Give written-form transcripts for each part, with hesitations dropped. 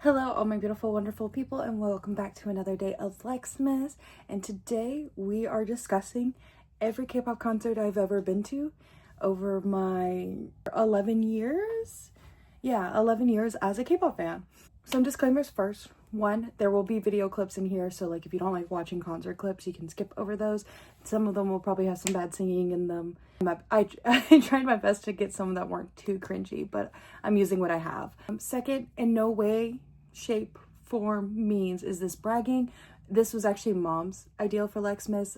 Hello, all my beautiful, wonderful people, and welcome back to another day of LexMas. And today we are discussing every K-pop concert I've ever been to over my 11 years. Yeah, 11 years as a K-pop fan. Some disclaimers first. One, there will be video clips in here, so like if you don't like watching concert clips, you can skip over those. Some of them will probably have some bad singing in them. I tried my best to get some that weren't too cringy, but I'm using what I have. Second, in no way, shape, form, means is this bragging. This was actually Mom's ideal for LexMas.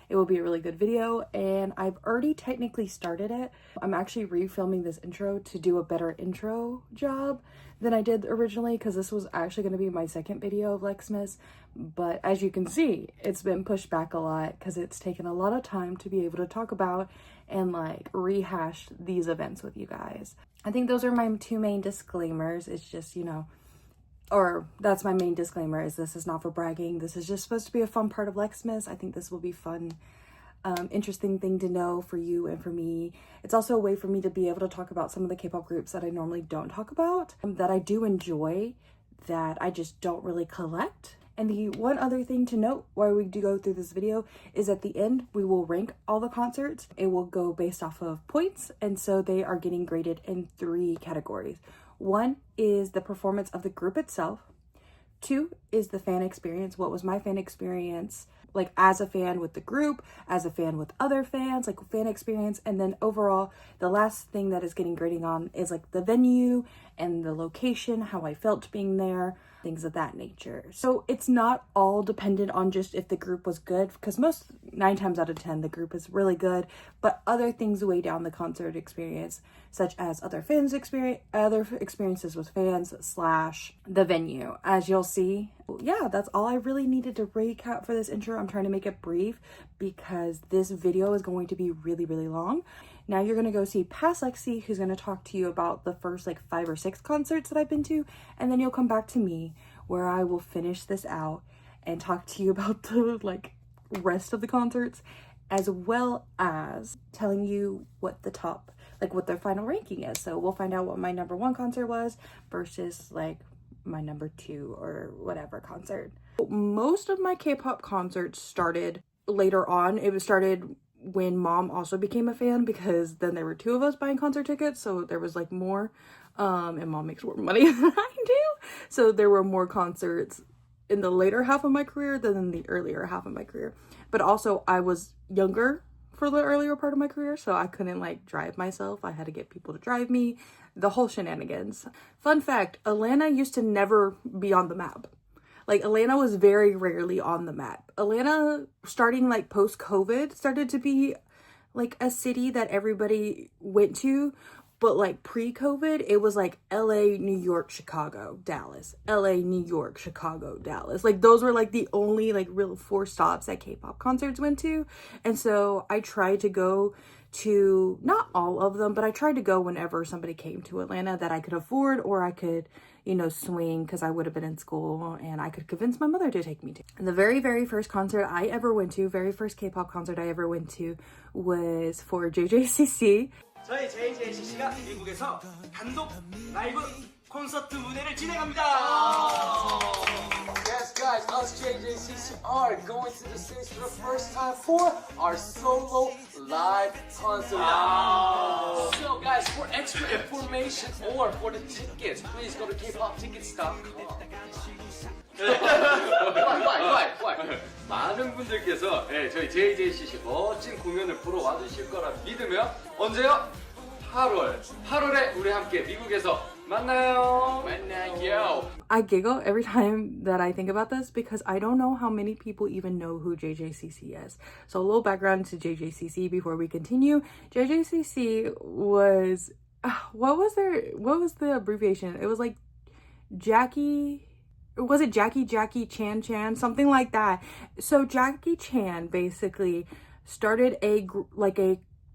It will be a really good video, and I've already technically started it. I'm actually refilming this intro to do a better intro job than I did originally, because this was actually going to be my second video of LexMas. But as you can see, it's been pushed back a lot because it's taken a lot of time to be able to talk about and like rehash these events with you guys. I think those are my two main disclaimers. It's just, or that's my main disclaimer, is this is not for bragging. This is just supposed to be a fun part of LexMas. I think this will be fun, interesting thing to know for you and for me. It's also a way for me to be able to talk about some of the K-pop groups that I normally don't talk about, that I do enjoy, that I just don't really collect. And the one other thing to note while we do go through this video is at the end, we will rank all the concerts. It will go based off of points, and so they are getting graded in 3 categories. 1 is the performance of the group itself. 2 is the fan experience. What was my fan experience, like as a fan with the group, as a fan with other fans, like fan experience. And then overall, the last thing that is getting grading on is like the venue and the location, how I felt being there, things of that nature. So it's not all dependent on just if the group was good, because 9 times out of 10 the group is really good, but other things weigh down the concert experience, such as other experiences with fans / the venue. As you'll see, yeah, that's all I really needed to recap for this intro. I'm trying to make it brief because this video is going to be really, really long. Now you're going to go see past Lexi, who's going to talk to you about the first like 5 or 6 concerts that I've been to. And then you'll come back to me where I will finish this out and talk to you about the like rest of the concerts, as well as telling you what the top, like what their final ranking is. So we'll find out what my number 1 concert was versus like my number 2 or whatever concert. Most of my K-pop concerts started later on. It was started when Mom also became a fan, because then there were 2 of us buying concert tickets, so there was like more, and Mom makes more money than I do, so there were more concerts in the later half of my career than in the earlier half of my career. But also I was younger for the earlier part of my career, so I couldn't like drive myself. I had to get people to drive me, the whole shenanigans. Fun fact, Atlanta used to never be on the map. Like, Atlanta was very rarely on the map. Atlanta, starting like post-COVID, started to be like a city that everybody went to. But like pre-COVID, it was like LA, New York, Chicago, Dallas. LA, New York, Chicago, Dallas. Like, those were like the only like real 4 stops that K-pop concerts went to. And so I tried to go to, not all of them, but I tried to go whenever somebody came to Atlanta that I could afford, or I could, swing, because I would have been in school and I could convince my mother to take me to. And the very, very first concert I ever went to, very first K-pop concert I ever went to, was for JJCC. 저희 JJCC가 미국에서 단독 라이브 콘서트 무대를 진행합니다. Yes, guys, us JJCC are going to the States for the first time for our solo live concert. So, guys, for extra information or for the tickets, please go to kpoptickets.com. Why? 많은 분들께서 저희 JJCC 멋진 공연을 보러 와주실 거라 믿으며 언제요? 8월에 우리 함께 미국에서 만나요. I giggle every time that I think about this because I don't know how many people even know who JJCC is. So a little background to JJCC before we continue. JJCC was, what was the abbreviation? It was like Jackie Chan, something like that. So Jackie Chan basically started a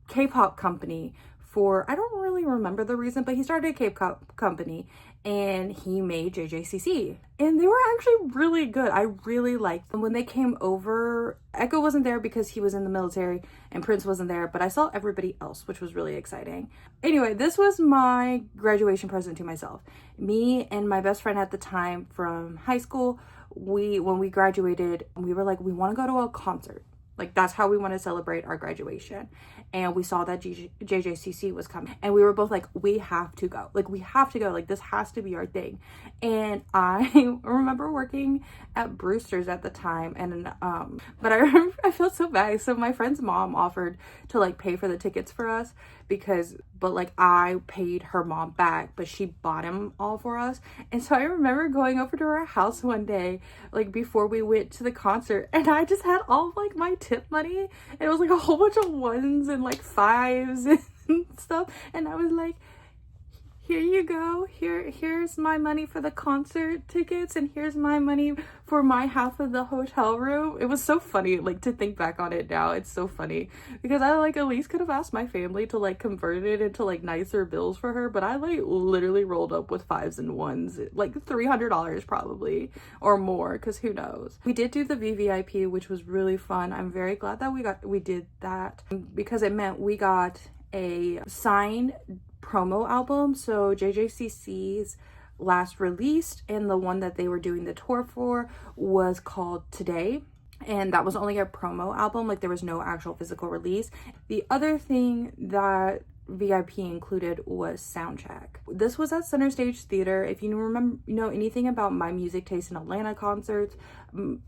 K-pop company for, I don't really remember the reason, but he started a K-pop company and he made JJCC. And they were actually really good. I really liked them. When they came over, Echo wasn't there because he was in the military and Prince wasn't there, but I saw everybody else, which was really exciting. Anyway, this was my graduation present to myself. Me and my best friend at the time from high school, when we graduated, we were like, we want to go to a concert. Like, that's how we want to celebrate our graduation. And we saw that JJCC was coming. And we were both like, we have to go. Like, we have to go. Like, this has to be our thing. And I remember working at Brewster's at the time. And, but I remember, I felt so bad. So my friend's mom offered to, like, pay for the tickets for us but like, I paid her mom back, but she bought them all for us. And so I remember going over to her house one day, like, before we went to the concert, and I just had all of, like, my tip money, and it was like a whole bunch of ones and like fives and stuff. And I was like, here you go, here's my money for the concert tickets, and here's my money for my half of the hotel room. It was so funny, like, to think back on it now. It's so funny because I, like, at least could have asked my family to, like, convert it into, like, nicer bills for her, but I, like, literally rolled up with fives and ones, like $300 probably or more, because who knows. We did do the VVIP, which was really fun. I'm very glad that we did that because it meant we got a signed promo album. So JJCC's last released and the one that they were doing the tour for was called Today, and that was only a promo album. Like, there was no actual physical release. The other thing that VIP included was soundcheck. This was at Center Stage Theater. If you know anything about my music taste in Atlanta concerts,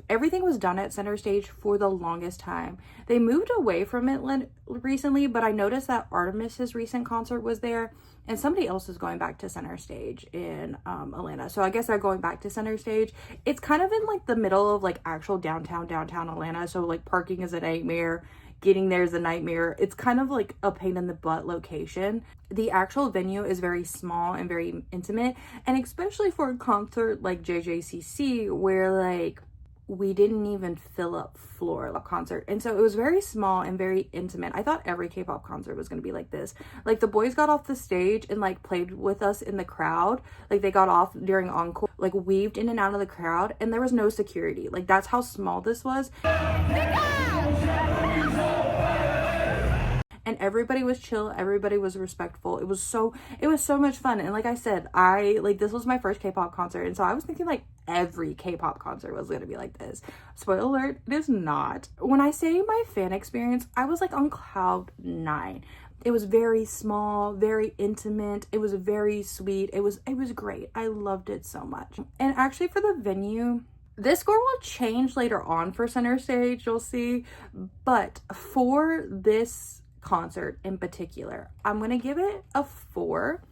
everything was done at Center Stage for the longest time. They moved away from it recently, but I noticed that Artemis's recent concert was there, and somebody else is going back to Center Stage in Atlanta. So I guess they're going back to Center Stage. It's kind of in, like, the middle of, like, actual downtown Atlanta. So, like, parking is a nightmare. Getting there is a nightmare. It's kind of like a pain in the butt location. The actual venue is very small and very intimate, and especially for a concert like JJCC, where, like, we didn't even fill up floor concert, and so it was very small and very intimate. I thought every K-pop concert was going to be like this. Like, the boys got off the stage and, like, played with us in the crowd. Like, they got off during encore, like, weaved in and out of the crowd, and there was no security. Like, that's how small this was. And everybody was chill, everybody was respectful. It was so much fun. And like I said, this was my first K-pop concert, and so I was thinking, like, every K-pop concert was gonna be like this. Spoiler alert, it is not. When I say my fan experience, I was, like, on cloud 9. It was very small, very intimate. It was very sweet. It was great. I loved it so much. And actually, for the venue, this score will change later on for Center Stage, you'll see, but for this concert in particular, I'm gonna give it a 4.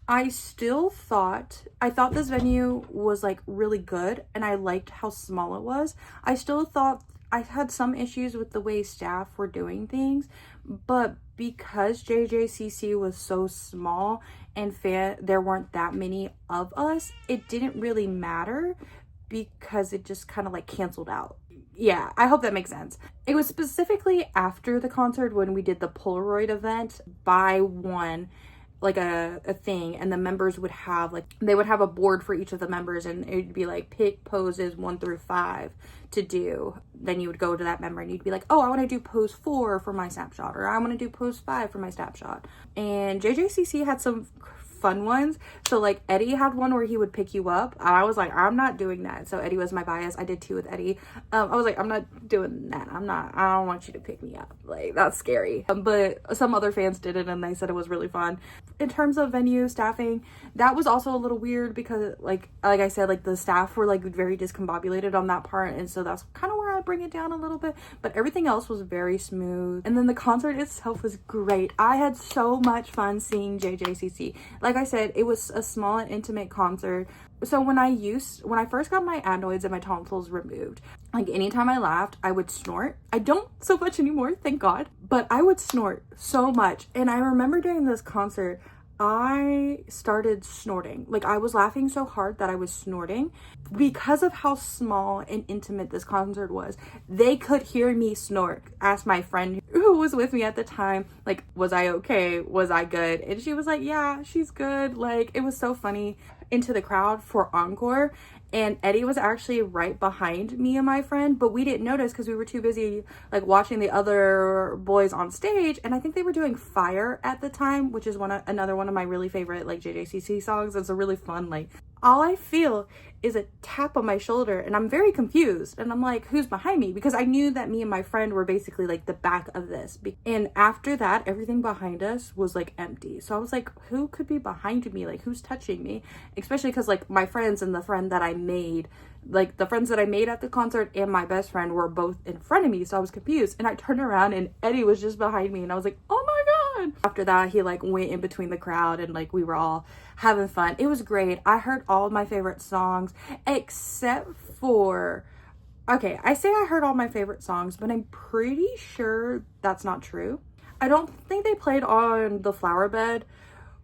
I thought this venue was, like, really good, and I liked how small it was. I still thought I had some issues with the way staff were doing things, but because JJCC was so small and there weren't that many of us, it didn't really matter because it just kind of, like, canceled out. Yeah, I hope that makes sense. It was specifically after the concert when we did the Polaroid event, buy one, like a thing, and the members would have, like, they would have a board for each of the members, and it would be like, pick poses 1 through 5 to do. Then you would go to that member and you'd be like, oh, I want to do pose 4 for my snapshot, or I want to do pose 5 for my snapshot. And JJCC had some fun ones. So, like, Eddie had one where he would pick you up, and I was like, I'm not doing that. So Eddie was my bias. I did 2 with Eddie. I was like, I'm not doing that. I don't want you to pick me up. Like, that's scary. But some other fans did it and they said it was really fun. In terms of venue staffing, that was also a little weird because, like I said, like, the staff were, like, very discombobulated on that part, and so that's kind of where I bring it down a little bit, but everything else was very smooth. And then the concert itself was great. I had so much fun seeing JJCC. Like I said, it was a small and intimate concert. So when I first got my adenoids and my tonsils removed, like, anytime I laughed, I would snort. I don't so much anymore, thank God, but I would snort so much. And I remember during this concert, I started snorting. Like, I was laughing so hard that I was snorting because of how small and intimate this concert was. They could hear me snort. Asked my friend who was with me at the time, like, was I okay? Was I good? And she was like, yeah, she's good. Like, it was so funny. Into the crowd for encore, and Eddie was actually right behind me and my friend, but we didn't notice because we were too busy like watching the other boys on stage. And I think they were doing Fire at the time, which is another one of my really favorite like JJCC songs. It's a really fun, like, all I feel is a tap on my shoulder, and I'm very confused, and I'm like, who's behind me? Because I knew that me and my friend were basically like the back of this, and after that everything behind us was like empty. So I was like, who could be behind me? Like, who's touching me? Especially because like my friends and the friend that I made, like the friends that I made at the concert and my best friend were both in front of me. So I was confused, and I turned around and Eddie was just behind me, and I was like, oh my god. After that, he like went in between the crowd, and like we were all having fun. It was great. I heard all of my favorite songs except for, okay, I say I heard all my favorite songs, but I'm pretty sure that's not true. I don't think they played on the Flower Bed,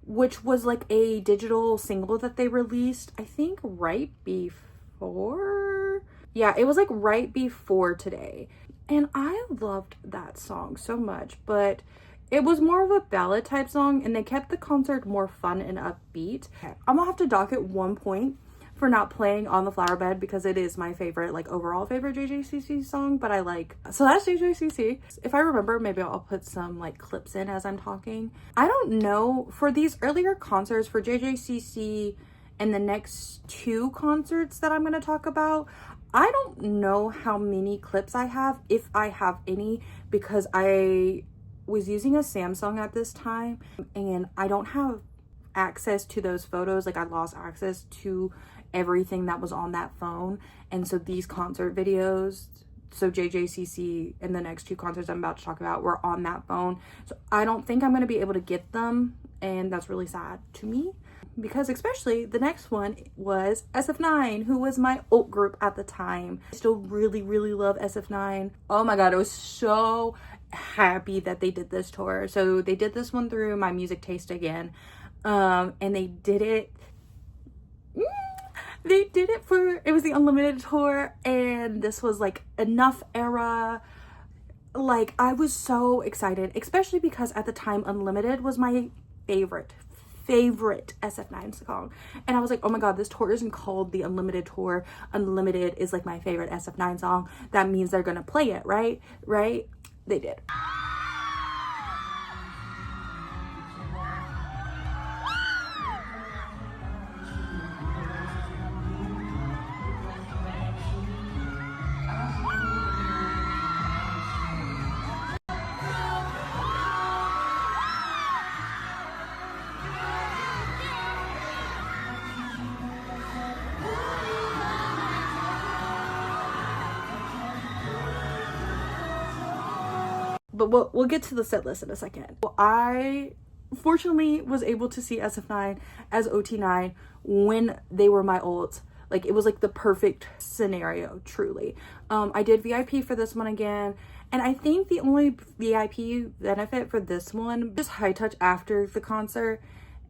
which was like a digital single that they released, I think right before. Yeah, it was like right before today. And I loved that song so much, but it was more of a ballad type song, and they kept the concert more fun and upbeat. I'm gonna have to dock it 1 point for not playing On the Flower Bed because it is my favorite, like overall favorite JJCC song, but I like, so that's JJCC. If I remember, maybe I'll put some like clips in as I'm talking. I don't know, for these earlier concerts for JJCC and the next 2 concerts that I'm going to talk about, I don't know how many clips I have, if I have any, because I was using a Samsung at this time and I don't have access to those photos. Like, I lost access to everything that was on that phone, and so these concert videos, so JJCC and the next 2 concerts I'm about to talk about, were on that phone. So I don't think I'm going to be able to get them, and that's really sad to me, because especially the next one was SF9, who was my alt group at the time. I still really love SF9. Oh my god, I was so happy that they did this tour. So they did this one through My Music Taste Again, and they did it for, it was the Unlimited tour, and this was like Enough era. Like, I was so excited, especially because at the time Unlimited was my favorite SF9 song, and I was like, oh my god, this tour isn't called the Unlimited tour. Unlimited is like my favorite SF9 song. That means they're gonna play it, right? They did. But we'll get to the set list in a second. I fortunately was able to see SF9 as OT9 when they were my ults. Like, it was like the perfect scenario, truly. I did VIP for this one again, and I think the only VIP benefit for this one, just high touch after the concert.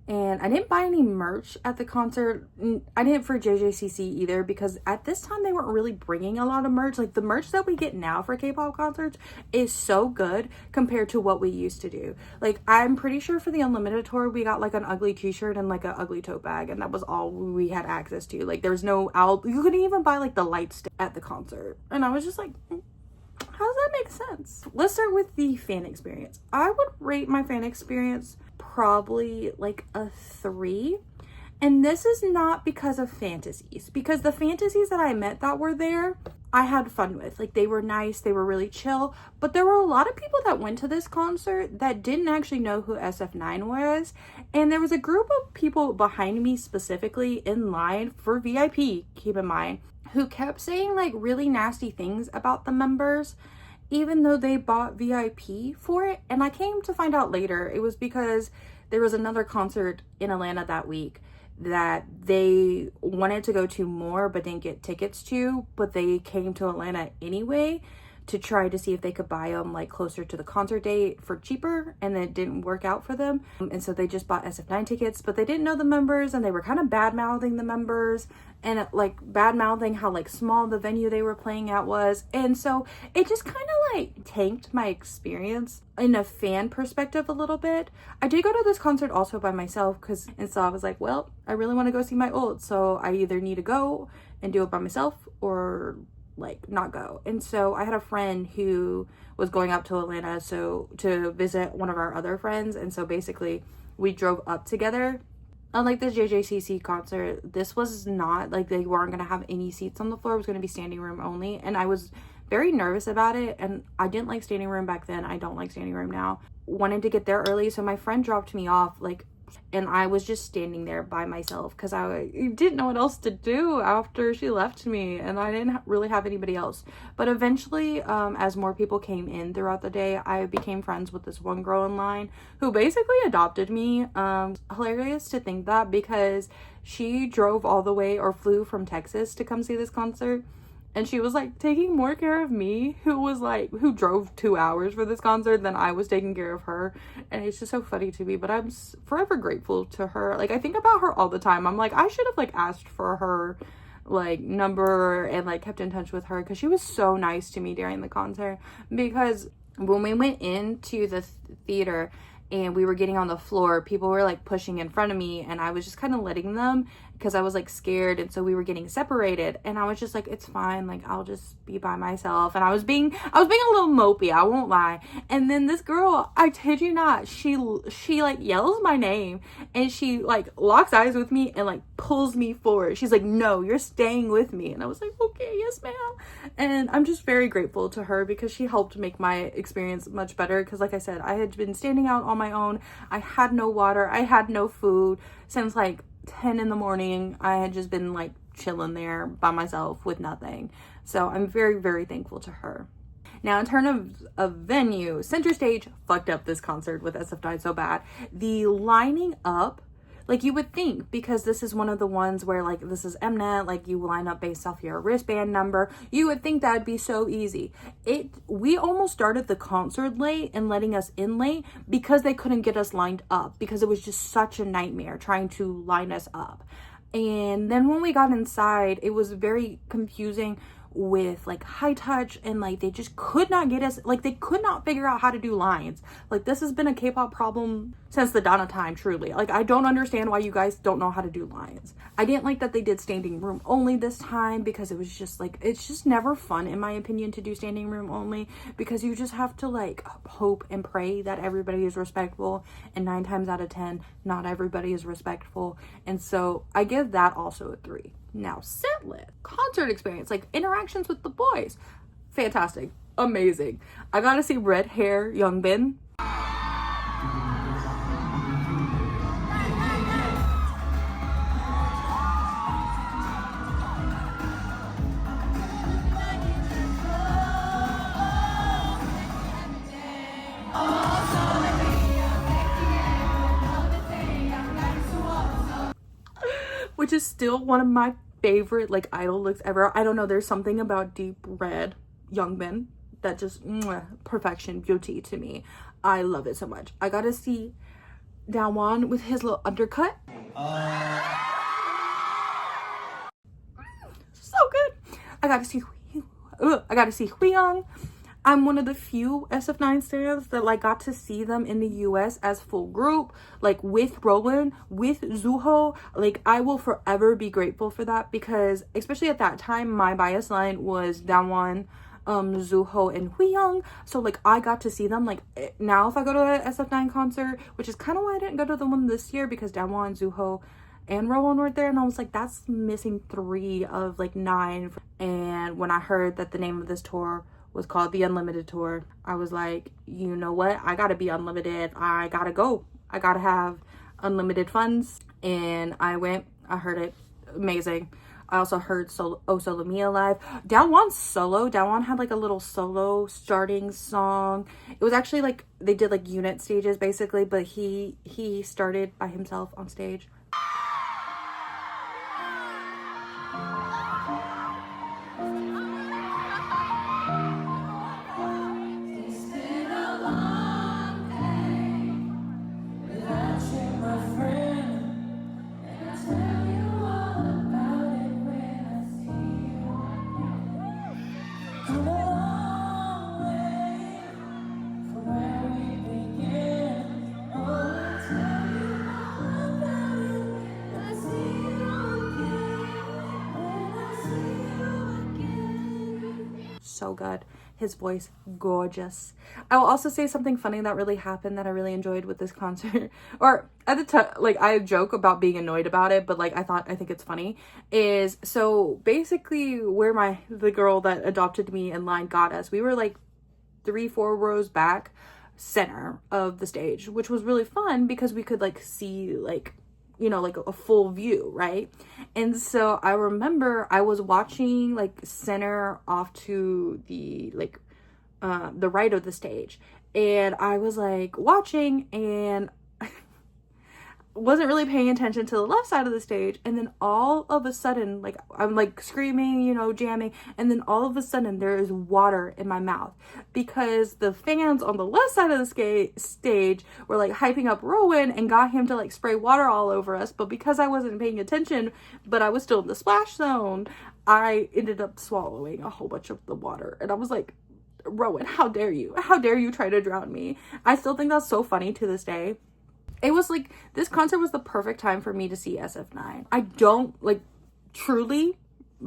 And I didn't buy any merch at the concert. I didn't for JJCC either, because at this time they weren't really bringing a lot of merch. Like, the merch that we get now for K-pop concerts is so good compared to what we used to do. Like, I'm pretty sure for the Unlimited tour we got like an ugly t-shirt and like an ugly tote bag, and that was all we had access to. Like, there was no you couldn't even buy like the light stick at the concert, and I was just like, how does that make sense? Let's start with the fan experience. I would rate my fan experience probably like a 3. And this is not because of fantasies, because the fantasies that I met that were there, I had fun with. Like, they were nice, they were really chill, but there were a lot of people that went to this concert that didn't actually know who SF9 was. And there was a group of people behind me, specifically in line for VIP, keep in mind, who kept saying like really nasty things about the members, even though they bought VIP for it. And I came to find out later, it was because there was another concert in Atlanta that week that they wanted to go to more but didn't get tickets to, but they came to Atlanta anyway. to try to see if they could buy them like closer to the concert date for cheaper, and it didn't work out for them. And so they just bought SF9 tickets, but they didn't know the members, and they were kind of bad mouthing the members, and like bad mouthing how like small the venue they were playing at was. And so it just kind of like tanked my experience in a fan perspective a little bit. I did go to this concert also by myself, and so I was like, well, I really want to go see my old, so I either need to go and do it by myself or like not go. And so I had a friend who was going up to Atlanta to visit one of our other friends, and so basically we drove up together. Unlike the JJCC concert, this was not like they weren't gonna have any seats on the floor. It was gonna be standing room only, and I was very nervous about it, and I didn't like standing room back then. I don't like standing room now. Wanted to get there early, so my friend dropped me off, like, and I was just standing there by myself because I didn't know what else to do after she left me, and I didn't really have anybody else. But eventually, as more people came in throughout the day, I became friends with this one girl in line who basically adopted me. Hilarious to think that, because she drove all the way, or flew from Texas to come see this concert. And she was like taking more care of me, who drove 2 hours for this concert, than I was taking care of her. And it's just so funny to me, but I'm forever grateful to her. Like, I think about her all the time. I'm like, I should have like asked for her like number and like kept in touch with her, because she was so nice to me during the concert. Because when we went into the theater and we were getting on the floor, people were like pushing in front of me, and I was just kind of letting them because I was like scared. And so we were getting separated, and I was just like, it's fine, like I'll just be by myself. And I was being a little mopey, I won't lie. And then this girl, I kid you not, she like yells my name, and she like locks eyes with me and like pulls me forward. She's like, no, you're staying with me. And I was like, okay, yes ma'am. And I'm just very grateful to her, because she helped make my experience much better. Because like I said, I had been standing out on my own. I had no water, I had no food since like 10 in the morning. I had just been like chilling there by myself with nothing. So I'm very, very thankful to her. Now, in terms of venue, Center Stage fucked up this concert with SF9 so bad. The lining up, like you would think, because this is one of the ones where like this is Mnet, like you line up based off your wristband number, you would think that would be so easy. We almost started the concert late and letting us in late because they couldn't get us lined up, because it was just such a nightmare trying to line us up. And then when we got inside, it was very confusing with like high touch, and like they just could not get us, like they could not figure out how to do lines. Like, this has been a K-pop problem since the dawn of time, truly. Like, I don't understand why you guys don't know how to do lines. I didn't like that they did standing room only this time, because it was just like, it's just never fun in my opinion to do standing room only, because you just have to like hope and pray that everybody is respectful, and 9 times out of 10 not everybody is respectful. And so I give that also a 3. Now, set list, concert experience, like interactions with the boys, fantastic, amazing. I got to see red hair Youngbin. Which is still one of my favorite like idol looks ever. I don't know, there's something about deep red Youngbin that just perfection, beauty to me. I love it so much. I got to see Daewon with his little undercut. So good. I got to see Hwiyoung. I'm one of the few SF9 stars that like got to see them in the US as full group, like with Roland, with Zuho. Like, I will forever be grateful for that, because especially at that time, my bias line was Daewon, Zuho, and Hwiyoung. So like I got to see them. Like, now if I go to an SF9 concert, which is kind of why I didn't go to the one this year, because Daewon, Zuho, and Rowan were there, and I was like, that's missing 3 of like 9. And when I heard that the name of this tour was called the Unlimited Tour, I was like, you know what, I gotta be unlimited. I gotta go. I gotta have unlimited funds. And I went. I heard it. Amazing. I also heard Solo Mia live. Daewon's solo. Daewon had like a little solo starting song. It was actually like they did like unit stages basically, but he started by himself on stage. so good. His voice, gorgeous. I will also say something funny that really happened that I really enjoyed with this concert. Or at the time, like, I joke about being annoyed about it, but like I think it's funny. Is so basically where the girl that adopted me in line got us. We were like 3-4 rows back, center of the stage, which was really fun because we could like see like, you know, like a full view, right? And so I remember I was watching like center off to the like the right of the stage, and I was like watching and wasn't really paying attention to the left side of the stage, and then all of a sudden, like, I'm like screaming, you know, jamming, and then all of a sudden there is water in my mouth because the fans on the left side of the stage were like hyping up Rowan and got him to like spray water all over us. But because I wasn't paying attention, but I was still in the splash zone, I ended up swallowing a whole bunch of the water. And I was like, Rowan, how dare you? How dare you try to drown me? I still think that's so funny to this day. It was like, this concert was the perfect time for me to see SF9. I don't, like, truly,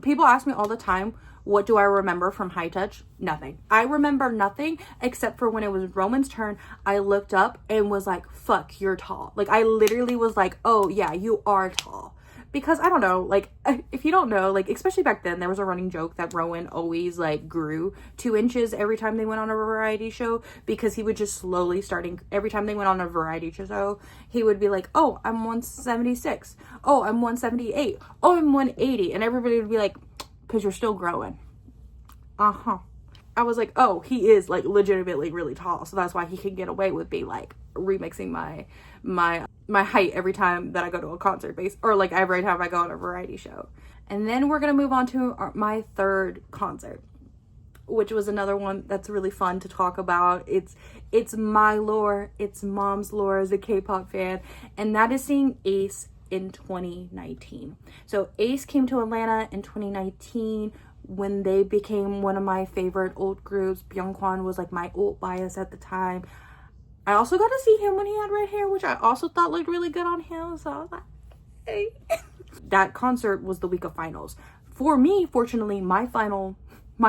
people ask me all the time, what do I remember from High Touch? Nothing. I remember nothing except for when it was Roman's turn, I looked up and was like, fuck, you're tall. Like, I literally was like, oh yeah, you are tall. Because I don't know, like, if you don't know, like, especially back then, there was a running joke that Rowan always like grew 2 inches every time they went on a variety show, because he would just slowly every time they went on a variety show, he would be like, oh, I'm 176. Oh, I'm 178. Oh, I'm 180. And everybody would be like, because you're still growing. Uh-huh. I was like, oh, he is like legitimately really tall. So that's why he can get away with being like remixing my height every time that I go to a concert or like every time I go on a variety show. And then we're going to move on to my third concert, which was another one that's really fun to talk about. It's my lore. It's mom's lore as a K-pop fan. And that is seeing Ace in 2019. So Ace came to Atlanta in 2019 when they became one of my favorite old groups. Byungkwan was like my old bias at the time. I also got to see him when he had red hair, which I also thought looked really good on him. So I was like, hey. That concert was the week of finals. For me, fortunately, my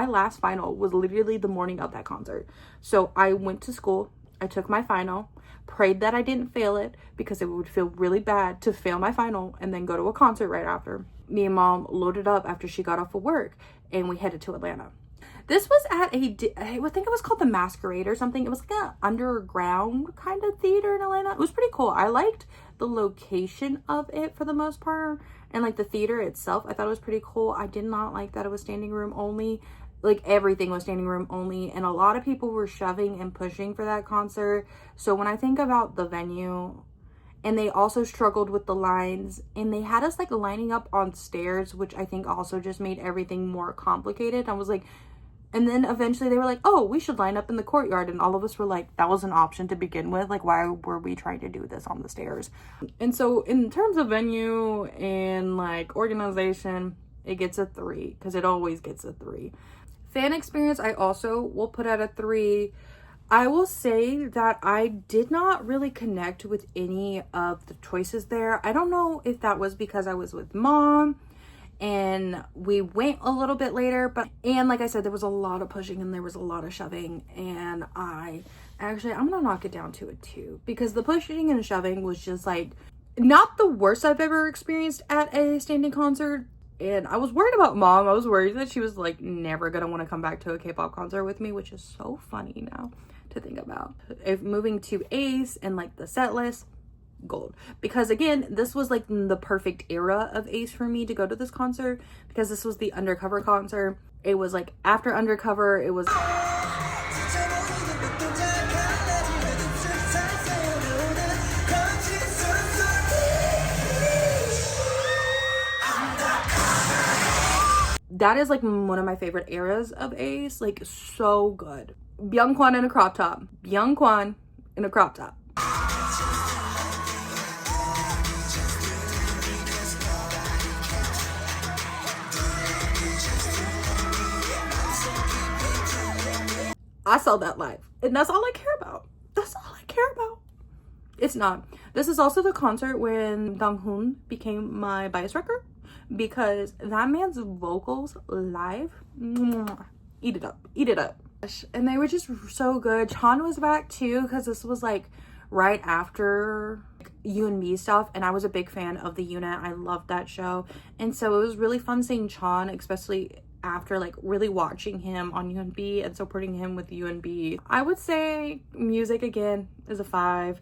last final was literally the morning of that concert. So I went to school, I took my final, prayed that I didn't fail it because it would feel really bad to fail my final and then go to a concert right after. Me and mom loaded up after she got off of work and we headed to Atlanta. This was at I think it was called the Masquerade or something. It was like an underground kind of theater in Atlanta. It was pretty cool. I liked the location of it for the most part, and like the theater itself, I thought it was pretty cool. I did not like that it was standing room only. Like everything was standing room only, and a lot of people were shoving and pushing for that concert. So when I think about the venue, and they also struggled with the lines, and they had us like lining up on stairs, which I think also just made everything more complicated. I was like, and then eventually they were like, oh, we should line up in the courtyard. And all of us were like, that was an option to begin with. Like, why were we trying to do this on the stairs? And so in terms of venue and like organization, it gets a 3 because it always gets a 3. Fan experience, I also will put at a 3. I will say that I did not really connect with any of the choices there. I don't know if that was because I was with mom and we went a little bit later, and like I said, there was a lot of pushing and there was a lot of shoving, and I'm gonna knock it down to a 2 because the pushing and shoving was just like not the worst I've ever experienced at a standing concert. And I was worried about mom. I was worried that she was like never gonna want to come back to a K-pop concert with me, which is so funny now to think about. If moving to Ace and like the set list, gold, because again, this was like the perfect era of Ace for me to go to this concert, because this was the Undercover concert. It was like after Undercover, it was that is like one of my favorite eras of Ace. Like, so good. Byungkwan in a crop top. Byungkwan in a crop top. I saw that live, and that's all I care about. That's all I care about. It's not. This is also the concert when Donghoon became my bias wrecker, because that man's vocals live, eat it up, eat it up. And they were just so good. Chan was back too, because this was like right after You and Me stuff, and I was a big fan of the unit. I loved that show, and so it was really fun seeing Chan, especially after like really watching him on UNB and supporting him with UNB. I would say music again is a 5.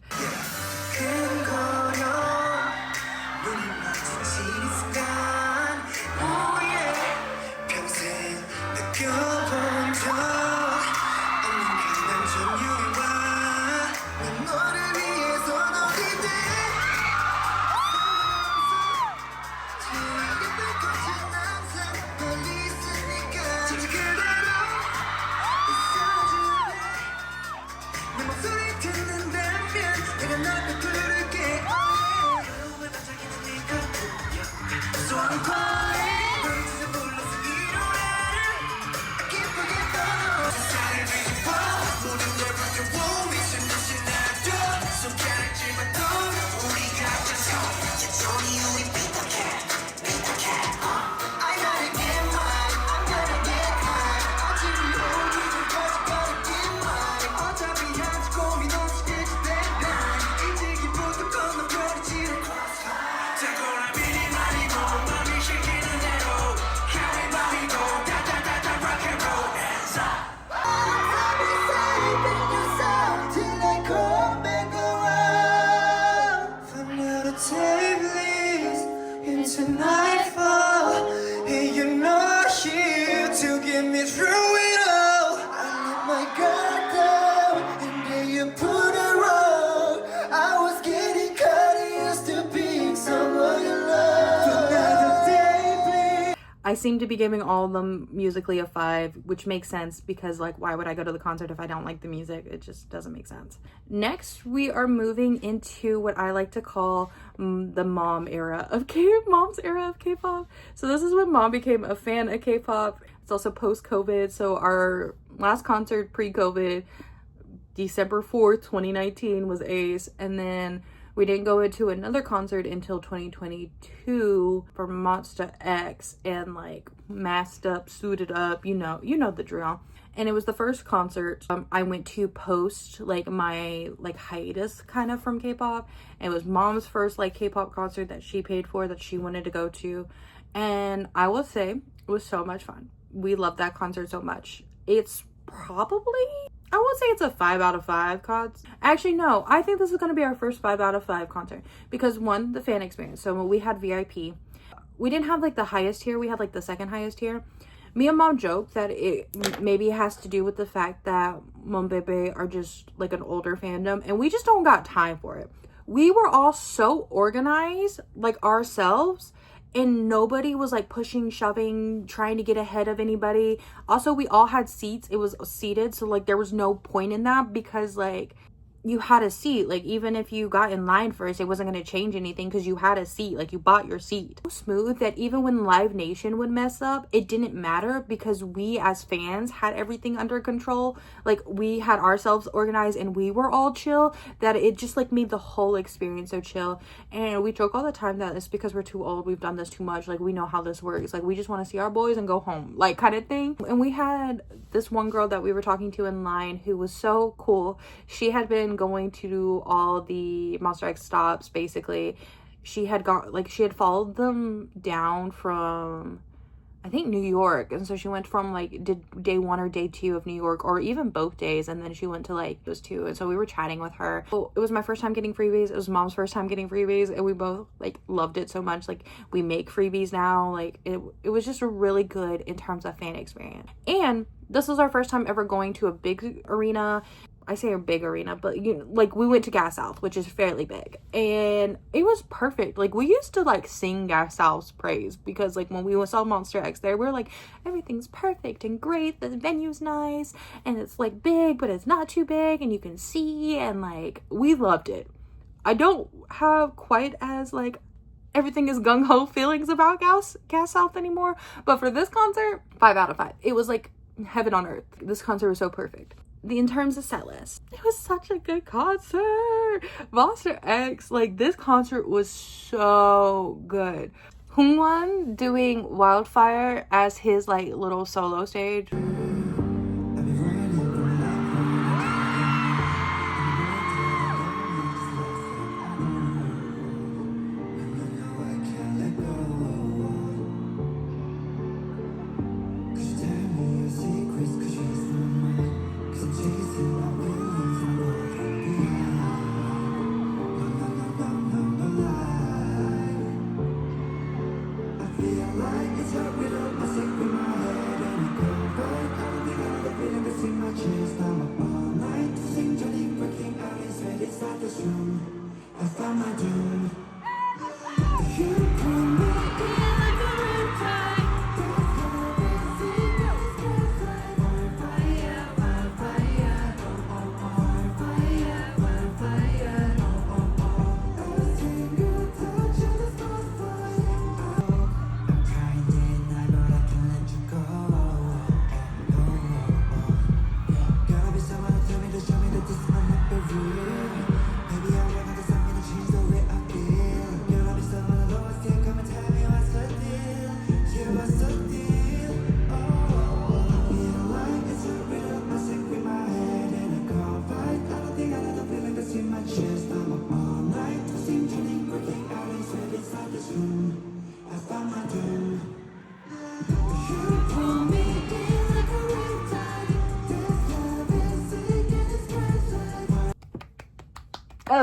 I seem to be giving all of them musically a 5, which makes sense because like why would I go to the concert if I don't like the music? It just doesn't make sense. Next, we are moving into what I like to call the mom's era of K-pop. So this is when mom became a fan of K-pop. It's also post-COVID. So our last concert pre-COVID, December 4th, 2019 was Ace, and then we didn't go into another concert until 2022 for Monster X and like masked up, suited up, you know the drill. And it was the first concert I went to post like my like hiatus kind of from K-pop. It was mom's first like K-pop concert that she paid for, that she wanted to go to. And I will say it was so much fun. We loved that concert so much. It's probably, I won't say it's a 5 out of 5 concert. Actually, no, I think this is going to be our first 5 out of 5 concert because one, the fan experience. So when we had VIP, we didn't have like the highest tier, we had like the second highest tier. Me and mom joked that it maybe has to do with the fact that Monbebe are just like an older fandom and we just don't got time for it. We were all so organized, like ourselves, and nobody was like pushing, shoving, trying to get ahead of anybody. Also, we all had seats. It was seated, so like there was no point in that because like you had a seat. Like even if you got in line first, it wasn't going to change anything because you had a seat. Like you bought your seat. So smooth that even when Live Nation would mess up, it didn't matter because we as fans had everything under control. Like we had ourselves organized and we were all chill, that it just like made the whole experience so chill. And we joke all the time that it's because we're too old, we've done this too much, like we know how this works, like we just want to see our boys and go home, like kind of thing. And we had this one girl that we were talking to in line who was so cool. She had been going to all the Monster X stops basically. She had followed them down from I think New York, and so she went from like did day 1 or day 2 of New York, or even both days, and then she went to like those 2. And so we were chatting with her. So it was my first time getting freebies, it was mom's first time getting freebies, and we both like loved it so much. Like we make freebies now. Like it was just a really good in terms of fan experience. And this was our first time ever going to a big arena. I say a big arena, but like we went to Gas South, which is fairly big, and it was perfect. Like we used to like sing Gas South's praise because like when we saw Monster X there, we're like, everything's perfect and great, the venue's nice, and it's like big but it's not too big and you can see, and like we loved it. I don't have quite as like everything is gung-ho feelings about Gas South anymore, but for this concert, 5 out of 5. It was like heaven on earth. This concert was so perfect. In terms of set list, it was such a good concert. Monster X, like this concert was so good. Hongwan doing Wildfire as his like little solo stage.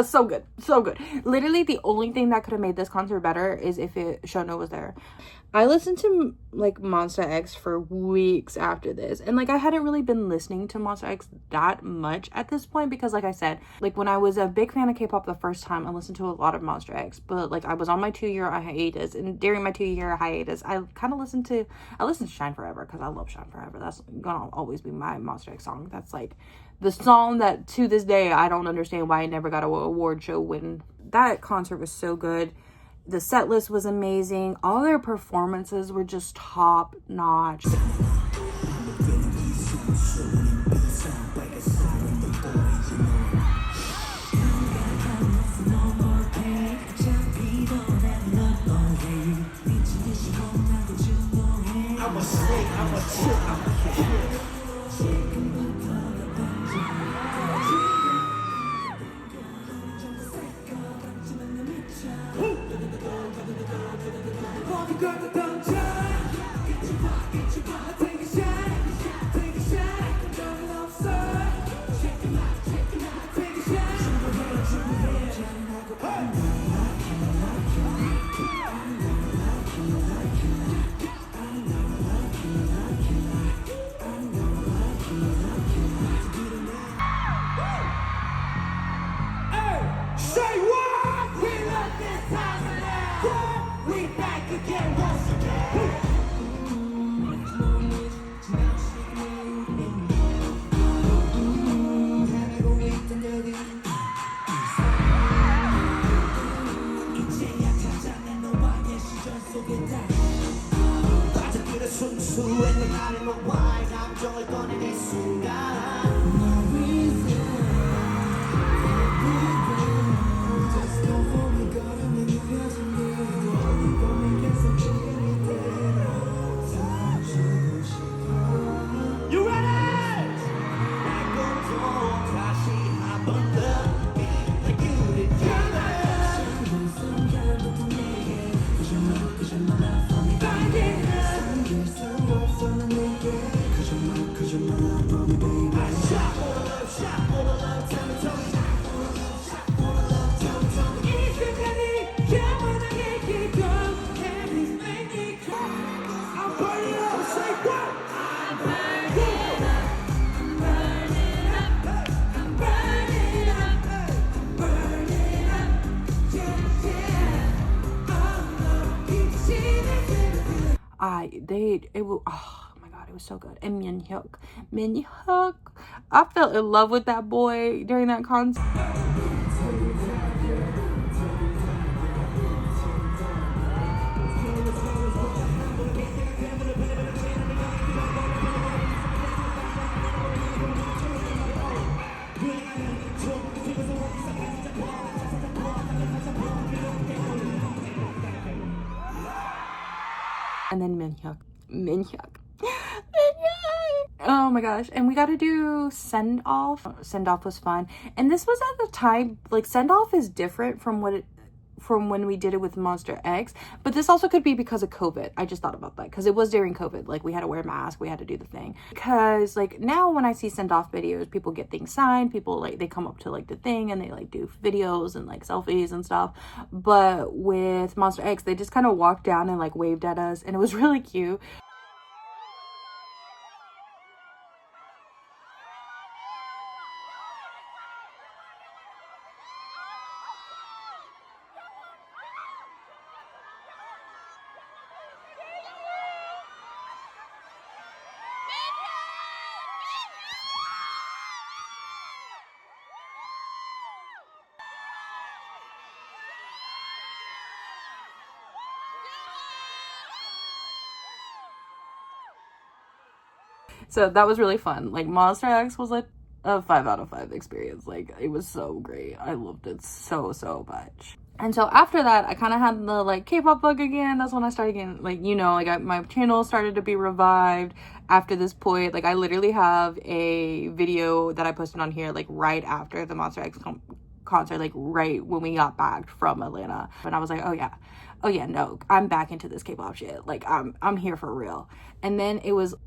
So good, so good. Literally the only thing that could have made this concert better is if Shono was there. I listened to like Monsta X for weeks after this, and like I hadn't really been listening to Monsta X that much at this point because like I said, like when I was a big fan of K-pop the first time, I listened to a lot of Monsta X, but like I was on my 2-year hiatus, and during my 2-year hiatus I listened to Shine Forever because I love Shine Forever. That's gonna always be my Monsta X song. That's like the song that to this day I don't understand why I never got an award show win. That concert was so good. The set list was amazing. All their performances were just top notch. Oh my god, it was so good. And Minhyuk, I fell in love with that boy during that concert. And then Minhyuk. Oh my gosh. And we got to do Send Off. Send Off was fun. And this was at the time, like Send Off is different from when we did it with Monsta X, but this also could be because of COVID. I just thought about that because it was during COVID. Like we had to wear masks, we had to do the thing. Because like now when I see Send Off videos, people get things signed, people like they come up to like the thing and they like do videos and like selfies and stuff. But with Monsta X, they just kind of walked down and like waved at us, and it was really cute. So that was really fun. Like Monster X was like a 5 out of 5 experience. Like it was so great. I loved it so much. And so after that, I kind of had the like K-pop bug again. That's when I started getting like, you know, like my channel started to be revived after this point. Like I literally have a video that I posted on here like right after the Monster X concert, like right when we got back from Atlanta. And I was like, oh yeah, no, I'm back into this K-pop shit. Like I'm here for real. And then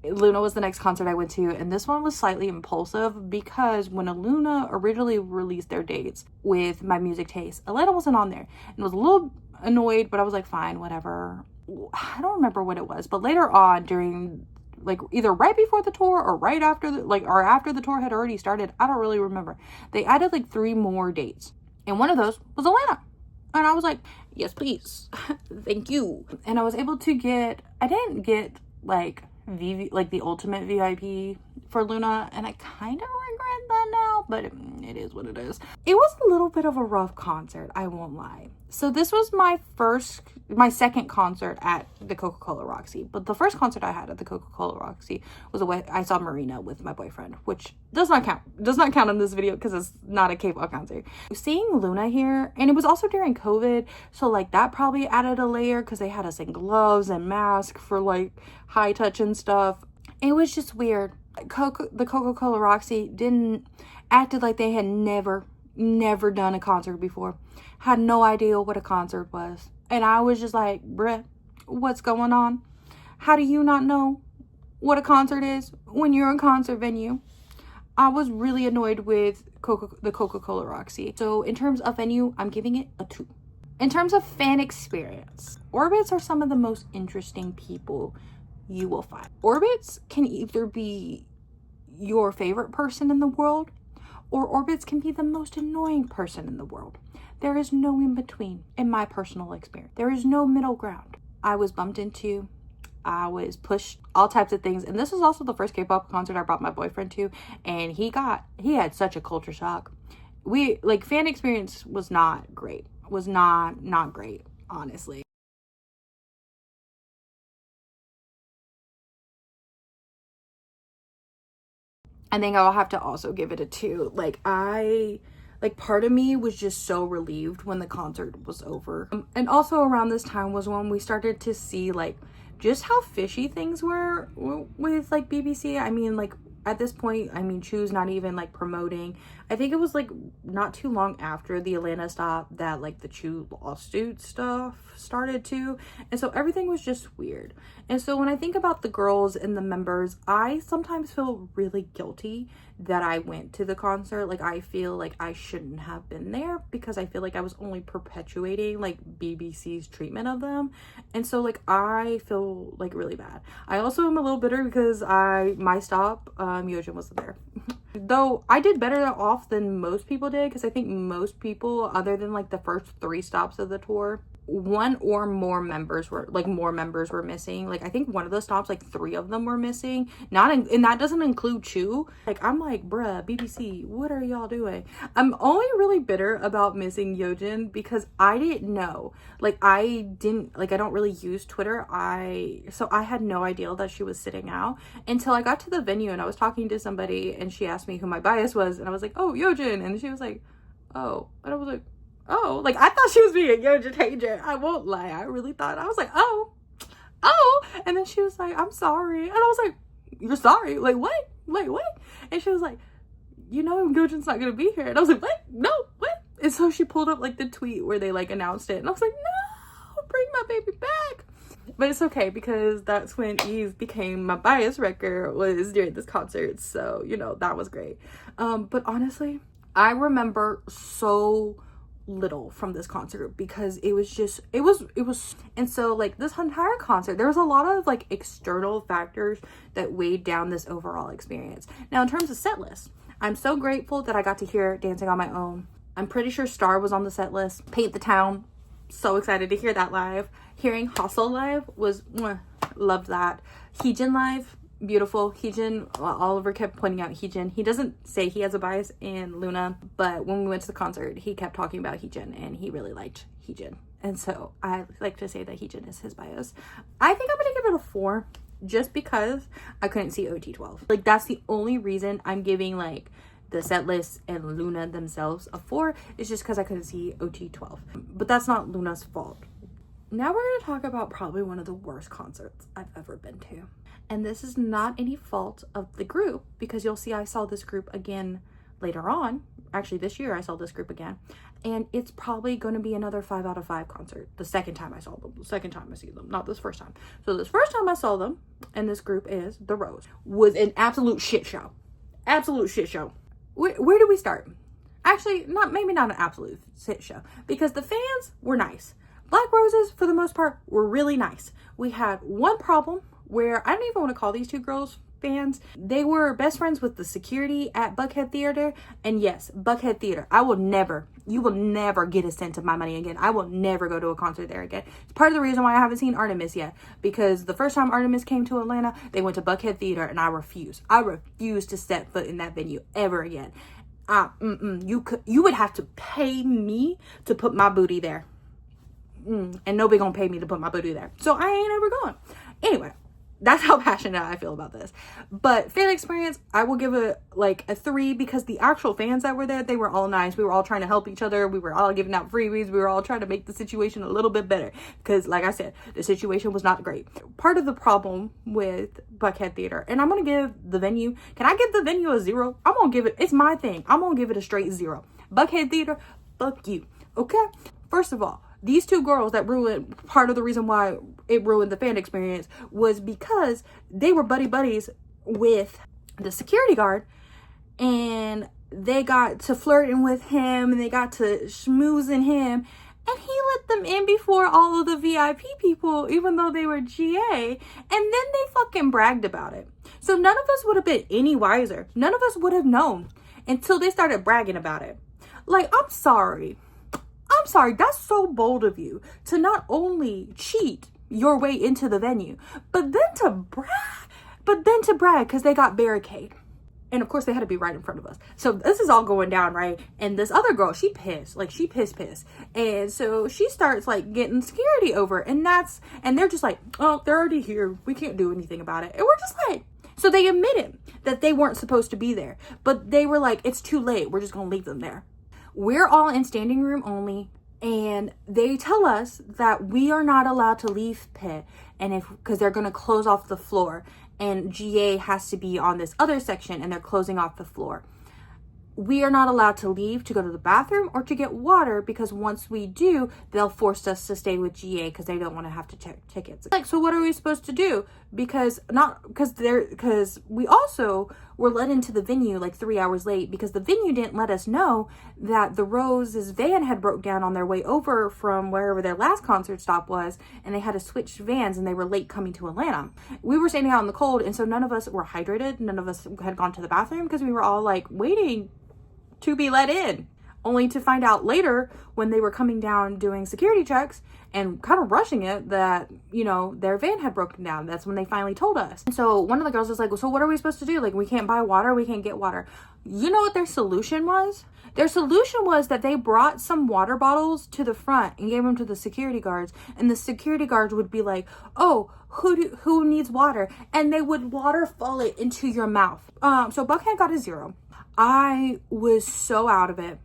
Luna was the next concert I went to, and this one was slightly impulsive because when Luna originally released their dates with my music taste, Atlanta wasn't on there, and was a little annoyed, but I was like, fine, whatever. I don't remember what it was, but later on during like either right before the tour or right after or after the tour had already started, I don't really remember, they added like 3 more dates, and one of those was Atlanta. And I was like, yes, please. Thank you. And I was able to I didn't get like the ultimate VIP for Luna, and I kind of regret that now, but it is what it is. It was a little bit of a rough concert, I won't lie. So this was my second concert at the Coca-Cola Roxy, but the first concert I had at the Coca-Cola Roxy was I saw Marina with my boyfriend, which does not count in this video because it's not a K-pop concert. Seeing Luna here, and it was also during COVID, so like that probably added a layer because they had us in gloves and masks for like high touch and stuff. It was just weird. The Coca-Cola Roxy acted like they had never done a concert before, had no idea what a concert was. And I was just like, bruh, what's going on? How do you not know what a concert is when you're in a concert venue? I was really annoyed with the Coca-Cola Roxy. So in terms of venue, I'm giving it a 2. In terms of fan experience, Orbits are some of the most interesting people you will find. Orbits can either be your favorite person in the world, or Orbits can be the most annoying person in the world. There is no in between in my personal experience. There is no middle ground. I was bumped into, I was pushed, all types of things. And this was also the first K-pop concert I brought my boyfriend to, and he had such a culture shock. Fan experience was not great. Was not great, honestly. I think I'll have to also give it a 2. Part of me was just so relieved when the concert was over. And also around this time was when we started to see like just how fishy things were with like BBC. I mean, like at this point, I mean, Chu's not even like promoting. I think it was like not too long after the Atlanta stop that like the Chu lawsuit stuff started too. And so everything was just weird. And so when I think about the girls and the members, I sometimes feel really guilty that I went to the concert. Like I feel like I shouldn't have been there because I feel like I was only perpetuating like BBC's treatment of them. And so like I feel like really bad. I also am a little bitter because my stop, Yeojin wasn't there. Though I did better off than most people did, because I think most people, other than like the first 3 stops of the tour, one or more members were missing. Like I think one of the stops, like 3 of them were missing. And that doesn't include Chu. Like I'm like, bruh, BBC, what are y'all doing? I'm only really bitter about missing Yeojin because I didn't know. Like I don't really use Twitter. So I had no idea that she was sitting out until I got to the venue and I was talking to somebody and she asked me who my bias was, and I was like, oh, Yeojin. And she was like, oh. And I was like, oh, like I thought she was being a Yeojin hater. I won't lie. I really thought, I was like, oh. And then she was like, I'm sorry. And I was like, you're sorry? Like what? Like what? And she was like, you know, Yeojin's not gonna be here. And I was like, what? No, what? And so she pulled up like the tweet where they like announced it. And I was like, no, bring my baby back. But it's okay because that's when Eve became my bias wrecker, was during this concert. So, you know, that was great. But honestly, I remember so little from this concert because it was and so like this entire concert, there was a lot of like external factors that weighed down this overall experience. Now in terms of set list, I'm so grateful that I got to hear Dancing on My Own. I'm pretty sure Star was on the set list. Paint the Town, so excited to hear that live. Hearing Hustle live was loved that. Heejin live, beautiful. Heejin, Oliver kept pointing out Heejin. He doesn't say he has a bias in Luna, but when we went to the concert, he kept talking about Heejin and he really liked Heejin. And so I like to say that Heejin is his bias. I think I'm gonna give it a 4. just because I couldn't see OT12. Like, that's the only reason I'm giving like the set list and Luna themselves a 4, is just because I couldn't see OT12. But that's not Luna's fault. Now we're going to talk about probably one of the worst concerts I've ever been to. And this is not any fault of the group, because you'll see I saw this group again later on. Actually, this year I saw this group again. And it's probably going to be another 5 out of 5 concert. The second time I saw them. The second time I see them. Not this first time. So this first time I saw them, and this group is The Rose, was an absolute shit show. Absolute shit show. Where do we start? Actually, maybe not an absolute shit show, because the fans were nice. Black Roses, for the most part, were really nice. We had one problem where I don't even want to call these two girls fans. They were best friends with the security at Buckhead Theater. And yes, Buckhead Theater. You will never get a cent of my money again. I will never go to a concert there again. It's part of the reason why I haven't seen Artemis yet. Because the first time Artemis came to Atlanta, they went to Buckhead Theater, and I refused. I refused to step foot in that venue ever again. You would have to pay me to put my booty there. And nobody gonna pay me to put my booty there. So I ain't ever going. Anyway, that's how passionate I feel about this. But fan experience, I will give it like a 3, because the actual fans that were there, they were all nice. We were all trying to help each other. We were all giving out freebies. We were all trying to make the situation a little bit better, because like I said, the situation was not great. Part of the problem with Buckhead Theater, and I'm gonna give the venue, can I give the venue a 0? I'm gonna give it, it's my thing, I'm gonna give it a straight 0. Buckhead Theater, fuck you. Okay, first of all, these two girls that ruined, part of the reason why it ruined the fan experience was because they were buddies with the security guard, and they got to flirting with him, and they got to schmoozing him, and he let them in before all of the VIP people, even though they were GA, and then they fucking bragged about it. So none of us would have been any wiser. None of us would have known until they started bragging about it. Like, I'm sorry, that's so bold of you to not only cheat your way into the venue, but then to brag because they got barricade. And of course they had to be right in front of us. So this is all going down, right? And this other girl, she pissed. And so she starts like getting security over, and they're just like, oh, they're already here. We can't do anything about it. And we're just like, so they admitted that they weren't supposed to be there, but they were like, it's too late. We're just going to leave them there. We're all in standing room only, and they tell us that we are not allowed to leave pit, and because they're going to close off the floor, and GA has to be on this other section, and they're closing off the floor. We are not allowed to leave to go to the bathroom or to get water, because once we do, they'll force us to stay with GA because they don't want to have to check tickets. Like, so what are we supposed to do? Because we also were let into the venue like 3 hours late, because the venue didn't let us know that the Rose's van had broke down on their way over from wherever their last concert stop was, and they had to switch vans, and they were late coming to Atlanta. We were standing out in the cold, and so none of us were hydrated. None of us had gone to the bathroom, because we were all like waiting to be let in, only to find out later when they were coming down doing security checks and kind of rushing it that, you know, their van had broken down. That's when they finally told us. And so one of the girls was like, well, so what are we supposed to do? Like, we can't buy water. We can't get water. You know what their solution was? Their solution was that they brought some water bottles to the front and gave them to the security guards. And the security guards would be like, oh, who needs water? And they would waterfall it into your mouth. So Buckhead got a 0. I was so out of it.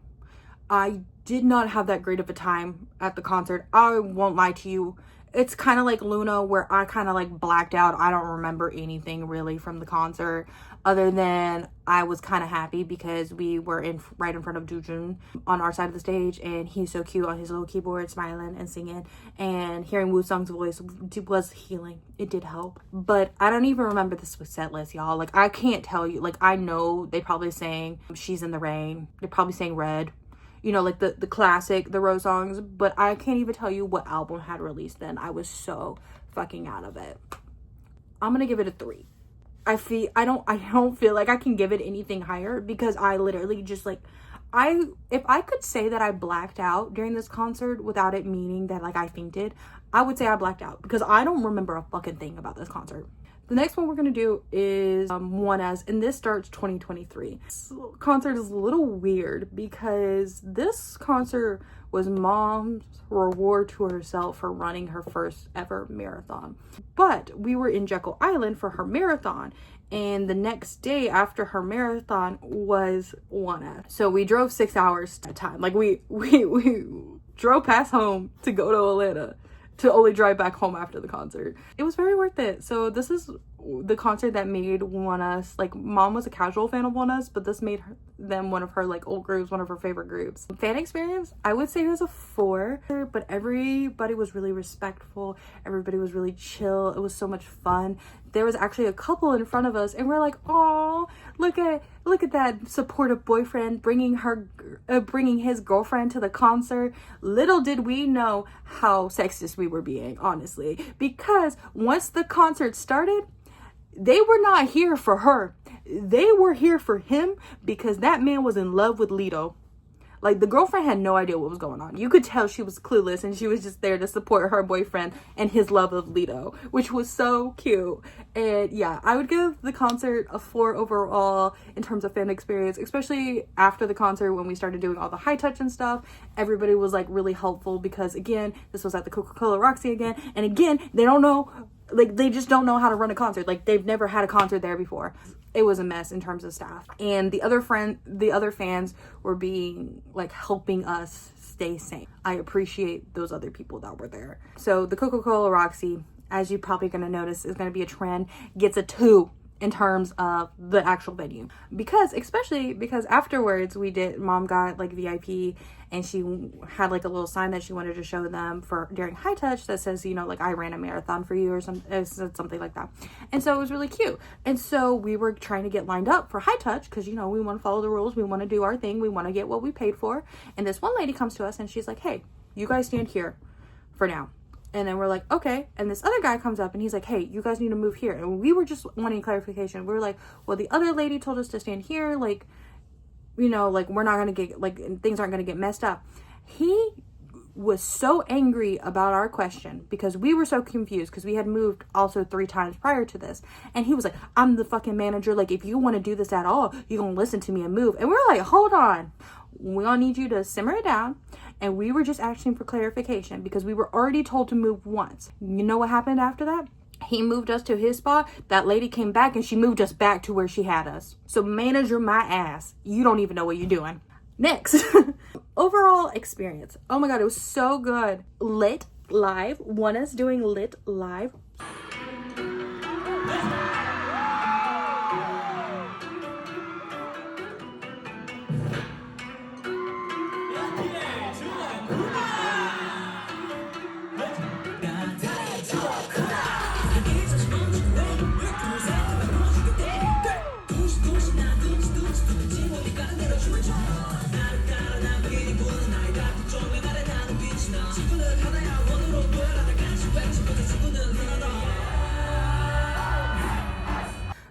I did not have that great of a time at the concert. I won't lie to you. It's kind of like Luna, where I kind of like blacked out. I don't remember anything really from the concert, other than I was kind of happy because we were right in front of Doojun on our side of the stage, and he's so cute on his little keyboard, smiling and singing, and hearing Woo-Sung's voice was healing. It did help. But I don't even remember this was set list, y'all. Like, I can't tell you. Like, I know they probably sang She's in the Rain. They probably sang Red. You know, like the classic, the Rose songs, but I can't even tell you what album had released then. I was so fucking out of it. I'm gonna give it a 3. I don't feel like I can give it anything higher, because I literally just like, if I could say that I blacked out during this concert without it meaning that like I fainted, I would say I blacked out, because I don't remember a fucking thing about this concert. The next one we're going to do is One As, and this starts 2023. This concert is a little weird because this concert was mom's reward to herself for running her first ever marathon. But we were in Jekyll Island for her marathon, and the next day after her marathon was 1F. So we drove 6 hours at a time. Like we drove past home to go to Atlanta to only drive back home after the concert. It was very worth it. So this is the concert that made One Us, like mom was a casual fan of One Us, but this made them one of her like old groups, one of her favorite groups. Fan experience, I would say it was a 4, but everybody was really respectful. Everybody was really chill. It was so much fun. There was actually a couple in front of us, and we're like, "Oh, look at that supportive boyfriend bringing his girlfriend to the concert." Little did we know how sexist we were being, honestly, because once the concert started, they were not here for her. They were here for him because that man was in love with Lito. Like, the girlfriend had no idea what was going on. You could tell she was clueless, and she was just there to support her boyfriend and his love of Lito, which was so cute. And yeah, I would give the concert a 4 overall in terms of fan experience, especially after the concert when we started doing all the high touch and stuff. Everybody was like really helpful because, again, this was at the Coca-Cola Roxy again. And again, they don't know, like, they just don't know how to run a concert. Like, they've never had a concert there before. It was a mess in terms of staff, and the other fans were being like helping us stay sane. I appreciate those other people that were there. So the Coca-Cola Roxy, as you're probably going to notice, is going to be a trend, gets a 2 in terms of the actual venue, especially because afterwards mom got like VIP, and she had like a little sign that she wanted to show them for during high touch that says, you know, like, "I ran a marathon for you," or something like that. And so it was really cute. And so we were trying to get lined up for high touch because, you know, we want to follow the rules, we want to do our thing, we want to get what we paid for. And this one lady comes to us and she's like, "Hey, you guys stand here for now." And then we're like, "Okay." And this other guy comes up and he's like, "Hey, you guys need to move here." And we were just wanting clarification. We were like, "Well, the other lady told us to stand here. Like, you know, like, we're not going to get, like, things aren't going to get messed up." He was so angry about our question because we were so confused because we had moved also 3 times prior to this. And he was like, "I'm the fucking manager. Like, if you want to do this at all, you're going to listen to me and move." And we're like, "Hold on. We all need you to simmer it down." And we were just asking for clarification because we were already told to move once. You know what happened after that? He moved us to his spot. That lady came back and she moved us back to where she had us. So manager my ass. You don't even know what you're doing. Next. Overall experience. Oh my God, it was so good. Lit live. One is doing lit live.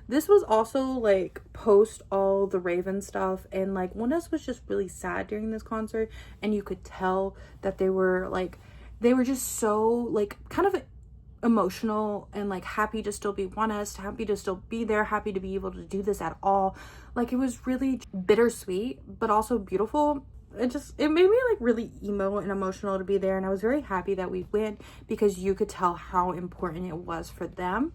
This was also like post all the Raven stuff, and like One Us was just really sad during this concert, and you could tell that they were just so like kind of emotional and like happy to still be One Us, happy to still be there, happy to be able to do this at all. Like, it was really bittersweet but also beautiful. It made me like really emo and emotional to be there, and I was very happy that we went because you could tell how important it was for them.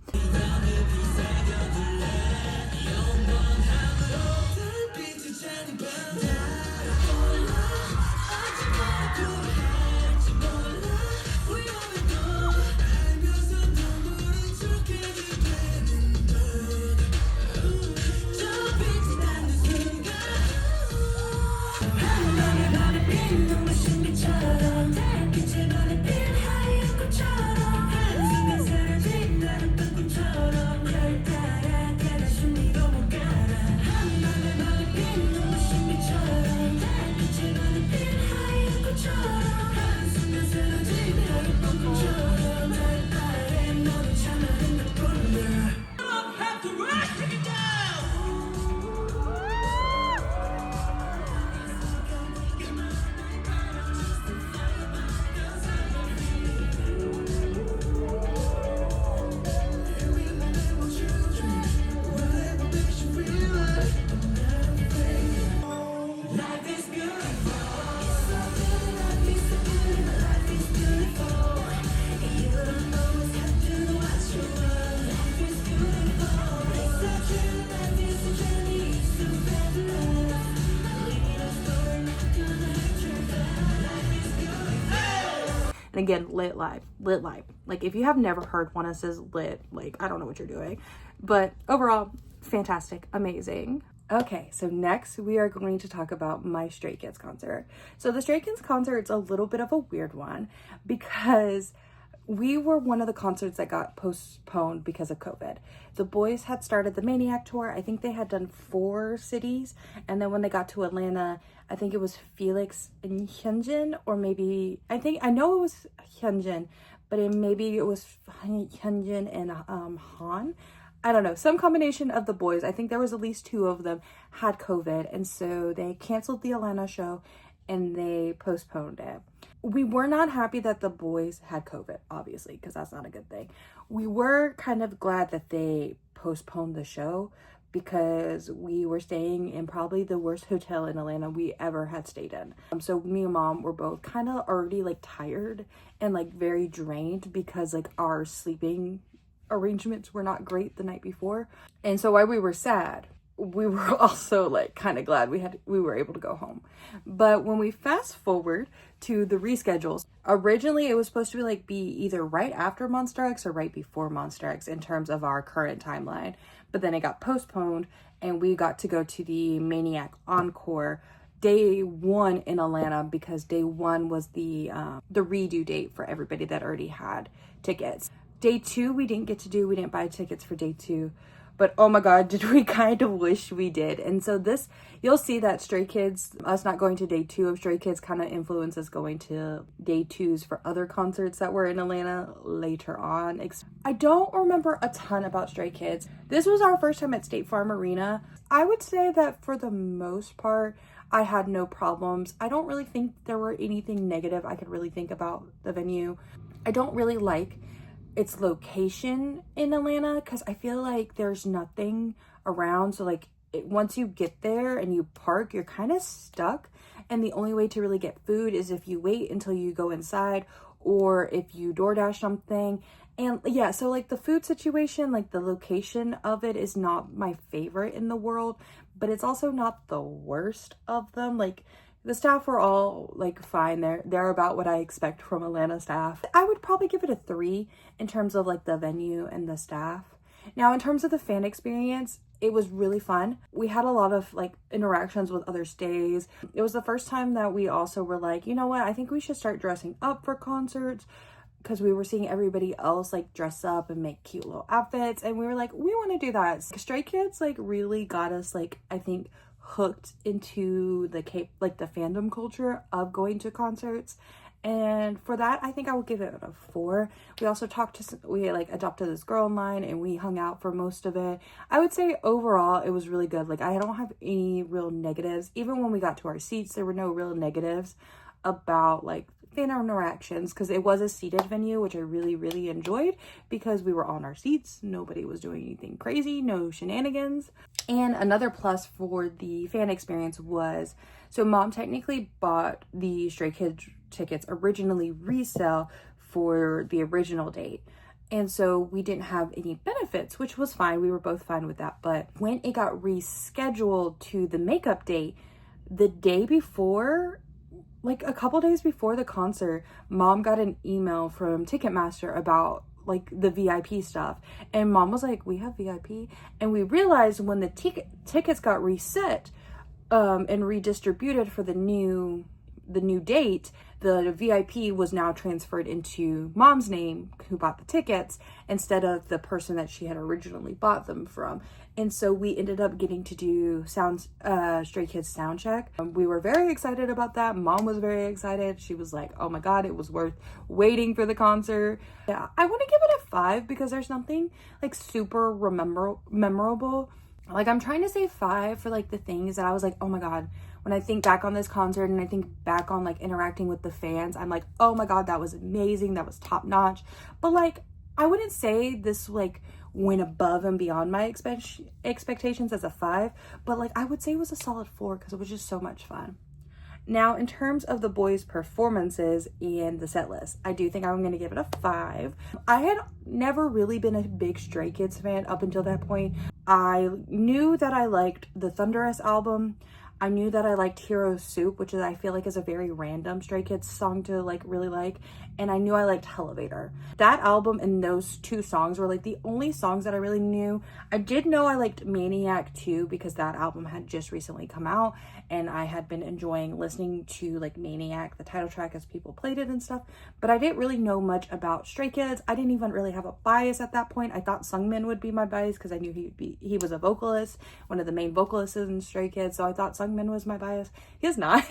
again, lit live. Like if you have never heard one that says lit, like I don't know what you're doing. But overall, fantastic, amazing. Okay, so next we are going to talk about my Stray Kids concert. So the Stray Kids concert's a little bit of a weird one because we were one of the concerts that got postponed because of COVID. The boys had started the Maniac tour. I think they had done 4 cities. And then when they got to Atlanta, I think it was Felix and Hyunjin, or maybe, I know it was Hyunjin, but maybe it was Hyunjin and Han. I don't know, some combination of the boys. I think there was at least 2 of them had COVID. And so they canceled the Atlanta show and they postponed it. We were not happy that the boys had COVID, obviously, because that's not a good thing. We were kind of glad that they postponed the show because we were staying in probably the worst hotel in Atlanta we ever had stayed in. So me and mom were both kind of already like tired and like very drained because like our sleeping arrangements were not great the night before. And so while we were sad, we were also like kind of glad we were able to go home. But when we fast forward to the reschedules, originally it was supposed to be either right after Monster X or right before Monster X in terms of our current timeline. But then it got postponed and we got to go to the Maniac Encore day 1 in Atlanta because day 1 was the redo date for everybody that already had tickets. Day 2 we didn't buy tickets for day 2. But oh my god, did we kind of wish we did. And so this, you'll see that Stray Kids, us not going to day 2 of Stray Kids kind of influences going to day 2s for other concerts that were in Atlanta later on. I don't remember a ton about Stray Kids. This was our first time at State Farm Arena. I would say that for the most part, I had no problems. I don't really think there were anything negative I could really think about the venue. I don't really like its location in Atlanta because I feel like there's nothing around. So like once you get there and you park, you're kind of stuck. And the only way to really get food is if you wait until you go inside or if you DoorDash something. And yeah, so like the food situation, like the location of it is not my favorite in the world, but it's also not the worst of them. Like the staff were all like fine. They're about what I expect from Atlanta staff. I would probably give it a 3 in terms of like the venue and the staff. Now in terms of the fan experience, it was really fun. We had a lot of like interactions with other stays. It was the first time that we also were like, you know what, I think we should start dressing up for concerts because we were seeing everybody else like dress up and make cute little outfits. And we were like, we want to do that. Stray Kids like really got us like, I think, hooked into the fandom culture of going to concerts. And for that, I think I would give it a 4. We also we like adopted this girl in line and we hung out for most of it. I would say overall, it was really good. Like I don't have any real negatives. Even when we got to our seats, there were no real negatives about like fan interactions because it was a seated venue, which I really, really enjoyed because we were on our seats. Nobody was doing anything crazy, no shenanigans. And another plus for the fan experience was, so mom technically bought the Stray Kids tickets originally resale for the original date. And so we didn't have any benefits, which was fine. We were both fine with that. But when it got rescheduled to the makeup date, the day before, like a couple days before the concert, mom got an email from Ticketmaster about like the VIP stuff. And mom was like, we have VIP. And we realized when the tickets got reset and redistributed for the new date, the VIP was now transferred into mom's name who bought the tickets instead of the person that she had originally bought them from. And so we ended up getting to do Stray Kids sound check. We were very excited about that. Mom was very excited. She was like, oh my god, it was worth waiting for the concert. Yeah, I want to give it a 5 because there's nothing like super memorable. Like I'm trying to say 5 for like the things that I was like, oh my god, when I think back on this concert and I think back on like interacting with the fans, I'm like, oh my god, that was amazing, that was top notch. But like I wouldn't say this like went above and beyond my expectations as a 5, but like I would say it was a solid 4 because it was just so much fun. Now in terms of the boys' performances and the set list, I do think I'm going to give it a 5. I had never really been a big Stray Kids fan up until that point. I knew that I liked the Thunderous album. I knew that I liked Hero Soup, which is I feel like is a very random Stray Kids song to like really like. and I knew I liked Elevator. That album and those two songs were like the only songs that I really knew. I did know I liked Maniac too, because that album had just recently come out and I had been enjoying listening to like Maniac, the title track, as people played it and stuff, but I didn't really know much about Stray Kids. I didn't even really have a bias at that point. I thought Sungmin would be my bias because I knew he was a vocalist, one of the main vocalists in Stray Kids, so I thought Sungmin was my bias. He's not.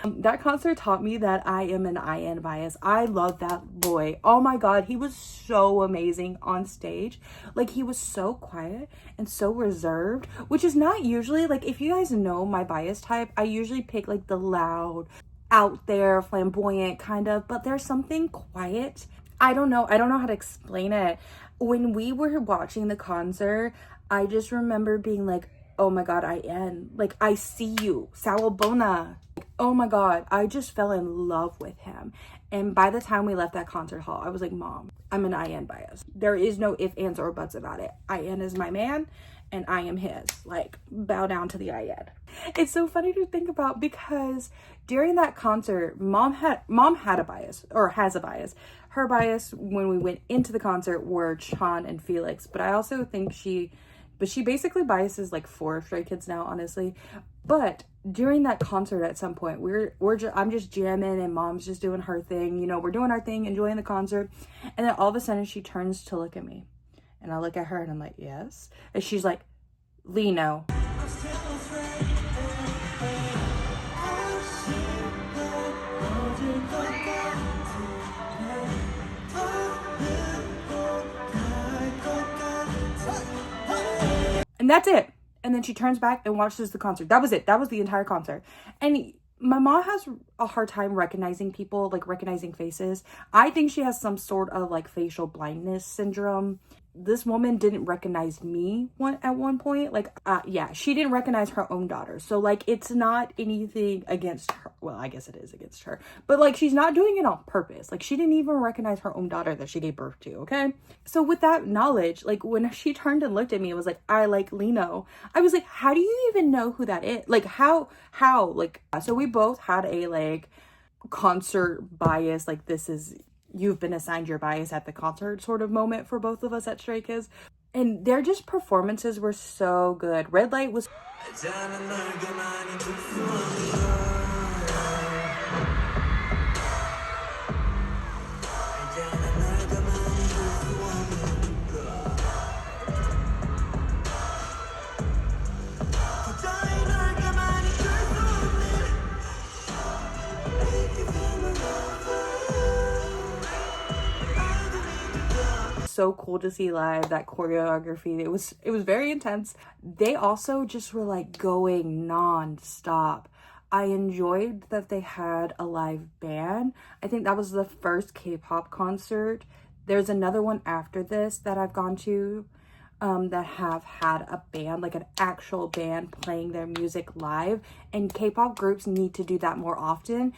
That concert taught me that I am an IN bias. I love that boy. Oh my god, he was so amazing on stage. Like, he was so quiet and so reserved, which is not usually, like, if you guys know my bias type, I usually pick like the loud, out there, flamboyant kind of, but there's something quiet. I don't know how to explain it. When we were watching the concert, I just remember being like, oh my god, IN, like, I see you, Sawabona. Oh my god, I just fell in love with him. And by the time we left that concert hall, I was like, Mom, I'm an IN bias. There is no ifs, ands, or buts about it. IN is my man and I am his. Like, bow down to the IN. It's so funny to think about because during that concert, mom had a bias, or has a bias. Her bias when we went into the concert were Chan and Felix, but I also think she basically biases like 4 Stray Kids now, honestly. But during that concert at some point, I'm just jamming and mom's just doing her thing. You know, we're doing our thing, enjoying the concert. And then all of a sudden she turns to look at me. And I look at her and I'm like, yes. And she's like, Lino. And that's it. And then she turns back and watches the concert. That was it. That was the entire concert. And my mom has a hard time recognizing people, like recognizing faces. I think she has some sort of like facial blindness syndrome. This woman didn't recognize me at one point. Like, yeah, she didn't recognize her own daughter. So like, it's not anything against her. Well, I guess it is against her, but like, she's not doing it on purpose. Like, she didn't even recognize her own daughter that she gave birth to. Okay. So with that knowledge, like when she turned and looked at me, it was like, I like Lino. I was like, how do you even know who that is? Like, how, like, so we both had a like concert bias. Like, this is, you've been assigned your bias at the concert sort of moment for both of us at Stray Kids. And their just performances were so good. Red Light was so cool to see live. That choreography, it was very intense. They also just were like going non-stop. I enjoyed that they had a live band. I think that was the first K-pop concert. There's another one after this that I've gone to that have had a band, like an actual band playing their music live, and K-pop groups need to do that more often.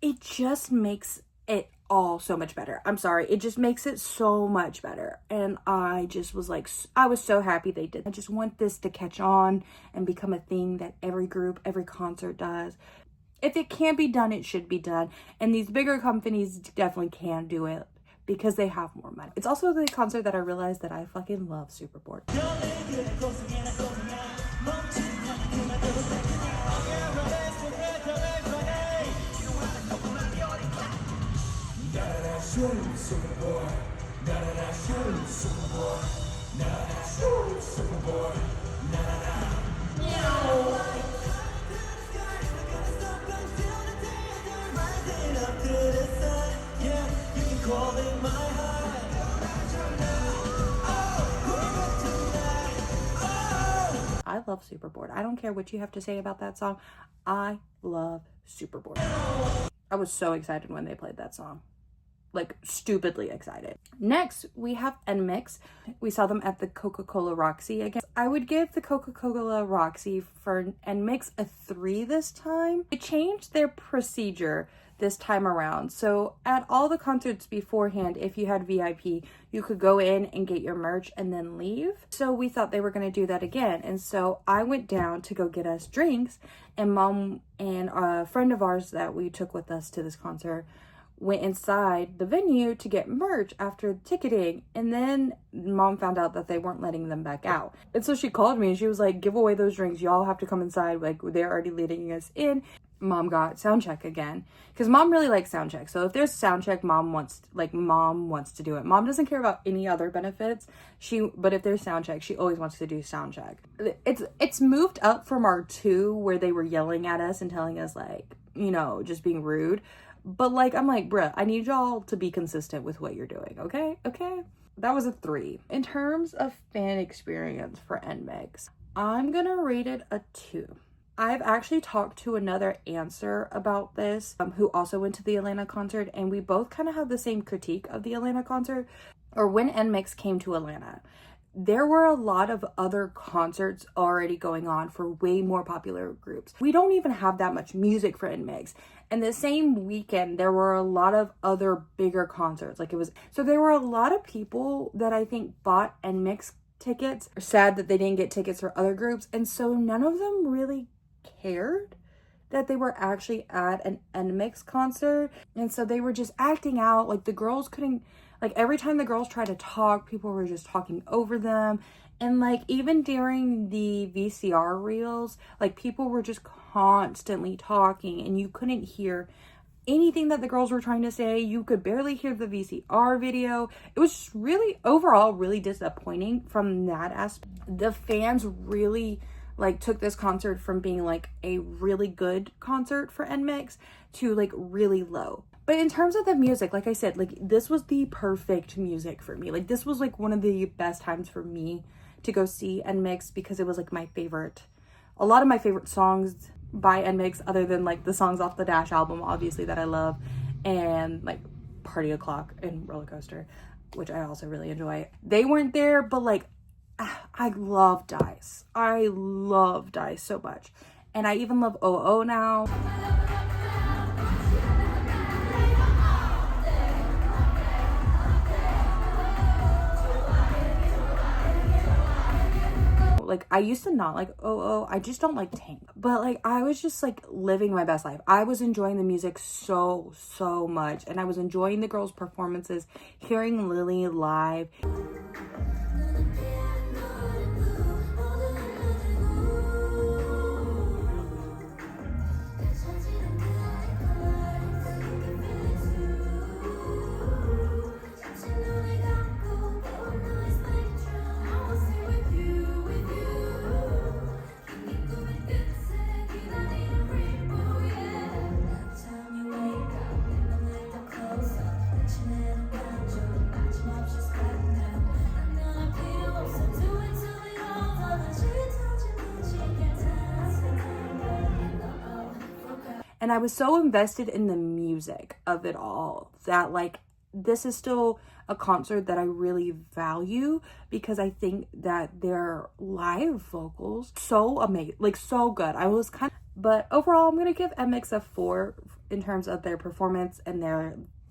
It just makes it all so much better. I'm sorry, it just makes it so much better. And I just was like, I was so happy they did. I just want this to catch on and become a thing that every group, every concert does. If it can't be done, it should be done. And these bigger companies definitely can do it because they have more money. It's also the concert that I realized that I fucking love Superboard. I love Superboard. I don't care what you have to say about that song. I love Superboard. I was so excited when they played that song. Like, stupidly excited. Next, we have NMIXX. We saw them at the Coca-Cola Roxy again. I would give the Coca-Cola Roxy for NMIXX a 3 this time. They changed their procedure this time around. So at all the concerts beforehand, if you had VIP, you could go in and get your merch and then leave. So we thought they were going to do that again. And so I went down to go get us drinks, and Mom and a friend of ours that we took with us to this concert went inside the venue to get merch after ticketing, and then mom found out that they weren't letting them back out. And so she called me and she was like, give away those drinks, y'all have to come inside, like they're already leading us in. Mom got sound check again because mom really likes sound check. So if there's sound check, mom wants to do it. Mom doesn't care about any other benefits, but if there's sound check, she always wants to do sound check. It's moved up from our 2 where they were yelling at us and telling us, like, you know, just being rude. But like, I'm like, bruh, I need y'all to be consistent with what you're doing, okay? That was a 3. In terms of fan experience for NMIXX, I'm gonna rate it a 2. I've actually talked to another answer about this, who also went to the Atlanta concert, and we both kind of had the same critique of the Atlanta concert, or when NMIXX came to Atlanta. There were a lot of other concerts already going on for way more popular groups. We don't even have that much music for NMIXX. And the same weekend, there were a lot of other bigger concerts. So there were a lot of people that I think bought NMIXX tickets, are sad that they didn't get tickets for other groups. And so none of them really cared that they were actually at an NMIXX concert. And so they were just acting out. Like the girls couldn't, like every time the girls tried to talk, people were just talking over them. And like even during the VCR reels, like people were just constantly talking and you couldn't hear anything that the girls were trying to say. You could barely hear the VCR video. It was just really overall really disappointing from that aspect. The fans really like took this concert from being like a really good concert for NMIXX to like really low. But in terms of the music, like I said, like this was the perfect music for me. Like this was like one of the best times for me to go see NMIXX because it was like a lot of my favorite songs by NMIXX, other than like the songs off the Dash album, obviously, that I love, and like Party O'Clock and Roller Coaster, which I also really enjoy. They weren't there, but like I love Dice. I love Dice so much. And I even love OO now. Like I used to not like OO. I just don't like Tank. But like I was just like living my best life. I was enjoying the music so much, and I was enjoying the girls' performances, hearing Lily live. And I was so invested in the music of it all that like this is still a concert that I really value because I think that their live vocals so amazing, like so good. But overall I'm gonna give NMIXX a 4 in terms of their performance and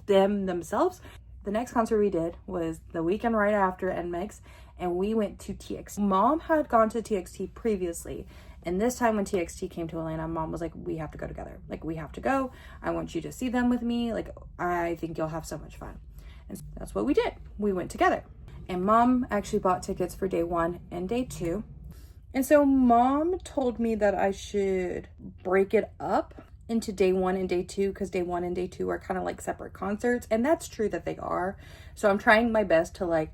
them themselves. The next concert we did was the weekend right after NMIXX, and we went to TXT. Mom had gone to TXT previously, and this time when TXT came to Atlanta, Mom was like, we have to go together. Like, we have to go. I want you to see them with me. Like, I think you'll have so much fun. And so that's what we did. We went together. And Mom actually bought tickets for day 1 and day 2. And so Mom told me that I should break it up into day 1 and day 2 because day 1 and day 2 are kind of like separate concerts. And that's true that they are. So I'm trying my best to like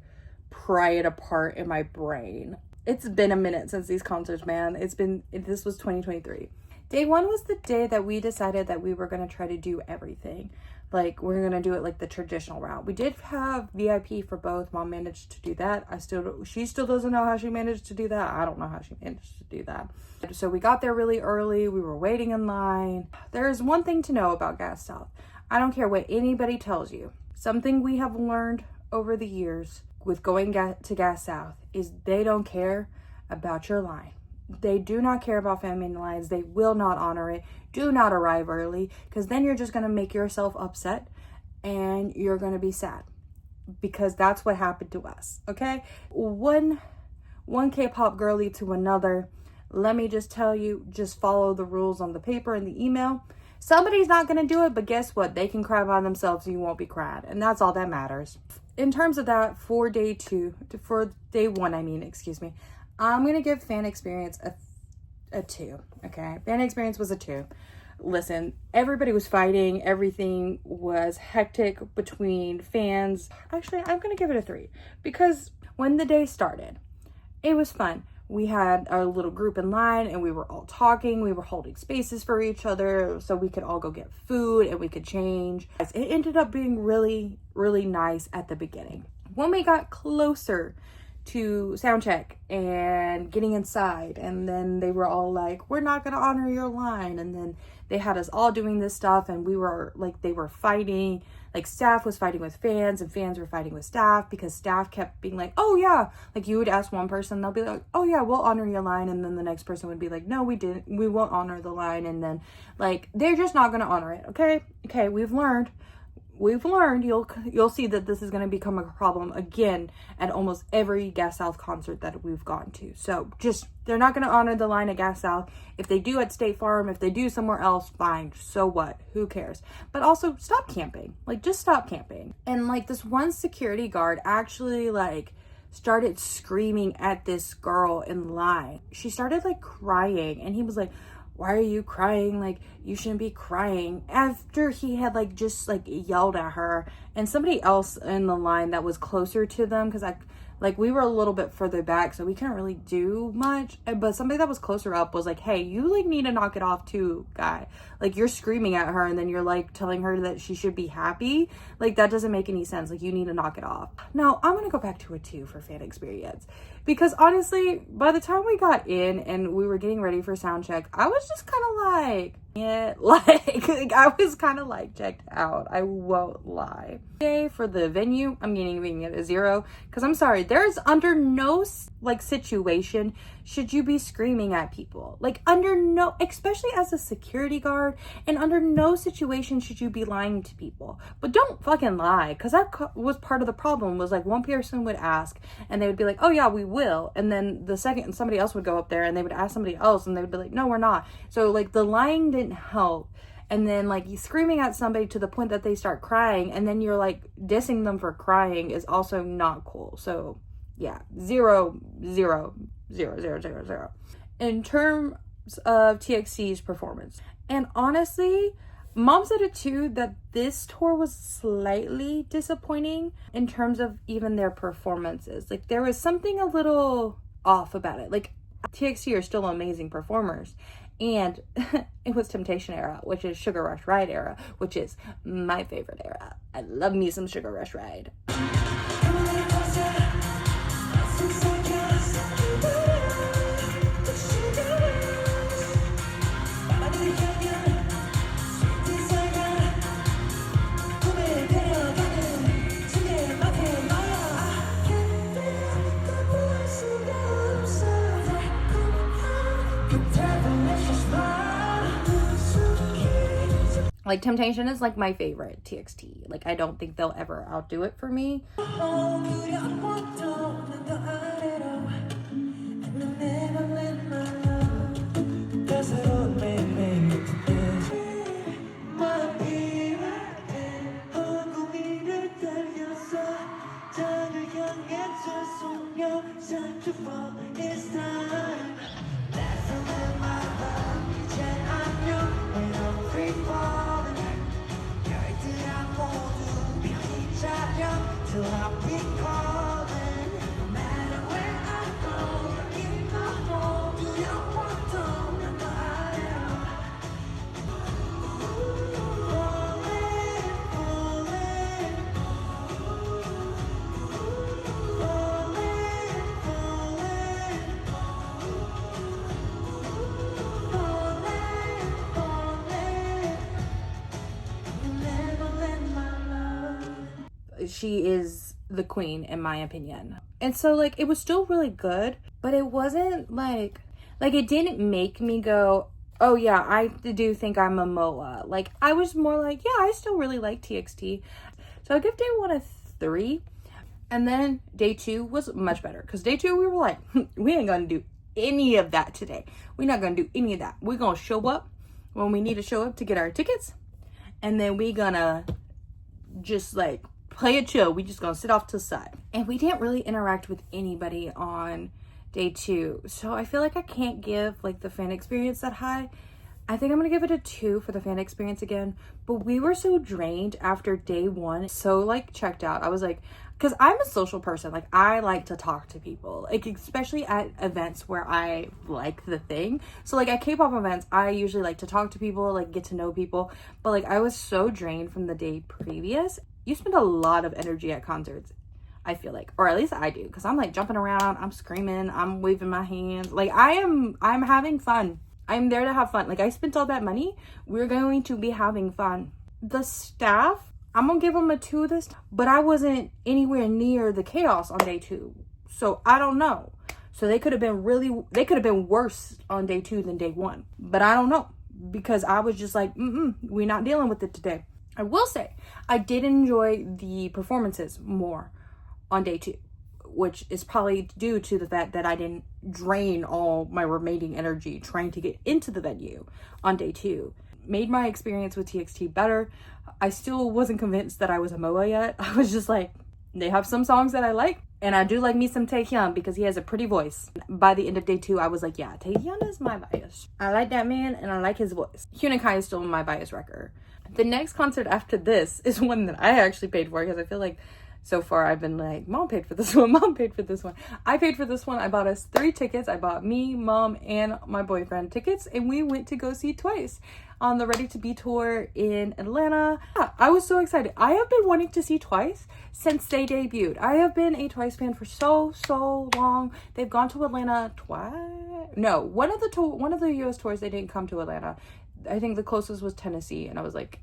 pry it apart in my brain. It's been a minute since these concerts, man. This was 2023. Day 1 was the day that we decided that we were going to try to do everything. Like, we're going to do it like the traditional route. We did have VIP for both. Mom managed to do that. She still doesn't know how she managed to do that. I don't know how she managed to do that. So we got there really early. We were waiting in line. There's one thing to know about Gas South. I don't care what anybody tells you. Something we have learned over the years with going to Gas South is they don't care about your line. They do not care about family lines. They will not honor it. Do not arrive early, because then you're just going to make yourself upset and you're going to be sad, because that's what happened to us. Okay, one K-pop girly to another. Let me just tell you, just follow the rules on the paper and the email. Somebody's not going to do it, but guess what? They can cry by themselves and you won't be crying. And that's all that matters. In terms of that, for day one, I'm going to give fan experience a 2. Okay. Fan experience was a 2. Listen, everybody was fighting. Everything was hectic between fans. Actually, I'm going to give it a 3 because when the day started, it was fun. We had our little group in line and we were all talking. We were holding spaces for each other so we could all go get food and we could change. It ended up being really, really nice at the beginning. When we got closer to sound check and getting inside, and then they were all like, we're not going to honor your line. And then they had us all doing this stuff and we were like, they were fighting. Like staff was fighting with fans and fans were fighting with staff because staff kept being like, oh yeah, like you would ask one person, they'll be like, oh yeah, we'll honor your line. And then the next person would be like, no, we didn't, we won't honor the line. And then like, they're just not going to honor it. Okay. We've learned, you'll see that this is going to become a problem again at almost every Gas South concert that we've gone to. So just, they're not going to honor the line at Gas South. If they do at State Farm, if they do somewhere else, fine. So what? Who cares? But also stop camping. Like just stop camping. And like this one security guard actually like started screaming at this girl in line. She started like crying and he was like, why are you crying? Like, you shouldn't be crying. After he had like just like yelled at her, and somebody else in the line that was closer to them, because we were a little bit further back, so we couldn't really do much. But somebody that was closer up was like, hey, you like need to knock it off too, guy. Like you're screaming at her and then you're like telling her that she should be happy. Like that doesn't make any sense. Like you need to knock it off. Now I'm going to go back to a 2 for fan experience. Because honestly, by the time we got in and we were getting ready for sound check, I was just kind of like, yeah, like I was kind of like checked out. I won't lie. Okay, for the venue, I'm giving it a 0 because I'm sorry, there's under no like situation should you be screaming at people. Like under no, especially as a security guard, and under no situation should you be lying to people. But don't fucking lie, because that was part of the problem. Was like one person would ask and they would be like, oh yeah, we will, and then the second somebody else would go up there and they would ask somebody else and they would be like, no, we're not. So like the lying didn't help. And then like you screaming at somebody to the point that they start crying, and then you're like dissing them for crying is also not cool. So yeah, 0, 0, 0, 0, 0, 0. In terms of TXT's performance, and honestly, Mom said it too, that this tour was slightly disappointing in terms of even their performances. Like there was something a little off about it. Like TXT are still amazing performers. And it was Temptation era, which is Sugar Rush Ride era, which is my favorite era. I love me some Sugar Rush Ride. Like Temptation is like my favorite TXT. Like I don't think they'll ever outdo it for me. She is the queen in my opinion. And so like it was still really good, but it wasn't like it didn't make me go, oh yeah, I do think I'm a MOA. Like I was more like, yeah, I still really like TXT. So I give day 1 a 3. And then day 2 was much better, because day 2 we were like, we ain't gonna do any of that today. We're not gonna do any of that. We're gonna show up when we need to show up to get our tickets. And then we gonna just like play it chill. We just gonna sit off to the side. And we didn't really interact with anybody on day 2. So I feel like I can't give like the fan experience that high. I think I'm gonna give it a 2 for the fan experience again. But we were so drained after day 1, so like checked out. I was like, because I'm a social person, like I like to talk to people, like especially at events where I like the thing. So like at K-pop events, I usually like to talk to people, like get to know people. But like I was so drained from the day previous. You spend a lot of energy at concerts, I feel like, or at least I do, because I'm like jumping around, I'm screaming, I'm waving my hands, like I'm having fun. I'm there to have fun. Like I spent all that money, we're going to be having fun. The staff, I'm gonna give them a 2 this time, but I wasn't anywhere near the chaos on day 2, so I don't know. So they could have been worse on day 2 than day 1, but I don't know, because I was just like, we're not dealing with it today. I will say I did enjoy the performances more on day 2, which is probably due to the fact that I didn't drain all my remaining energy trying to get into the venue on day 2. Made my experience with TXT better. I still wasn't convinced that I was a MOA yet. I was just like, they have some songs that I like, and I do like me some Taehyun because he has a pretty voice. By the end of day 2, I was like, yeah, Taehyun is my bias. I like that man and I like his voice. Hyun and Kai is still my bias wrecker. The next concert after this is one that I actually paid for, because I feel like so far I've been like, mom paid for this one, mom paid for this one. I paid for this one. I bought us 3 tickets. I bought me, mom, and my boyfriend tickets, and we went to go see Twice on the Ready to Be tour in Atlanta. Yeah, I was so excited. I have been wanting to see Twice since they debuted. I have been a Twice fan for so long. They've gone to Atlanta twice. No, one of the US tours they didn't come to Atlanta. I think the closest was Tennessee, and I was like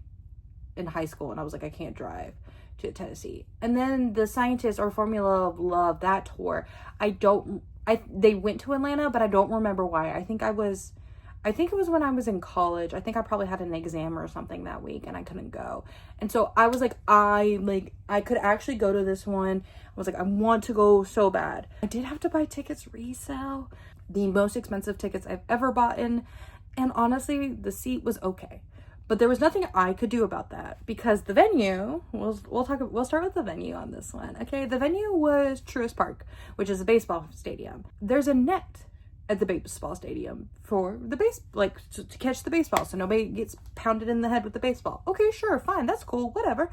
in high school, and I was like, I can't drive to Tennessee. And then the Scientist or Formula of Love, that tour, they went to Atlanta, but I don't remember why. I think it was when I was in college. I think I probably had an exam or something that week and I couldn't go. And so I was like, I could actually go to this one. I was like, I want to go so bad. I did have to buy tickets resale, the most expensive tickets I've ever bought in. And honestly, the seat was okay. But there was nothing I could do about that, because the venue, we'll start with the venue on this one. Okay, the venue was Truist Park, which is a baseball stadium. There's a net at the baseball stadium for the to catch the baseball, so nobody gets pounded in the head with the baseball. Okay, sure, fine, that's cool, whatever.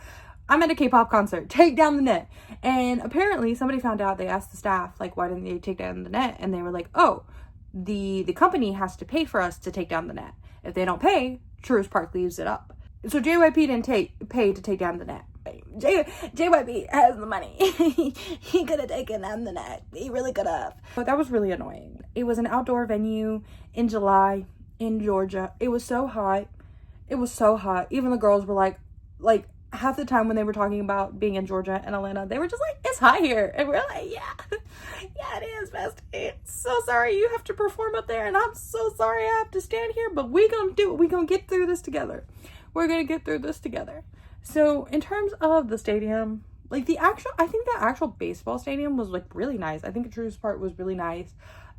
I'm at a K-pop concert, take down the net. And apparently somebody found out, they asked the staff, like, why didn't they take down the net? And they were like, oh, the company has to pay for us to take down the net. If they don't pay, Truist Park leaves it up. So JYP didn't pay to take down the net. JYP has the money. He could have taken down the net. He really could have. But that was really annoying. It was an outdoor venue in July in Georgia. It was so hot. It was so hot. Even the girls were like half the time when they were talking about being in Georgia and Atlanta, they were just like, it's hot here. And we're like, yeah, it is, bestie. So sorry you have to perform up there, and I'm so sorry I have to stand here, but we gonna do it. We gonna get through this together. We're gonna get through this together. So in terms of the stadium, like I think the actual baseball stadium was like really nice. I think Truist Park was really nice.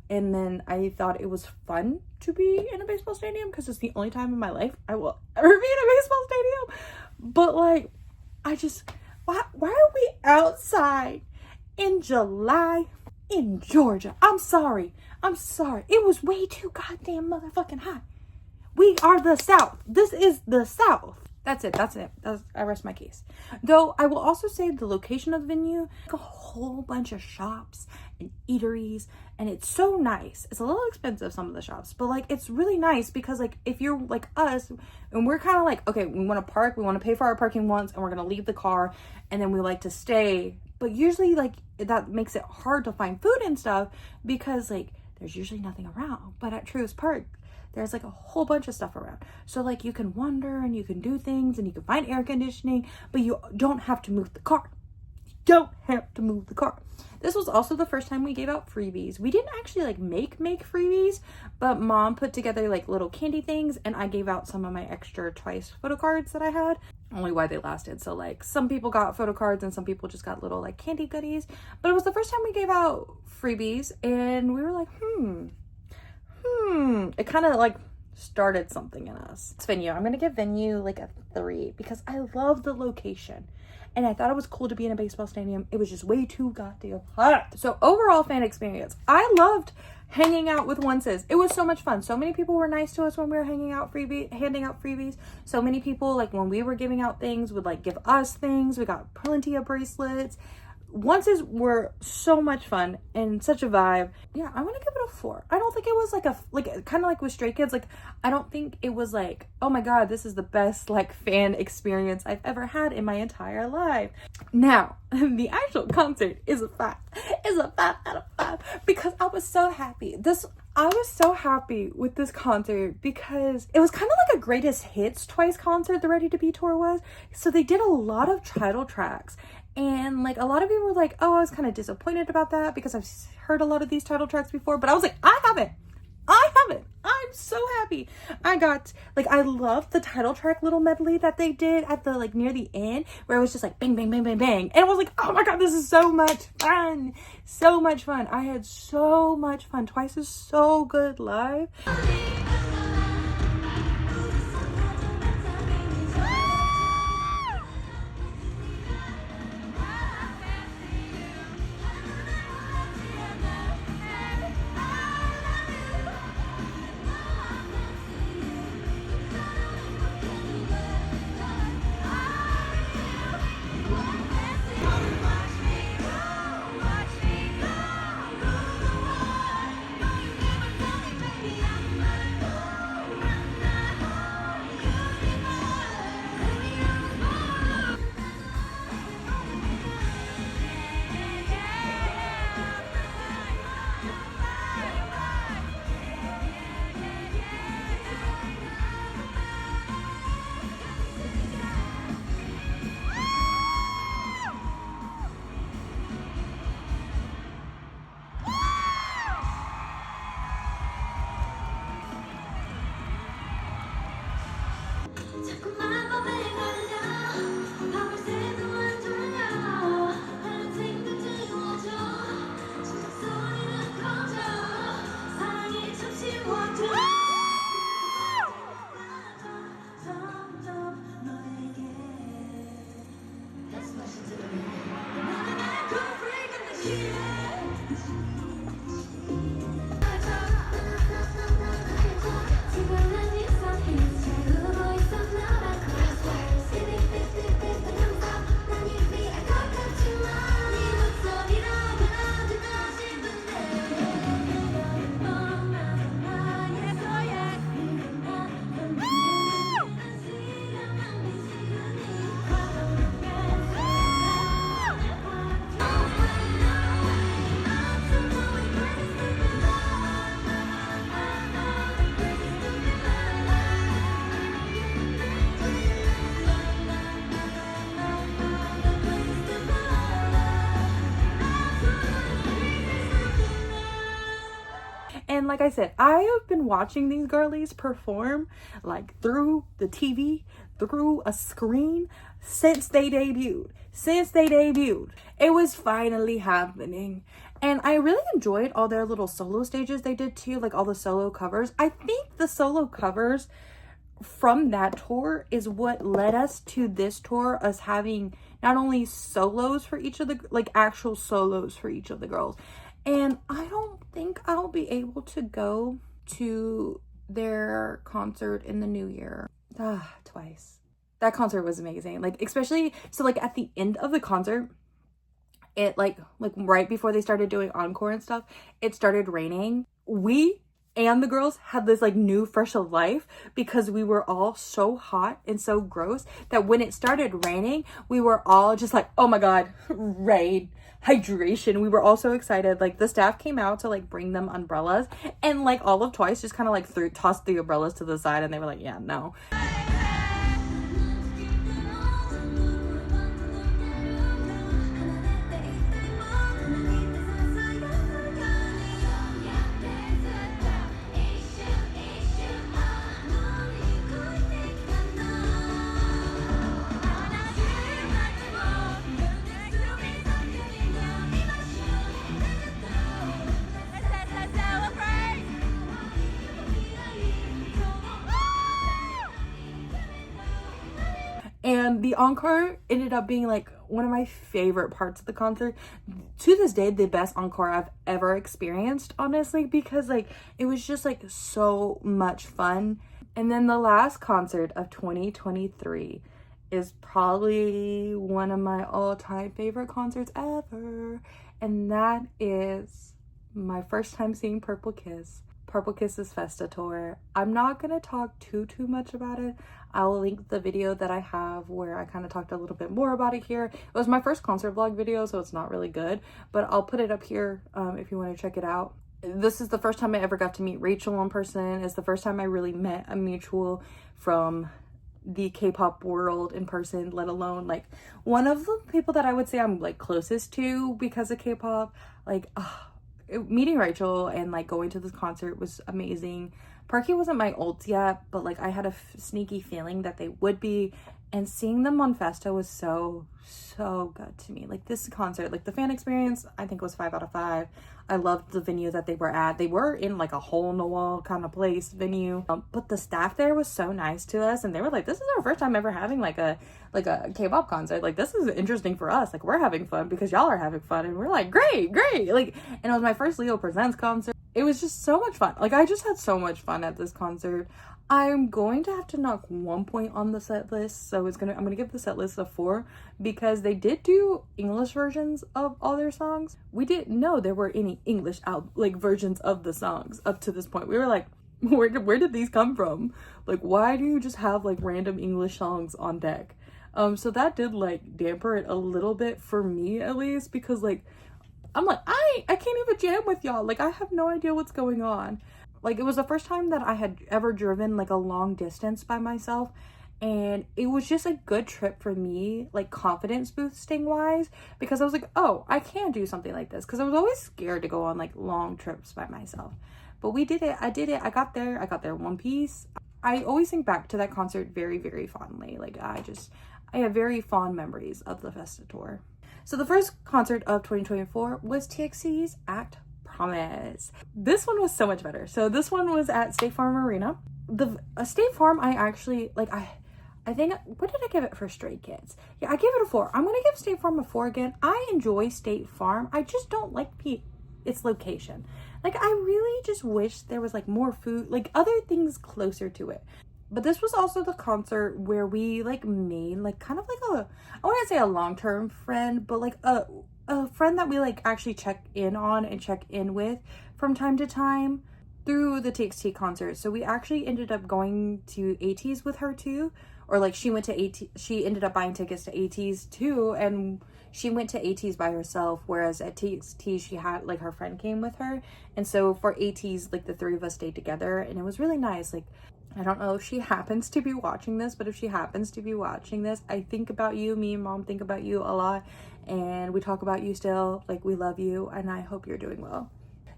And then I thought it was fun to be in a baseball stadium, because it's the only time in my life I will ever be in a baseball stadium. But like, why are we outside in July in Georgia? I'm sorry. It was way too goddamn motherfucking hot. We are the South. This is the South. That's it. I rest my case. Though I will also say the location of the venue, like a whole bunch of shops and eateries, and it's so nice. It's a little expensive, some of the shops, but like it's really nice, because like if you're like us and we're kind of like, okay, we want to park, we want to pay for our parking once, and we're going to leave the car, and then we like to stay. But usually like that makes it hard to find food and stuff, because like there's usually nothing around. But at Truist Park, there's like a whole bunch of stuff around. So like you can wander and you can do things and you can find air conditioning, but you don't have to move the car. You don't have to move the car. This was also the first time we gave out freebies. We didn't actually like make freebies, but mom put together like little candy things, and I gave out some of my extra Twice photo cards that I had. Only why they lasted. So like some people got photo cards and some people just got little like candy goodies. But it was the first time we gave out freebies, and we were like, it kind of like started something in us. It's Venue. I'm gonna give Venue like a 3 because I love the location. And I thought it was cool to be in a baseball stadium. It was just way too goddamn hot. So overall fan experience, I loved hanging out with Onces. It was so much fun. So many people were nice to us when we were handing out freebies. So many people, like when we were giving out things, would like give us things. We got plenty of bracelets. Onces were so much fun and such a vibe. Yeah, I'm gonna give it a 4. I don't think it was like kind of like with Stray Kids. Like, I don't think it was like, oh my god, this is the best like fan experience I've ever had in my entire life. Now, the actual concert is a 5. It's a 5 out of 5 because I was so happy. I was so happy with this concert because it was kind of like a greatest hits Twice concert the Ready to Be tour was. So they did a lot of title tracks. And like a lot of people were like, oh, I was kind of disappointed about that because I've heard a lot of these title tracks before. But I was like, I haven't. I'm so happy. I loved the title track little medley that they did at the like near the end where it was just like bang, bang, bang, bang, bang. And I was like, oh my god, this is so much fun. So much fun. I had so much fun. Twice is so good live. And like I said, I have been watching these girlies perform like through the TV, through a screen since they debuted. It was finally happening. And I really enjoyed all their little solo stages they did too, like all the solo covers. I think the solo covers from that tour is what led us to this tour, us having not only solos for each of the, like actual solos for each of the girls. And I don't think I'll be able to go to their concert in the new year. Twice. That concert was amazing. Like, especially, so like at the end of the concert, it like right before they started doing encore and stuff, it started raining. We and the girls had this like new fresh of life because we were all so hot and so gross that when it started raining, we were all just like, oh my god, rain, hydration. We were all so excited. Like the staff came out to like bring them umbrellas, and like all of Twice just kind of like tossed the umbrellas to the side, and they were like, yeah, no. the encore ended up being like one of my favorite parts of the concert. To this day, the best encore I've ever experienced, honestly, because like it was just like so much fun. And then the last concert of 2023 is probably one of my all-time favorite concerts ever, and that is my first time seeing Purple Kiss's Festa tour. I'm not gonna talk too much about it. I will link the video that I have where I kind of talked a little bit more about it here. It was my first concert vlog video, so it's not really good, but I'll put it up here if you want to check it out. This is the first time I ever got to meet Rachel in person. It's the first time I really met a mutual from the K-pop world in person, let alone like one of the people that I would say I'm like closest to because of K-pop. Like meeting Rachel and like going to this concert was amazing. Parky wasn't my ults yet, but like I had a sneaky feeling that they would be, and seeing them on Festa was so good to me. Like this concert, like the fan experience, I think was 5 out of 5. I loved the venue that they were at. They were in like a hole in the wall kind of place venue, but the staff there was so nice to us, and they were like, this is our first time ever having like a K-pop concert. Like this is interesting for us. Like we're having fun because y'all are having fun, and we're like great. Like, and it was my first Leo Presents concert. It was just so much fun. Like I just had so much fun at this concert. I'm going to have to knock 1 point on the set list, so I'm gonna give the set list a 4 because they did do English versions of all their songs. We didn't know there were any English versions of the songs up to this point. We were like, where did these come from? Like, why do you just have like random English songs on deck? So that did like damper it a little bit for me, at least, because like I'm like I can't even jam with y'all. Like I have no idea what's going on. Like it was the first time that I had ever driven like a long distance by myself, and it was just a good trip for me, like confidence boosting wise, because I was like, oh, I can do something like this, because I was always scared to go on like long trips by myself. But we did it. I did it. I got there one piece. I always think back to that concert very fondly. Like I have very fond memories of the Festa tour. So the first concert of 2024 was TXT's Act Promise. This one was so much better. So this one was at State Farm Arena. The State Farm, I actually like. I think, what did I give it for Stray Kids? Yeah, I gave it a 4. I'm gonna give State Farm a 4 again. I enjoy State Farm. I just don't like its location. Like I really just wish there was like more food, like other things closer to it. But this was also the concert where we like made like kind of like I wouldn't say a long-term friend, but like a friend that we like actually check in on and check in with from time to time through the TXT concert. So we actually ended up going to ATs with her too, or like she ended up buying tickets to ATs too, and she went to ATs by herself, whereas at TXT she had like her friend came with her. And so for ATs, like the 3 of us stayed together, and it was really nice. Like I don't know if she happens to be watching this, but if she happens to be watching this, I think about you. Me and Mom think about you a lot, and we talk about you still. Like we love you, and I hope you're doing well.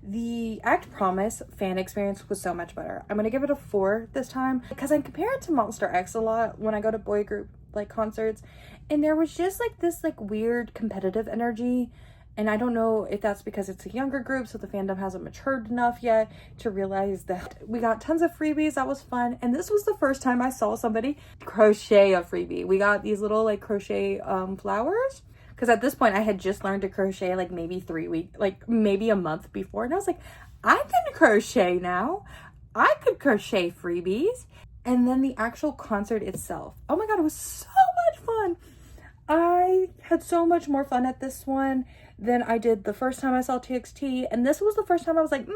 The Act Promise fan experience was so much better. I'm gonna give it a 4 this time because I compare it to Monster X a lot when I go to boy group like concerts, and there was just like this like weird competitive energy. And I don't know if that's because it's a younger group, so the fandom hasn't matured enough yet to realize that. We got tons of freebies. That was fun. And this was the first time I saw somebody crochet a freebie. We got these little like crochet flowers. Because at this point I had just learned to crochet like maybe 3 weeks, like maybe a month before. And I was like, I can crochet now. I could crochet freebies. And then the actual concert itself. Oh my God, it was so much fun. I had so much more fun at this one than I did the first time I saw TXT. And this was the first time I was like,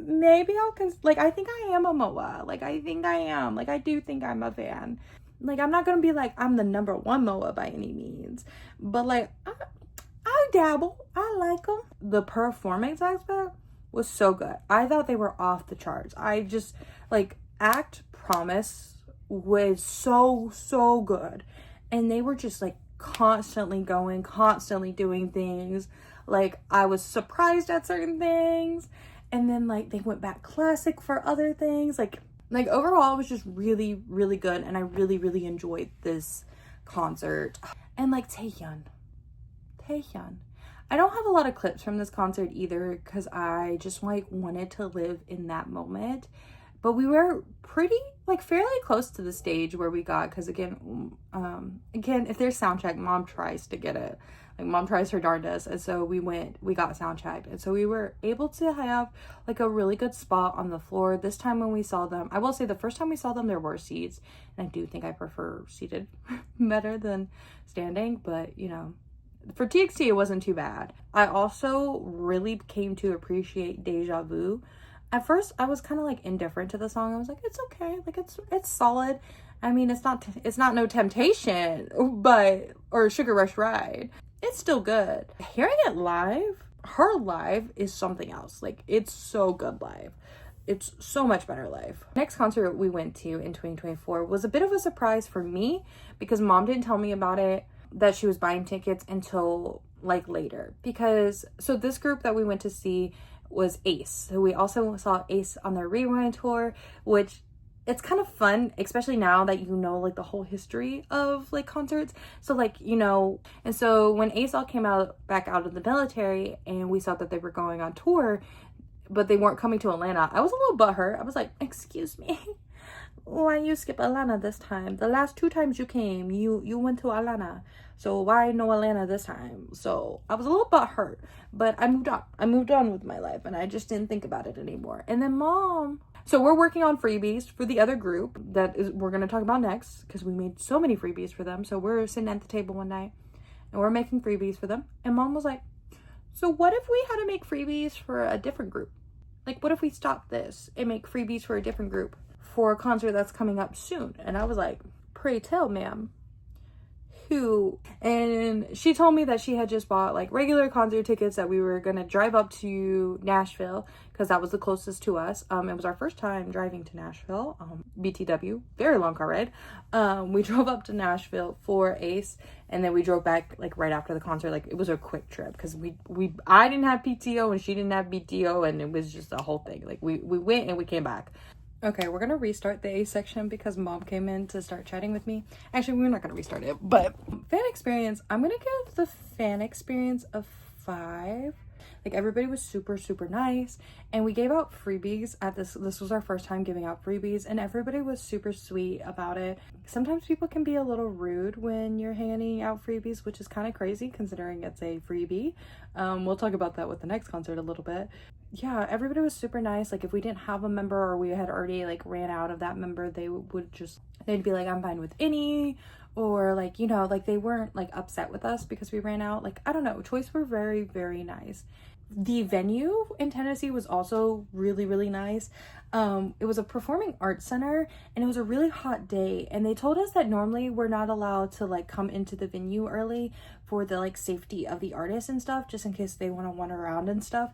maybe like, I think I am a MOA. Like, I think I am. Like, I do think I'm a fan. Like, I'm not gonna be like, I'm the #1 MOA by any means. But like, I dabble. I like them. The performance aspect was so good. I thought they were off the charts. I just, like, Act Promise was so good. And they were just like, constantly going, constantly doing things. Like I was surprised at certain things, and then like they went back classic for other things. Like overall it was just really good, and I really enjoyed this concert. And like Taehyun, I don't have a lot of clips from this concert either because I just like wanted to live in that moment, but we were pretty, like, fairly close to the stage where we got, because again, if there's sound check, mom tries to get it. Like, mom tries her darndest, and so we got sound checked, and so we were able to have like a really good spot on the floor. This time when we saw them, I will say the first time we saw them, there were seats, and I do think I prefer seated better than standing, but you know, for TXT it wasn't too bad. I also really came to appreciate Deja Vu. At first I was kind of like indifferent to the song. I was like, it's okay, like it's solid. I mean, it's not No Temptation, but or Sugar Rush Ride. It's still good. Hearing it live, her live is something else. Like, it's so good live. It's so much better live. Next concert we went to in 2024 was a bit of a surprise for me because mom didn't tell me about it, that she was buying tickets until like later. Because, so this group that we went to see was Ace. So we also saw Ace on their Rewind tour, which it's kind of fun, especially now that you know like the whole history of like concerts. So like, you know, and so when Ace all came back out of the military and we saw that they were going on tour, but they weren't coming to Atlanta, I was a little butthurt. I was like, excuse me, why you skip Atlanta this time? The last 2 times you came, you went to Atlanta. So why no Atlanta this time? So I was a little butthurt, but I moved on. I moved on with my life and I just didn't think about it anymore. And then mom, so we're working on freebies for the other group we're going to talk about next, because we made so many freebies for them. So we're sitting at the table one night and we're making freebies for them. And mom was like, so what if we had to make freebies for a different group? Like, what if we stop this and make freebies for a different group for a concert that's coming up soon? And I was like, pray tell, ma'am. Who? And she told me that she had just bought like regular concert tickets, that we were gonna drive up to Nashville because that was the closest to us. It was our first time driving to Nashville. BTW, very long car ride. We drove up to Nashville for Ace, and then we drove back like right after the concert. Like, it was a quick trip because I didn't have PTO and she didn't have BTO, and it was just a whole thing. Like, we went and we came back. Okay, we're gonna restart the A section because mom came in to start chatting with me. Actually, we're not gonna restart it, but fan experience, I'm gonna give the fan experience a 5. Like, everybody was super, super nice, and we gave out freebies at this was our first time giving out freebies, and everybody was super sweet about it. Sometimes people can be a little rude when you're handing out freebies, which is kind of crazy considering it's a freebie. We'll talk about that with the next concert a little bit. Yeah, everybody was super nice. Like, if we didn't have a member or we had already like ran out of that member, they'd be like, I'm fine with any, or like, you know, like they weren't like upset with us because we ran out. Like, I don't know, Choice were very, very nice. The venue in Tennessee was also really, really nice. It was a performing arts center, and it was a really hot day, and they told us that normally we're not allowed to like come into the venue early for the like safety of the artists and stuff, just in case they want to wander around and stuff.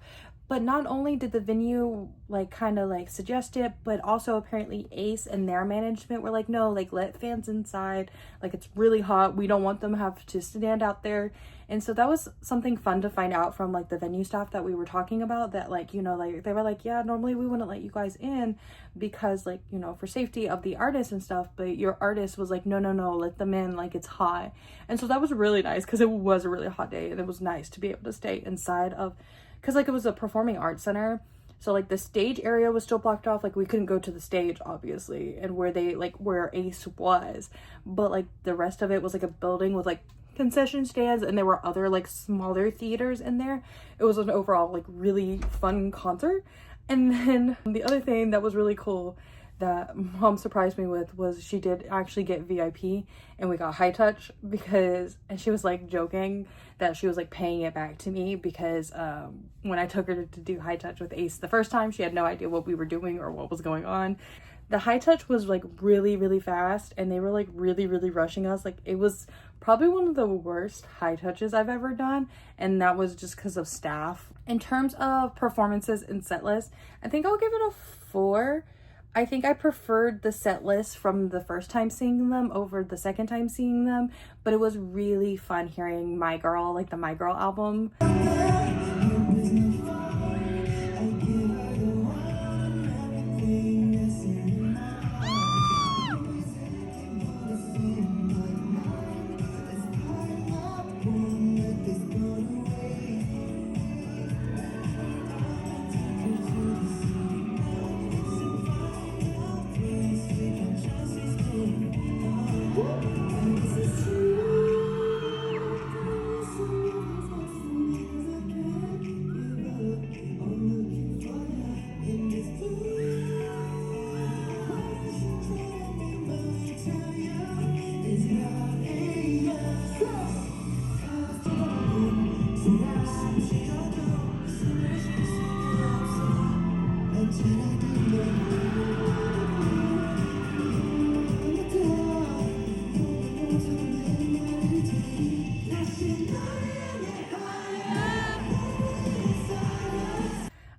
But not only did the venue like kind of like suggest it, but also apparently Ace and their management were like, no, like let fans inside, like it's really hot, we don't want them to have to stand out there. And so that was something fun to find out from like the venue staff that we were talking about, that like, you know, like they were like, yeah, normally we wouldn't let you guys in because like, you know, for safety of the artists and stuff, but your artist was like, no, let them in, like it's hot. And so that was really nice because it was a really hot day, and it was nice to be able to stay inside of, because like it was a performing arts center, so like the stage area was still blocked off. Like, we couldn't go to the stage obviously, and where Ace was, but like the rest of it was like a building with like concession stands, and there were other like smaller theaters in there. It was an overall like really fun concert. And then the other thing that was really cool that mom surprised me with was she did actually get VIP, and we got high touch, and she was like joking that she was like paying it back to me because when I took her to do high touch with Ace the first time, she had no idea what we were doing or what was going on. The high touch was like really, really fast, and they were like really, really rushing us. Like, it was probably one of the worst high touches I've ever done, and that was just because of staff. In terms of performances and set list, I think I'll give it a 4. I think I preferred the set list from the first time seeing them over the second time seeing them, but it was really fun hearing My Girl, like the My Girl album.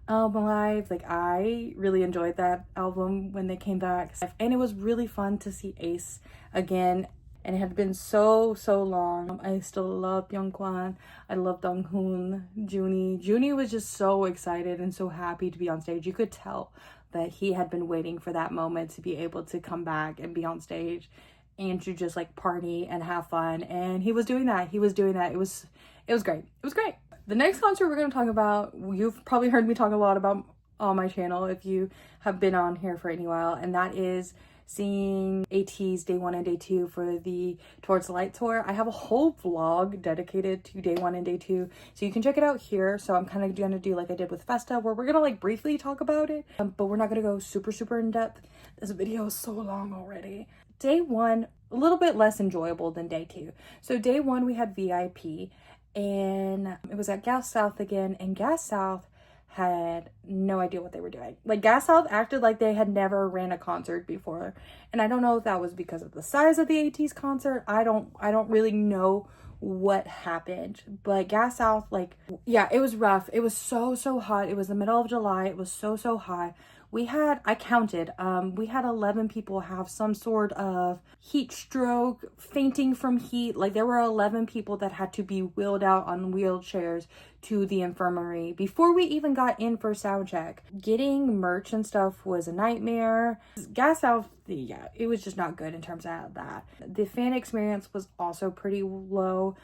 album live. Like, I really enjoyed that album when they came back, and it was really fun to see Ace again. And it had been so long. I still love Byungkwan. I love Donghoon, Junie. Junie was just so excited and so happy to be on stage. You could tell that he had been waiting for that moment to be able to come back and be on stage and to just like party and have fun. And he was doing that. It was great. It was great. The next concert we're going to talk about, you've probably heard me talk a lot about on my channel if you have been on here for any while, and that is seeing AT's day 1 and day 2 for the Towards the Light tour. I have a whole vlog dedicated to day 1 and day 2, so you can check it out here. So I'm kind of gonna do like I did with Festa, where we're gonna like briefly talk about it, but we're not gonna go super in depth. This video is so long already. Day 1, a little bit less enjoyable than day 2. So day 1 we had VIP, and it was at Gas South again, and Gas South had no idea what they were doing. Like, Gas South acted like they had never ran a concert before, and I don't know if that was because of the size of the AT's concert. I don't really know what happened, but Gas South, like, yeah, it was rough. It was so hot. It was the middle of July. It was so hot. I counted, we had 11 people have some sort of heat stroke, fainting from heat. Like, there were 11 people that had to be wheeled out on wheelchairs to the infirmary before we even got in for sound check. Getting merch and stuff was a nightmare. Gas South, yeah, it was just not good in terms of that. The fan experience was also pretty low.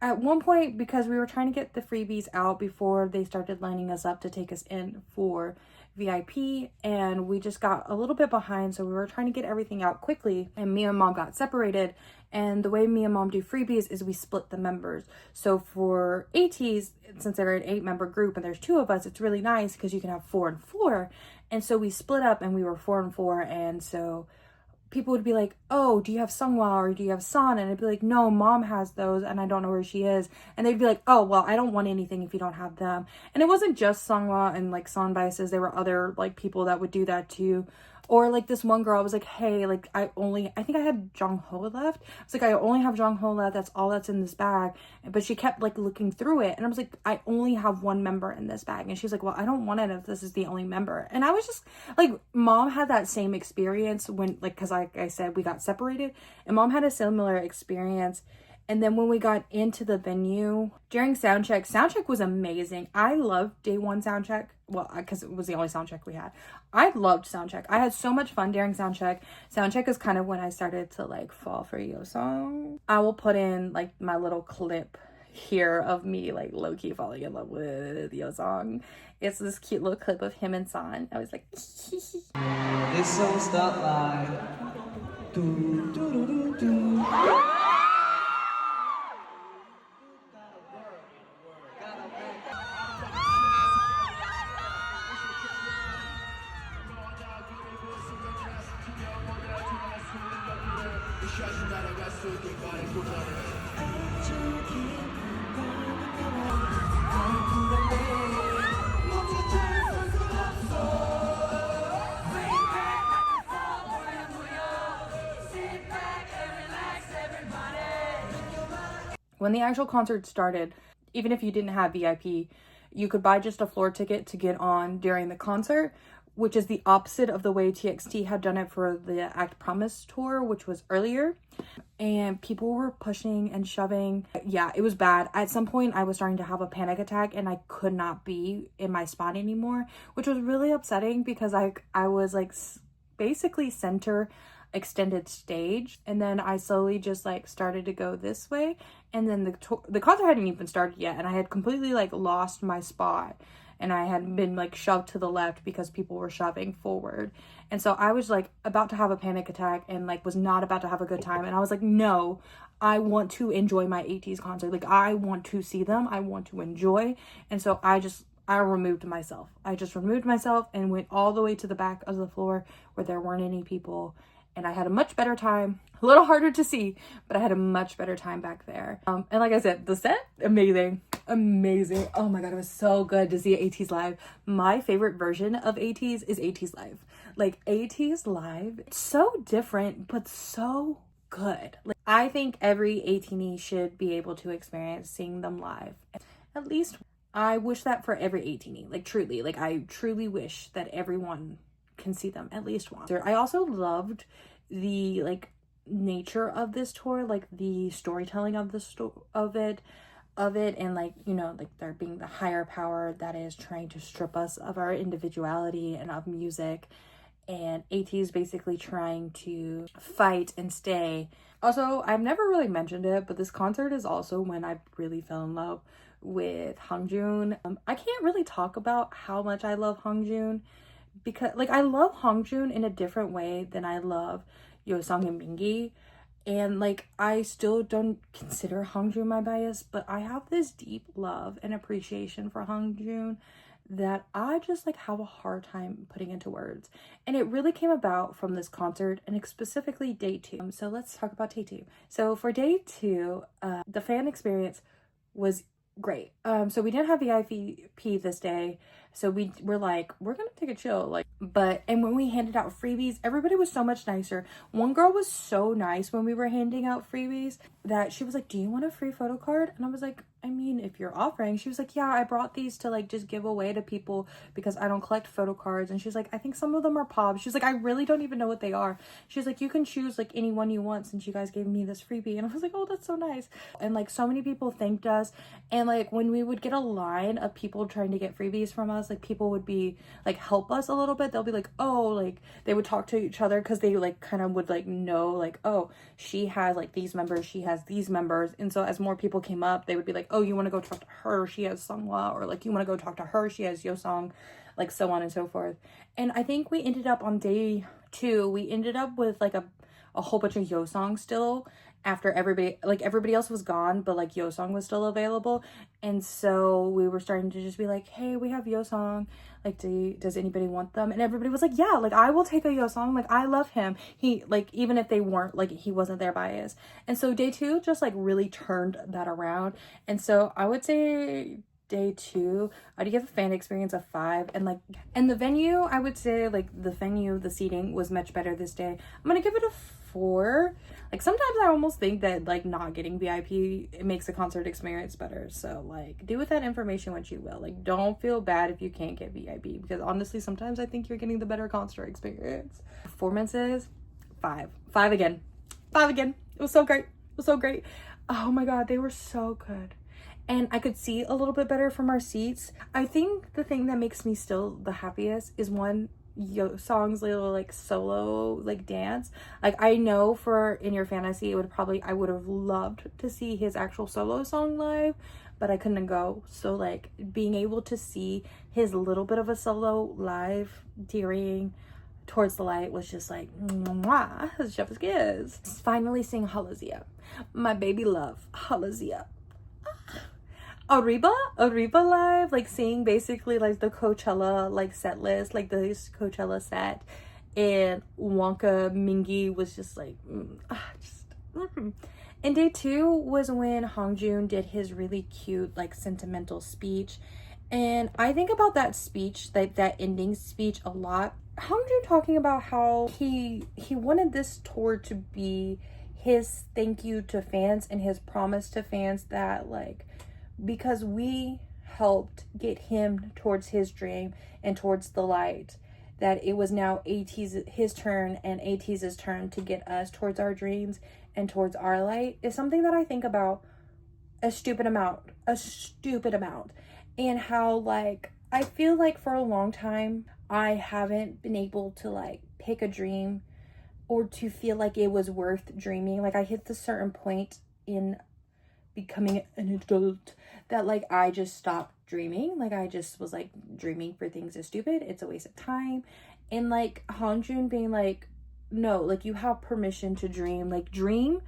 At one point, because we were trying to get the freebies out before they started lining us up to take us in for VIP, and we just got a little bit behind, so we were trying to get everything out quickly, and me and Mom got separated. And the way me and Mom do freebies is we split the members. So for ATs, since they're an 8-member group and there's 2 of us, it's really nice because you can have 4 and 4. And so we split up and we were 4 and 4, and so people would be like, oh, do you have Sunghwa or do you have San? And I'd be like, no, Mom has those and I don't know where she is. And they'd be like, oh, well, I don't want anything if you don't have them. And it wasn't just Sunghwa and like San biases. There were other like people that would do that too. Or like this one girl was like, hey, like I think I had Jongho left. I was like, I only have Jongho left. That's all that's in this bag. But she kept like looking through it. And I was like, I only have 1 member in this bag. And she's like, well, I don't want it if this is the only member. And I was just like, Mom had that same experience when, like, cause like I said, we got separated, and Mom had a similar experience. And then when we got into the venue during soundcheck was amazing. I loved day 1 soundcheck. Well, because it was the only soundcheck we had. I loved soundcheck. I had so much fun during soundcheck. Soundcheck is kind of when I started to like fall for Yeosang. I will put in like my little clip here of me like low-key falling in love with Yeosang. It's this cute little clip of him and San. I was like, This song start like do do do do do. when the actual concert started, even if you didn't have VIP, you could buy just a floor ticket to get on during the concert, which is the opposite of the way TXT had done it for the Act Promise tour, which was earlier. And people were pushing and shoving. Yeah, it was bad. At some point, I was starting to have a panic attack and I could not be in my spot anymore, which was really upsetting because I was like basically center extended stage, and then I slowly just like started to go this way, and then the concert hadn't even started yet, and I had completely like lost my spot, and I had been like shoved to the left because people were shoving forward. And so I was like about to have a panic attack and like was not about to have a good time, and I was like, no, I want to enjoy my AT's concert. Like, I want to see them, I want to enjoy. And so I removed myself. I just removed myself and went all the way to the back of the floor where there weren't any people. And I had a much better time. A little harder to see, but I had a much better time back there. And like I said, the set, amazing. Amazing. Oh my God, it was so good to see AT's live. My favorite version of AT's is AT's live. Like, AT's live, it's so different, but so good. Like, I think every ATney should be able to experience seeing them live. At least I wish that for every 18, like truly, like I truly wish that everyone can see them at least once. I also loved the like nature of this tour, like the storytelling of it, and like, you know, like there being the higher power that is trying to strip us of our individuality and of music, and AT is basically trying to fight and stay. Also, I've never really mentioned it, but this concert is also when I really fell in love with Hongjoon. I can't really talk about how much I love Hongjoon because like I love Hongjoon in a different way than I love Yeosang and Mingi. And like I still don't consider Hongjoon my bias, but I have this deep love and appreciation for Hongjoon that I just like have a hard time putting into words. And it really came about from this concert, and specifically day 2. So let's talk about day 2. So for day 2, the fan experience was great. So we didn't have VIP this day, so we're like, we're gonna take a chill, like, and when we handed out freebies, everybody was so much nicer. One girl was so nice when we were handing out freebies that she was like, do you want a free photo card? And I was like, I mean, if you're offering. She was like, yeah, I brought these to like just give away to people because I don't collect photo cards. And she's like, I think some of them are pobs. She's like, I really don't even know what they are. She's like, you can choose like any one you want since you guys gave me this freebie. And I was like, oh, that's so nice. And like so many people thanked us. And like when we would get a line of people trying to get freebies from us, like people would be like, help us a little bit. They'll be like, oh, like they would talk to each other because they like kind of would like know like, oh, she has like these members, she has these members. And so as more people came up, they would be like, oh, you want to go talk to her, she has Sunghwa, or like you want to go talk to her, she has Yeosang, like so on and so forth. And I think we ended up on day 2, we ended up with like a whole bunch of Yeosang still after everybody else was gone, but like Yeosang was still available. And so we were starting to just be like, hey, we have Yeosang, like does anybody want them? And everybody was like, yeah, like I will take a Yeosang, like I love him. He like, even if they weren't, like he wasn't their bias. And so day 2 just like really turned that around. And so I would say day 2, I'd give the fan experience a 5. And the venue, I would say like the seating was much better this day. I'm gonna give it a 4. Like sometimes I almost think that like not getting VIP, it makes the concert experience better. So like do with that information what you will. Like don't feel bad if you can't get VIP, because honestly sometimes I think you're getting the better concert experience. Performances, 5 again. It was so great. Oh my god, they were so good. And I could see a little bit better from our seats. I think the thing that makes me still the happiest is one, Yeosang's little like solo like dance. Like I know for In Your Fantasy I would have loved to see his actual solo song live, but I couldn't go. So like being able to see his little bit of a solo live during Towards the Light was just like mwah, chef's kiss. Finally sing Halazia, my baby love, Halazia. Ariba live, like seeing basically like the Coachella like set list, like this Coachella set, and Wonka Mingi was just like And day 2 was when Hongjoon did his really cute like sentimental speech, and I think about that speech, like that ending speech, a lot. Hongjoon talking about how he wanted this tour to be his thank you to fans and his promise to fans that like, because we helped get him towards his dream and towards the light, that it was now his turn and ATEEZ's turn to get us towards our dreams and towards our light, is something that I think about a stupid amount. And how like I feel like for a long time I haven't been able to like pick a dream or to feel like it was worth dreaming. Like I hit this certain point in becoming an adult that like I just stopped dreaming. Like I just was like, dreaming for things is stupid, it's a waste of time. And like Hongjoon being like, no, like you have permission to dream, like dream,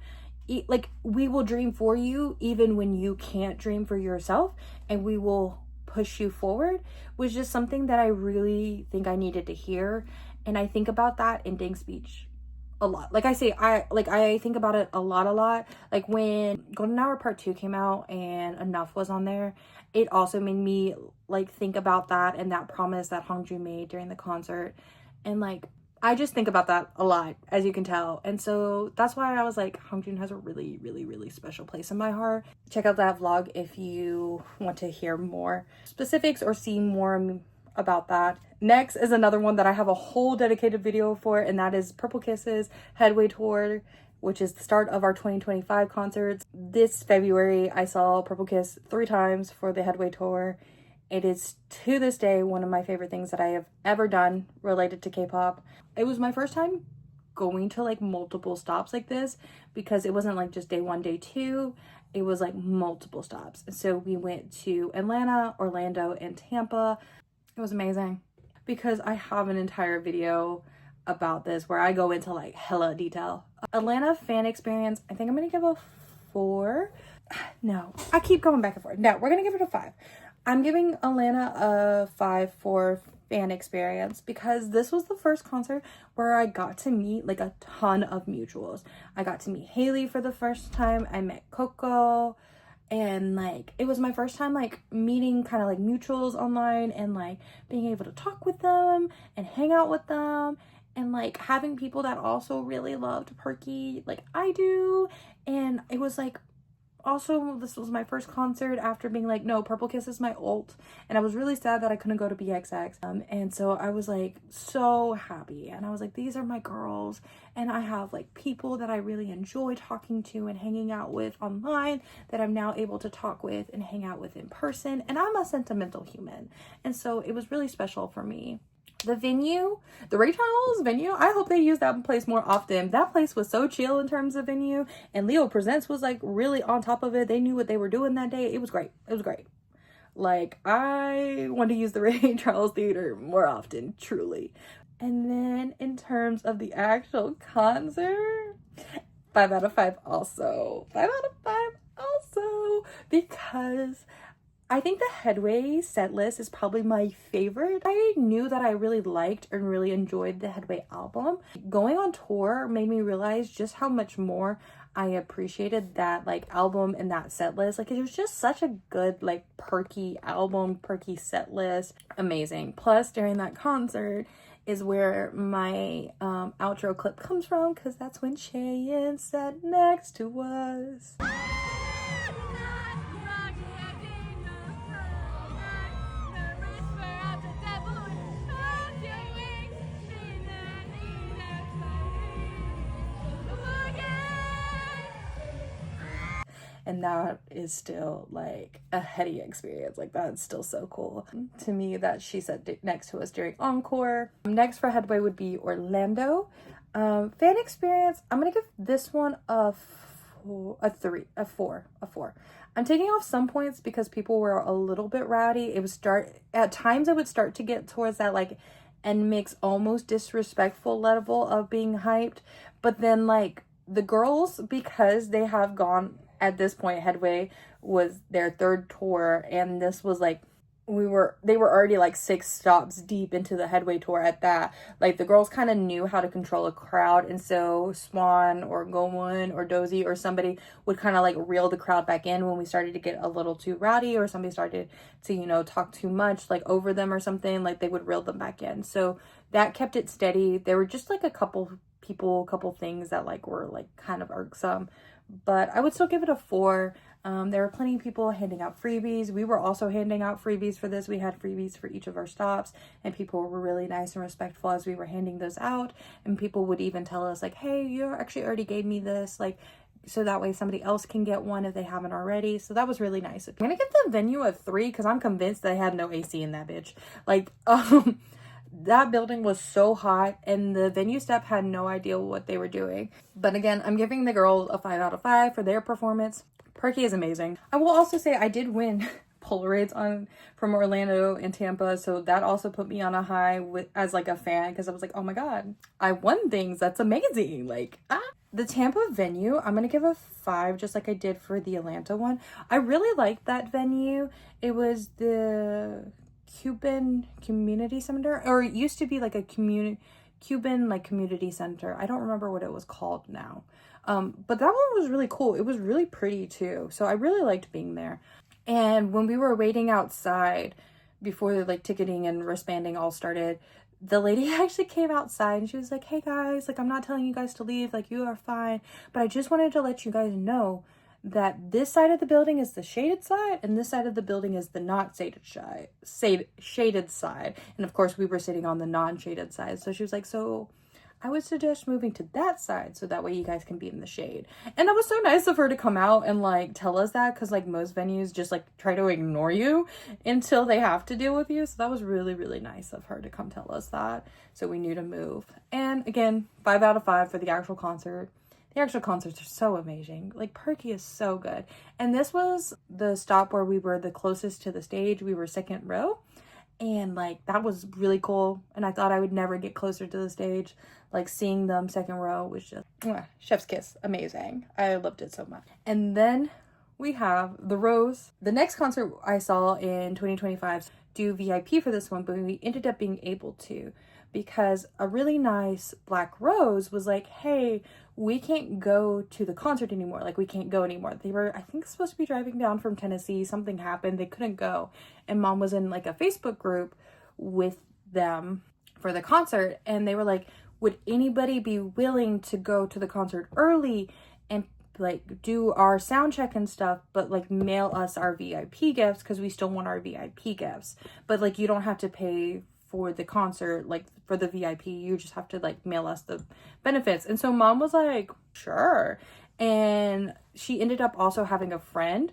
like we will dream for you even when you can't dream for yourself, and we will push you forward, was just something that I really think I needed to hear. And I think about that ending speech a lot. Like I say, I think about it a lot. Like when Golden Hour Part 2 came out and Enough was on there, it also made me like think about that and that promise that Hongjoon made during the concert. And like I just think about that a lot, as you can tell. And so that's why I was like, Hongjoong has a really, really, really special place in my heart. Check out that vlog if you want to hear more specifics or see more about that. Next is another one that I have a whole dedicated video for, and that is Purple Kiss's Headway Tour, which is the start of our 2025 concerts. This February, I saw Purple Kiss 3 times for the Headway Tour. It is, to this day, one of my favorite things that I have ever done related to K-pop. It was my first time going to like multiple stops like this, because it wasn't like just day 1, day 2. It was like multiple stops. So we went to Atlanta, Orlando, and Tampa. It was amazing because I have an entire video about this where I go into like hella detail. Atlanta fan experience, I think I'm gonna give a 4. No, I keep going back and forth. No, we're gonna give it a 5. I'm giving Atlanta a 5 for fan experience because this was the first concert where I got to meet like a ton of mutuals. I got to meet Haley for the first time. I met Coco, and like it was my first time like meeting kind of like mutuals online and like being able to talk with them and hang out with them, and like having people that also really loved Perky like I do. And it was like, also, this was my first concert after being like, no, Purple Kiss is my ult. And I was really sad that I couldn't go to BXX. And so I was like so happy. And I was like, these are my girls. And I have like people that I really enjoy talking to and hanging out with online that I'm now able to talk with and hang out with in person. And I'm a sentimental human. And so it was really special for me. The venue, the Ray Charles venue, I hope they use that place more often. That place was so chill in terms of venue, and Leo Presents was like really on top of it. They knew what they were doing that day. It was great. It was great. Like, I want to use the Ray Charles Theater more often, truly. And then in terms of the actual concert, 5 out of 5 also. 5 out of 5 also, because I think the Headway set list is probably my favorite. I knew that I really liked and really enjoyed the Headway album. Going on tour made me realize just how much more I appreciated that like album and that set list. Like, it was just such a good like perky album, perky set list. Amazing. Plus, during that concert is where my outro clip comes from, because that's when Cheyenne sat next to us. And that is still like a heady experience. Like, that's still so cool to me that she sat next to us during Encore. Next for Headway would be Orlando. Fan experience, I'm gonna give this one a 4. I'm taking off some points because people were a little bit rowdy. At times it would start to get towards that like NMIXX almost disrespectful level of being hyped. But then like the girls, because they have gone, at this point, Headway was their 3rd tour, and this was like, they were already like 6 stops deep into the Headway tour at that. Like, the girls kind of knew how to control a crowd, and so Swan or Gowon or Dozy or somebody would kind of like reel the crowd back in when we started to get a little too rowdy, or somebody started to, you know, talk too much like over them or something. Like, they would reel them back in. So that kept it steady. There were just like a couple things that like were like kind of irksome, but I would still give it a 4. There were plenty of people handing out freebies. We were also handing out freebies for this. We had freebies for each of our stops, and people were really nice and respectful as we were handing those out. And people would even tell us like, hey, you actually already gave me this, like, so that way somebody else can get one if they haven't already. So that was really nice. I'm gonna give the venue a 3 because I'm convinced they had no AC in that bitch. Like, that building was so hot, and the venue staff had no idea what they were doing. But again, I'm giving the girls a 5 out of 5 for their performance. Perky is amazing. I will also say I did win Polaroids from Orlando and Tampa, so that also put me on a high as like a fan, because I was like, oh my god, I won things. That's amazing. Like, the Tampa venue, I'm gonna give a 5, just like I did for the Atlanta one. I really liked that venue. It was the Cuban Community Center, or it used to be like a Cuban like community center. I don't remember what it was called now. But that one was really cool. It was really pretty too. So I really liked being there. And when we were waiting outside before like ticketing and wristbanding all started, the lady actually came outside and she was like, hey guys, like I'm not telling you guys to leave, like you are fine, but I just wanted to let you guys know that this side of the building is the shaded side and this side of the building is the not shaded side. And of course we were sitting on the non-shaded side. So she was like, so I would suggest moving to that side so that way you guys can be in the shade. And that was so nice of her to come out and like tell us that, because like most venues just like try to ignore you until they have to deal with you. So that was really, really nice of her to come tell us that, so we knew to move. And again, 5 out of 5 for the actual concert. The actual concerts are so amazing. Like Perky is so good. And this was the stop where we were the closest to the stage. We were second row. And like that was really cool, and I thought I would never get closer to the stage. Like seeing them second row was just chef's kiss, amazing. I loved it so much. And then we have the Rose. The next concert I saw in 2025 do VIP for this one, but we ended up being able to because a really nice Black Rose was like, hey, we can't go to the concert anymore. Like we can't go anymore. They were, I think, supposed to be driving down from Tennessee. Something happened. They couldn't go. And Mom was in like a Facebook group with them for the concert. And they were like, would anybody be willing to go to the concert early and like do our sound check and stuff, but like mail us our VIP gifts, because we still want our VIP gifts. But like you don't have to pay for the concert, like for the VIP, you just have to like mail us the benefits. And so Mom was like, sure. And she ended up also having a friend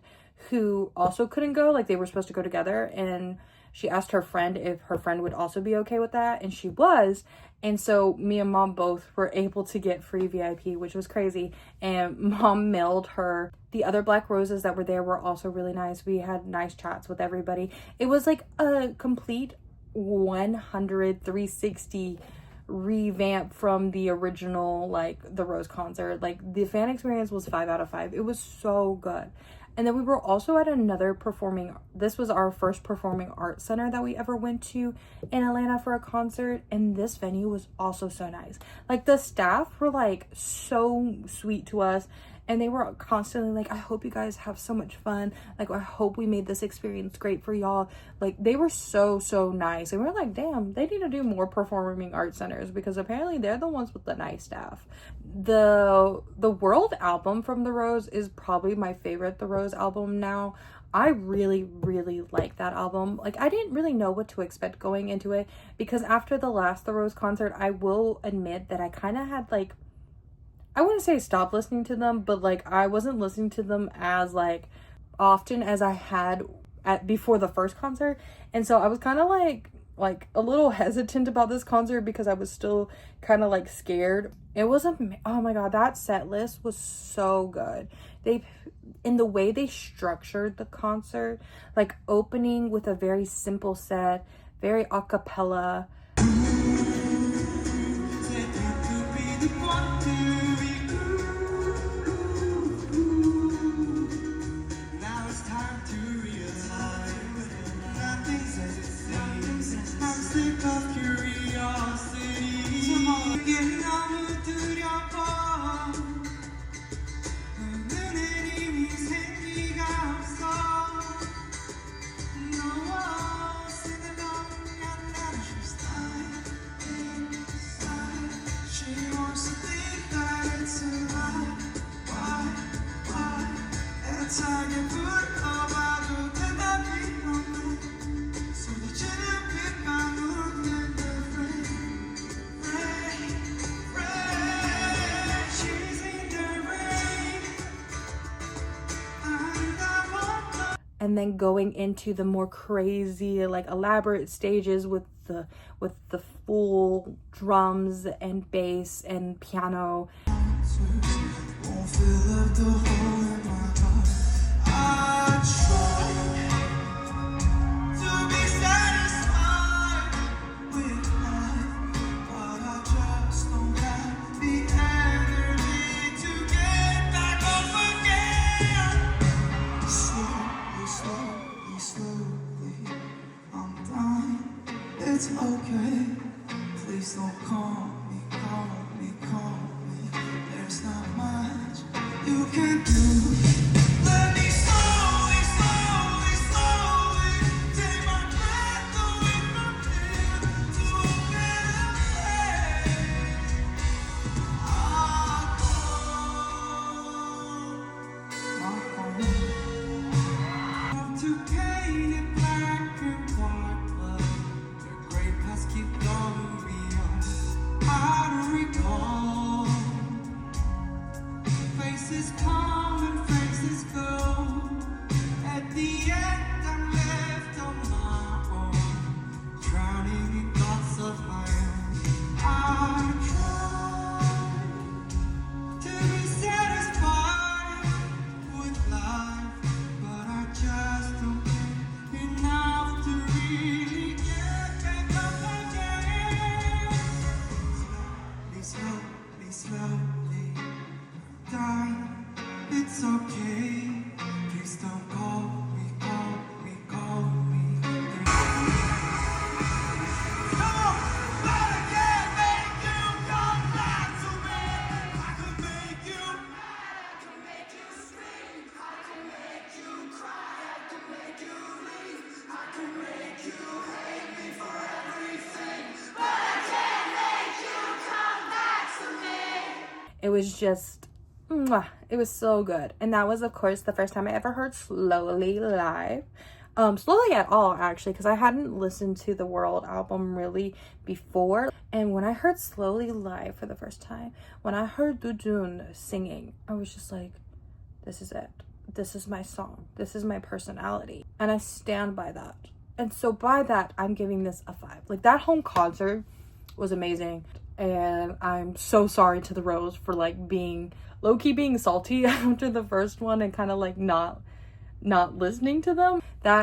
who also couldn't go. Like they were supposed to go together, and she asked her friend if her friend would also be okay with that, and she was. And so me and Mom both were able to get free VIP, which was crazy. And Mom mailed her. The other Black Roses that were there were also really nice. We had nice chats with everybody. It was like a complete 360 revamp from the original, like the Rose concert. Like the fan experience was 5 out of 5. It was so good. And then we were also at another this was our first performing arts center that we ever went to in Atlanta for a concert, and this venue was also so nice. Like the staff were like so sweet to us, and they were constantly like, I hope you guys have so much fun. Like, I hope we made this experience great for y'all. Like, they were so, so nice. And we were like, damn, they need to do more performing arts centers, because apparently they're the ones with the nice staff. The World album from The Rose is probably my favorite The Rose album now. I really, really like that album. Like, I didn't really know what to expect going into it, because after the last The Rose concert, I will admit that I kind of had like, I wouldn't say stop listening to them, but like I wasn't listening to them as like often as I had before the first concert. And so I was kind of like a little hesitant about this concert, because I was still kind of like scared. It was oh my god, that set list was so good. In the way they structured the concert, like opening with a very simple set, very a cappella. And then going into the more crazy, like elaborate stages with the full drums and bass and piano. It's okay, please don't call me. There's not much you can do. Let me slowly take my breath away from here to open It was just, mwah, it was so good. And that was, of course, the first time I ever heard Slowly live. Slowly at all, actually, because I hadn't listened to the World album really before. And when I heard Slowly live for the first time, when I heard Dudun singing, I was just like, this is it. This is my song. This is my personality. And I stand by that. And so by that, I'm giving this a 5. Like, that home concert was amazing. And I'm so sorry to the Rose for like being low-key being salty after the first one and kind of like not listening to them.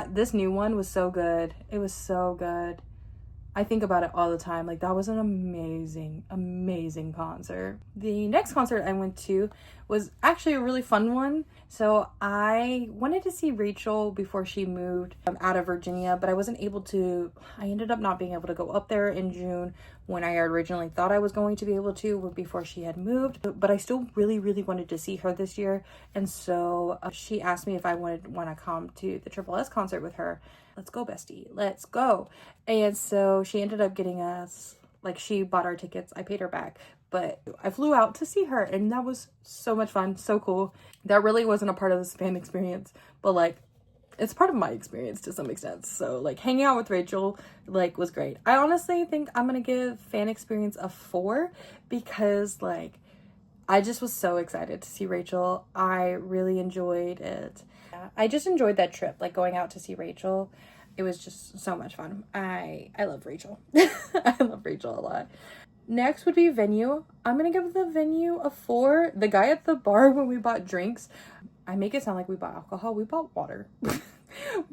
This new one was so good. It was so good. I think about it all the time. Like, that was an amazing concert. The next concert I went to was actually a really fun one. So I wanted to see Rachel before she moved out of Virginia, but I wasn't able to. I ended up not being able to go up there in June when I originally thought I was going to be able to before she had moved. But I still really wanted to see her this year. And so she asked me if I want to come to the Triple S concert with her. Let's go, bestie. Let's go. And so she ended up getting us, like, she bought our tickets. I paid her back. But I flew out to see her, and that was so much fun. So cool. That really wasn't a part of this fan experience, but, like, it's part of my experience to some extent. So, like, hanging out with Rachel, like, was great. I honestly think I'm going to give fan experience a 4 because, like, I just was so excited to see Rachel. I really enjoyed it. I just enjoyed that trip, like going out to see Rachel. It was just so much fun. I love Rachel. I love Rachel a lot. Next would be venue. I'm gonna give the venue a 4. The guy at the bar when we bought drinks, I make it sound like we bought alcohol. We bought water.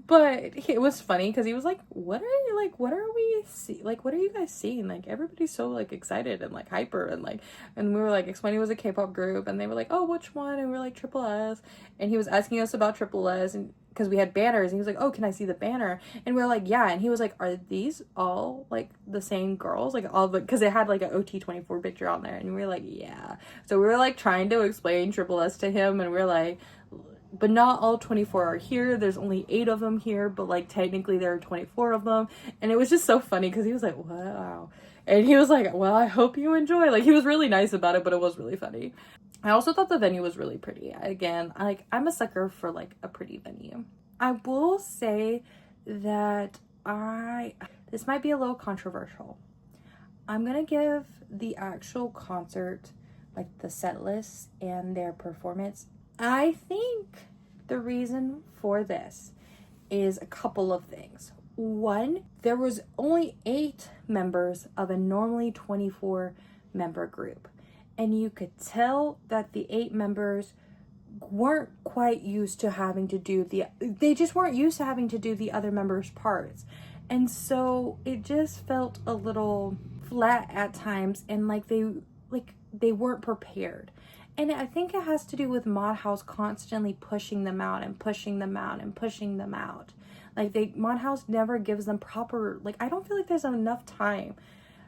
But it was funny because he was like, what are you guys seeing? Like, everybody's so like excited and like hyper and like, and we were like explaining it was a K-pop group and they were like, oh, which one? And we were like, Triple S. And he was asking us about Triple S and because we had banners and he was like, oh, can I see the banner? And we were like, yeah. And he was like, are these all like the same girls? Like all the, because it had like an OT24 picture on there. And we were like, yeah. So we were like trying to explain Triple S to him and we were like, but not all 24 are here. There's only 8 of them here, but like technically there are 24 of them. And it was just so funny because he was like, wow. And he was like, well, I hope you enjoy. Like, he was really nice about it, but it was really funny. I also thought the venue was really pretty. Again, I'm a sucker for like a pretty venue. I will say that this might be a little controversial. I'm gonna give the actual concert, like the set list and their performance. I think the reason for this is a couple of things. One, there was only 8 members of a normally 24 member group. And you could tell that the 8 members weren't quite used to having to do they just weren't used to having to do the other members' parts. And so it just felt a little flat at times and like they weren't prepared. And I think it has to do with Mod House constantly pushing them out and pushing them out and pushing them out. Like Mod House never gives them proper, like, I don't feel like there's enough time.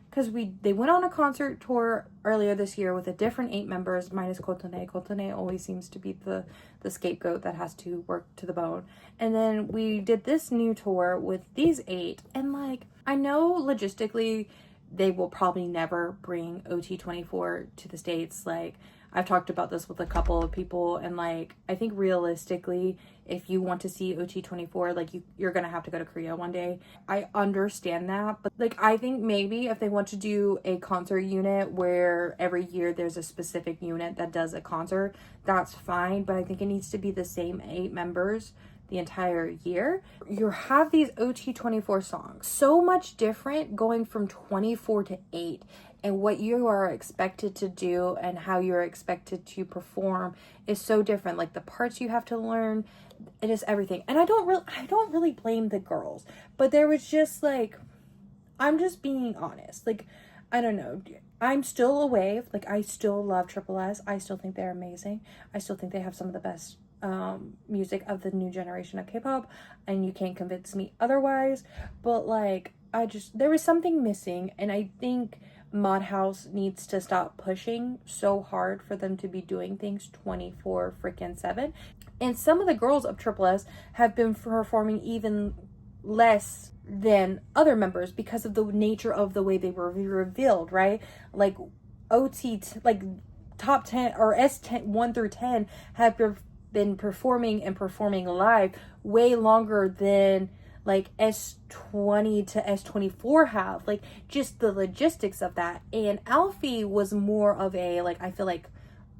Because they went on a concert tour earlier this year with a different 8 members, minus Kotone. Kotone always seems to be the scapegoat that has to work to the bone. And then we did this new tour with these 8. And, like, I know logistically they will probably never bring OT24 to the States. Like, I've talked about this with a couple of people, and like, I think realistically, if you want to see OT24, like you're gonna have to go to Korea one day. I understand that, but like, I think maybe if they want to do a concert unit where every year there's a specific unit that does a concert, that's fine, but I think it needs to be the same 8 members the entire year. You have these OT24 songs, so much different going from 24 to 8. And what you are expected to do and how you're expected to perform is so different. Like the parts you have to learn, it is everything. And I don't really blame the girls, but there was just like, I'm just being honest. Like, I don't know. I'm still a wave. Like, I still love Triple S. I still think they're amazing. I still think they have some of the best music of the new generation of K-pop, and you can't convince me otherwise. But like, there was something missing, and I think Mod House needs to stop pushing so hard for them to be doing things 24/7. And some of the girls of Triple S have been performing even less than other members because of the nature of the way they were revealed, right? Like top 10 or S10 1 through 10 have been performing and performing live way longer than like S20 to S24 have. Like, just the logistics of that. And Alfie was more of a, like, I feel like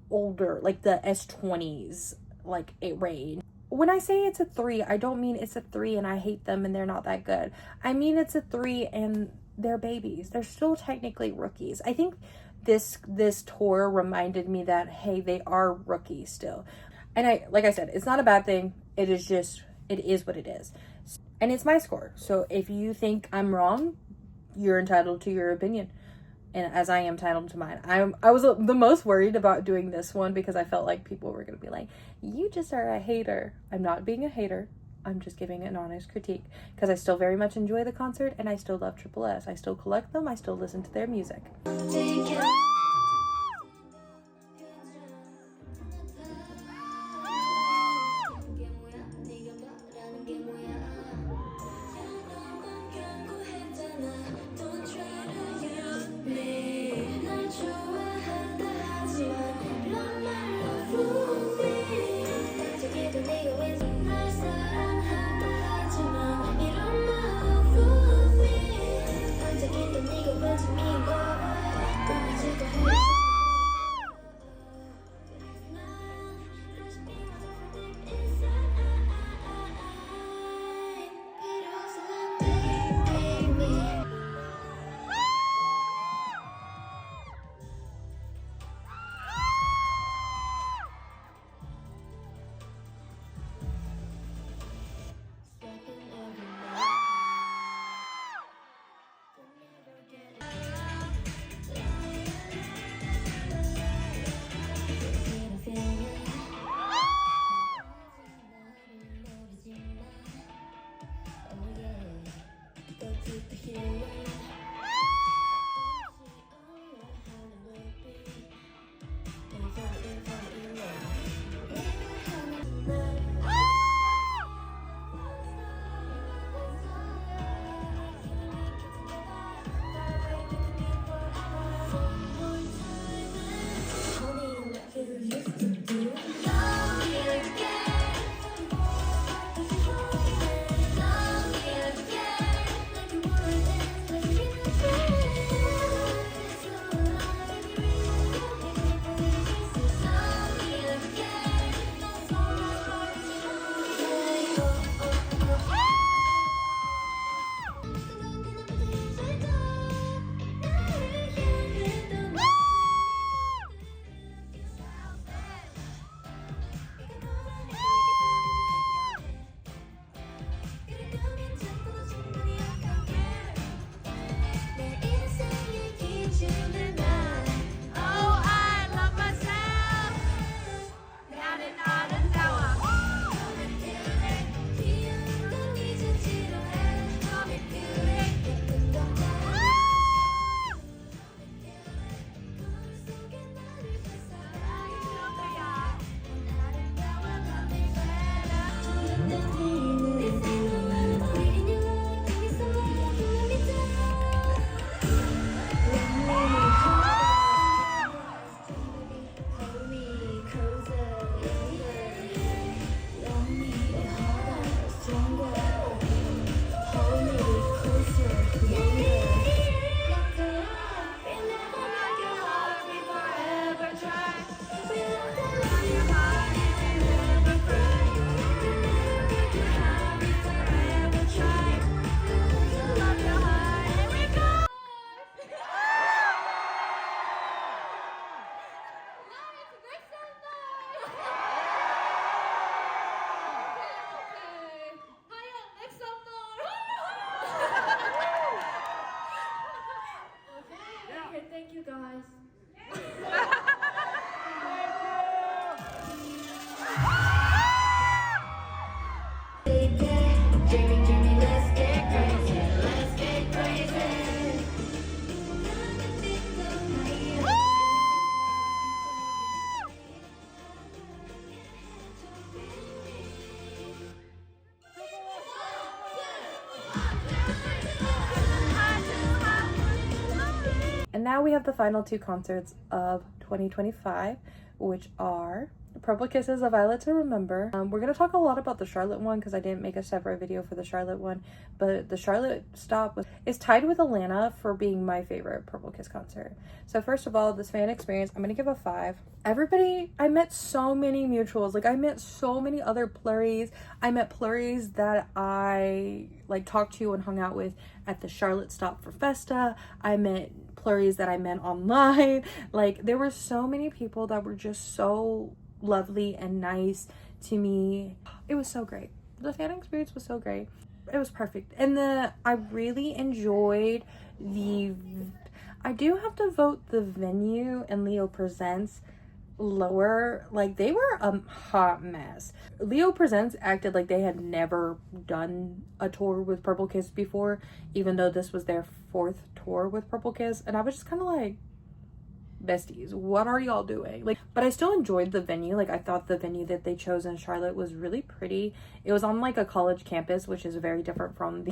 older, like the S20s, like it range. When I say it's a 3, I don't mean it's a 3 and I hate them and they're not that good. I mean it's a 3 and they're babies. They're still technically rookies. I think this tour reminded me that, hey, they are rookies still. And like I said, it's not a bad thing. It is what it is. And it's my score. So if you think I'm wrong, you're entitled to your opinion. And as I am entitled to mine. I was the most worried about doing this one because I felt like people were going to be like, you just are a hater. I'm not being a hater. I'm just giving an honest critique because I still very much enjoy the concert and I still love Triple S. I still collect them. I still listen to their music. And now we have the final 2 concerts of 2025, which are Purple Kisses, A Violet to Remember. We're going to talk a lot about the Charlotte one because I didn't make a separate video for the Charlotte one, but the Charlotte stop is tied with Atlanta for being my favorite Purple Kiss concert. So first of all, this fan experience, I'm going to give a 5. Everybody, I met so many mutuals. Like, I met so many other plurries. I met plurries that I like talked to and hung out with at the Charlotte stop for Festa. I met plurries that I met online. Like, there were so many people that were just so lovely and nice to me. It was so great. The fan experience was so great. It was perfect. And I really enjoyed I do have to vote the venue and Leo Presents lower. Like, they were a hot mess. Leo Presents acted like they had never done a tour with Purple Kiss before, even though this was their 4th tour with Purple Kiss, and I was just kind of like, besties, what are y'all doing? Like, but I still enjoyed the venue. Like, I thought the venue that they chose in Charlotte was really pretty. It was on like a college campus, which is very different from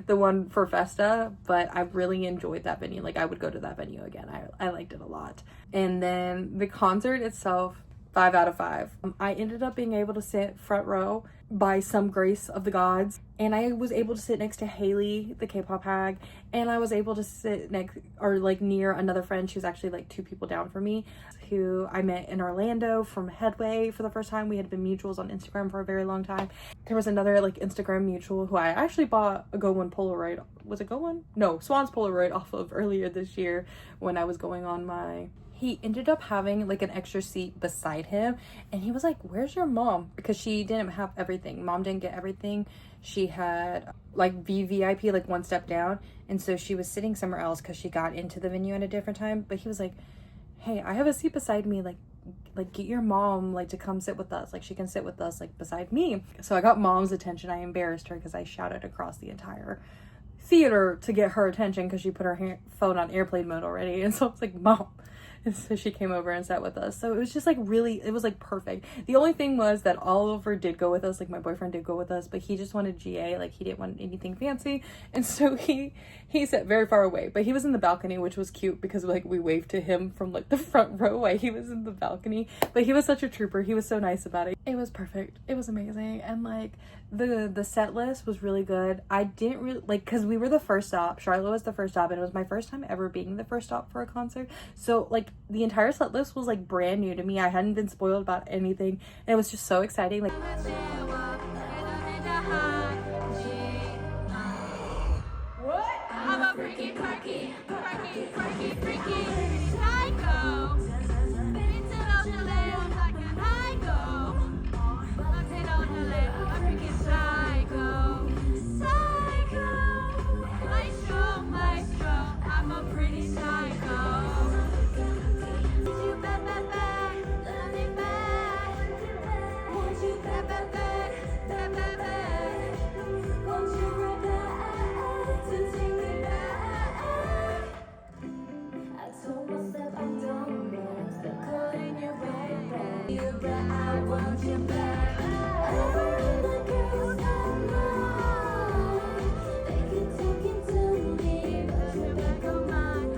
the one for Festa, but I really enjoyed that venue. Like, I would go to that venue again. I liked it a lot. And then the concert itself, 5 out of 5. I ended up being able to sit front row by some grace of the gods, and I was able to sit next to Haley, the K-pop hag, and I was able to sit next or like near another friend. She was actually like 2 people down from me, who I met in Orlando from Headway for the first time. We had been mutuals on Instagram for a very long time. There was another like Instagram mutual who I actually bought a Go One Polaroid. Was it Go One? No, Swan's Polaroid off of earlier this year when I was going on my... He ended up having like an extra seat beside him, and he was like, "Where's your mom?" Because she didn't have everything. Mom didn't get everything. She had like VVIP, like 1 step down, and so she was sitting somewhere else because she got into the venue at a different time. But he was like, "Hey, I have a seat beside me, like get your mom like to come sit with us, like she can sit with us like beside me." So I got mom's attention. I embarrassed her because I shouted across the entire theater to get her attention because she put her phone on airplane mode already, and so I was like, "Mom." And so she came over and sat with us. So it was just like really, it was like perfect. The only thing was that Oliver did go with us, like my boyfriend did go with us, but he just wanted GA, like he didn't want anything fancy. And so he sat very far away, but he was in the balcony, which was cute because like we waved to him from like the front row while he was in the balcony. But he was such a trooper. He was so nice about it. It was perfect. It was amazing. And like the set list was really good. I didn't really like, because we were the first stop. Charlotte was the first stop, and it was my first time ever being the first stop for a concert. So like the entire set list was like brand new to me. I hadn't been spoiled about anything, and it was just so exciting. Like, what? I'm a freaky, quirky, quirky, quirky, freaky psycho. It's on the land like a psycho. I'm hit on the land, a freaky psycho. Psycho. Maestro, I'm a pretty psycho. Did you bet, love me back? Won't you bet, won't you run back to take me back? I told myself I'm done, but I'm still caught in your web. But I want you back. Over the girls I know, they keep talking to me, but you're back on mine.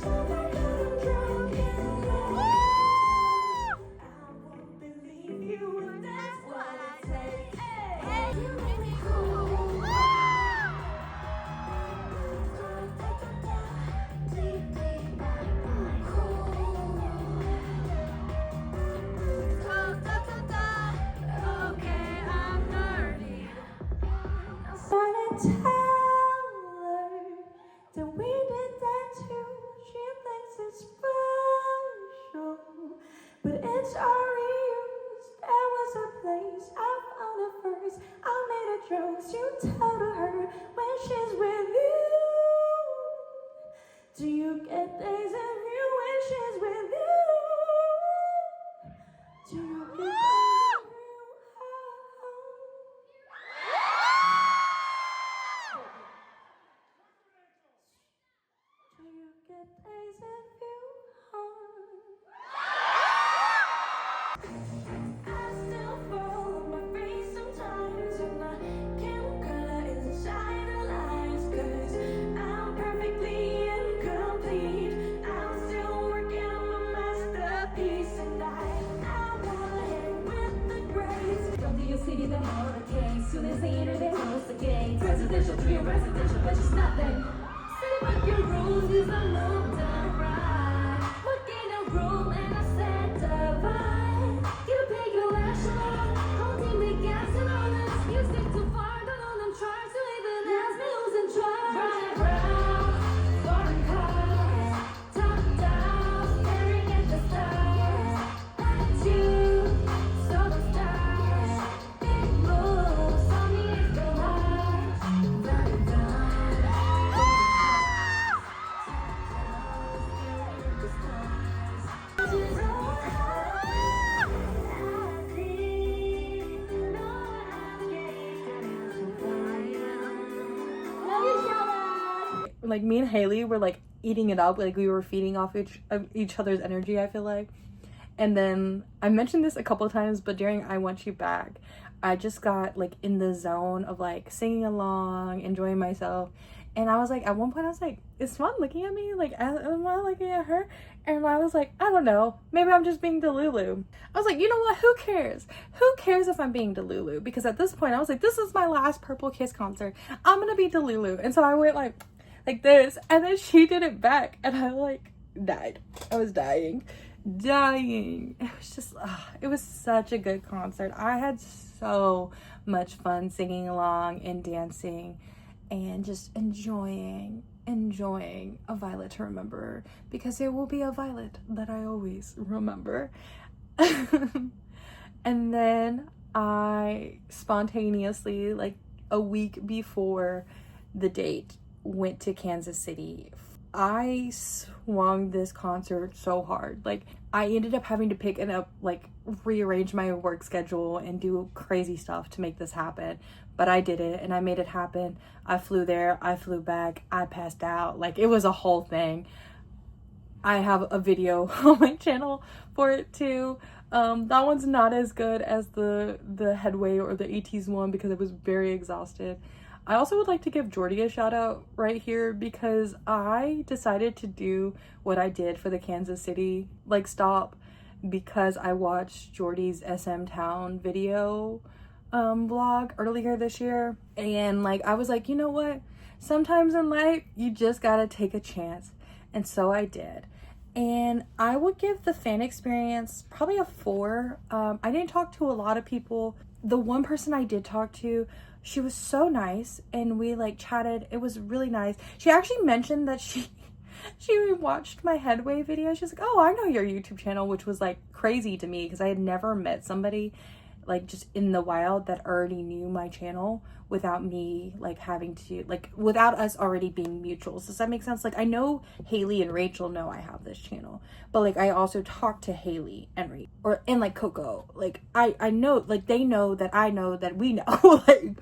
So I got drunk in love. I won't believe you, and that's what I say. Hey, you make me cool. Okay, I'm nerdy. Started tell her that we did that too. She thinks it's special, but it's our use. There was a place I found her first. I made a joke to tell to her when she's with you. Do you get days of you when she's with you? Do you get days of you? Do you get days of you? I still fall on my face sometimes, and my camera color is shining lights, 'cause I'm perfectly incomplete. I'm still working on my masterpiece. like me and Haley were like eating it up, like we were feeding off each other's energy, I feel like. And then I mentioned this a couple of times, but during I Want You Back, I just got like in the zone of like singing along, enjoying myself. And I was like, at one point I was like, is Swan looking at me? Like, am I looking at her? And I was like, I don't know, maybe I'm just being Delulu. I was like, you know what, who cares? Who cares if I'm being Delulu? Because at this point I was like, this is my last Purple Kiss concert, I'm gonna be Delulu. And so I went like this, and then she did it back, and I like died. I was dying. It was just it was such a good concert. I had so much fun singing along and dancing and just enjoying A Violet to Remember, because there will be a Violet that I always remember. And then I spontaneously, like a week before the date, went to Kansas City. I swung this concert so hard. Like, I ended up having to pick it up, like rearrange my work schedule and do crazy stuff to make this happen. But I did it, and I made it happen. I flew there, I flew back, I passed out. Like, it was a whole thing. I have a video on my channel for it too. That one's not as good as the Headway or the ATEEZ one, because I was very exhausted. I also would like to give Jordy a shout out right here, because I decided to do what I did for the Kansas City like stop because I watched Jordy's SM Town video vlog earlier this year, and like I was like, you know what, sometimes in life you just gotta take a chance, and so I did. And I would give the fan experience probably a 4. I didn't talk to a lot of people. The one person I did talk to, she was so nice, and we like chatted. It was really nice. She actually mentioned that she watched my Headway video. She was like, oh, I know your YouTube channel, which was like crazy to me because I had never met somebody like just in the wild that already knew my channel without me like having to, like without us already being mutuals. Does that make sense? Like, I know Haley and Rachel know I have this channel, but like I also talk to Haley and Rachel and like Coco. Like I know, like they know that I know that we know. Like,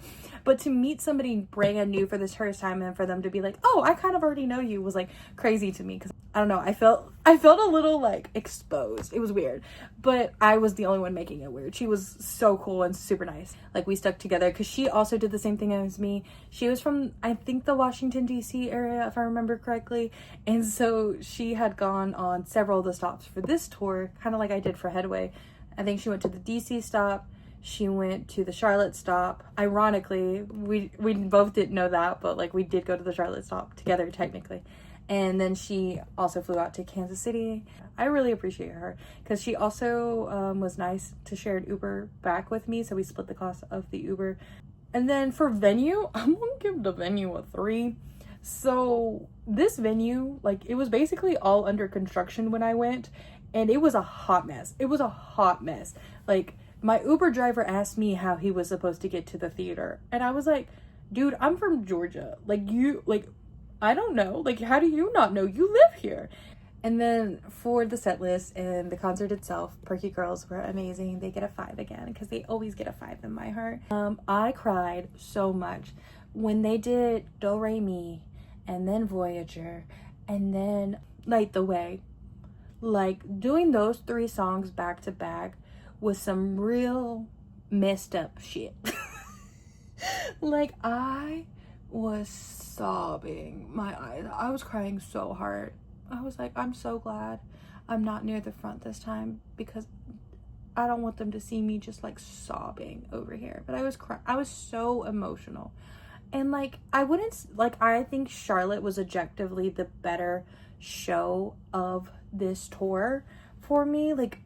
but to meet somebody brand new for this first time and for them to be like, oh, I kind of already know you, was like crazy to me, because I don't know, I felt a little like exposed. It was weird, but I was the only one making it weird. She was so cool and super nice. Like, we stuck together because she also did the same thing as me. She was from, I think, the Washington DC area, if I remember correctly, and so she had gone on several of the stops for this tour, kind of like I did for Headway. I think she went to the DC stop, she went to the Charlotte stop. Ironically, we both didn't know that, but like we did go to the Charlotte stop together technically. And then she also flew out to Kansas City. I really appreciate her because she also was nice to share an Uber back with me, so we split the cost of the Uber. And then for venue, I'm gonna give the venue a 3. So this venue, like, it was basically all under construction when I went, and it was a hot mess. It was a hot mess. Like, my Uber driver asked me how he was supposed to get to the theater, and I was like, dude, I'm from Georgia. Like, you, like, I don't know. Like, how do you not know? You live here. And then for the set list and the concert itself, Perky Girls were amazing. They get a 5 again because they always get a 5 in my heart. I cried so much when they did Do Re Mi, and then Voyager, and then Light the Way. Like, doing those 3 songs back to back was some real messed up shit. Like, I was sobbing my eyes. I was crying so hard. I was like, I'm so glad I'm not near the front this time, because I don't want them to see me just like sobbing over here. But I was crying. I was so emotional. And like, I think Charlotte was objectively the better show of this tour for me. Like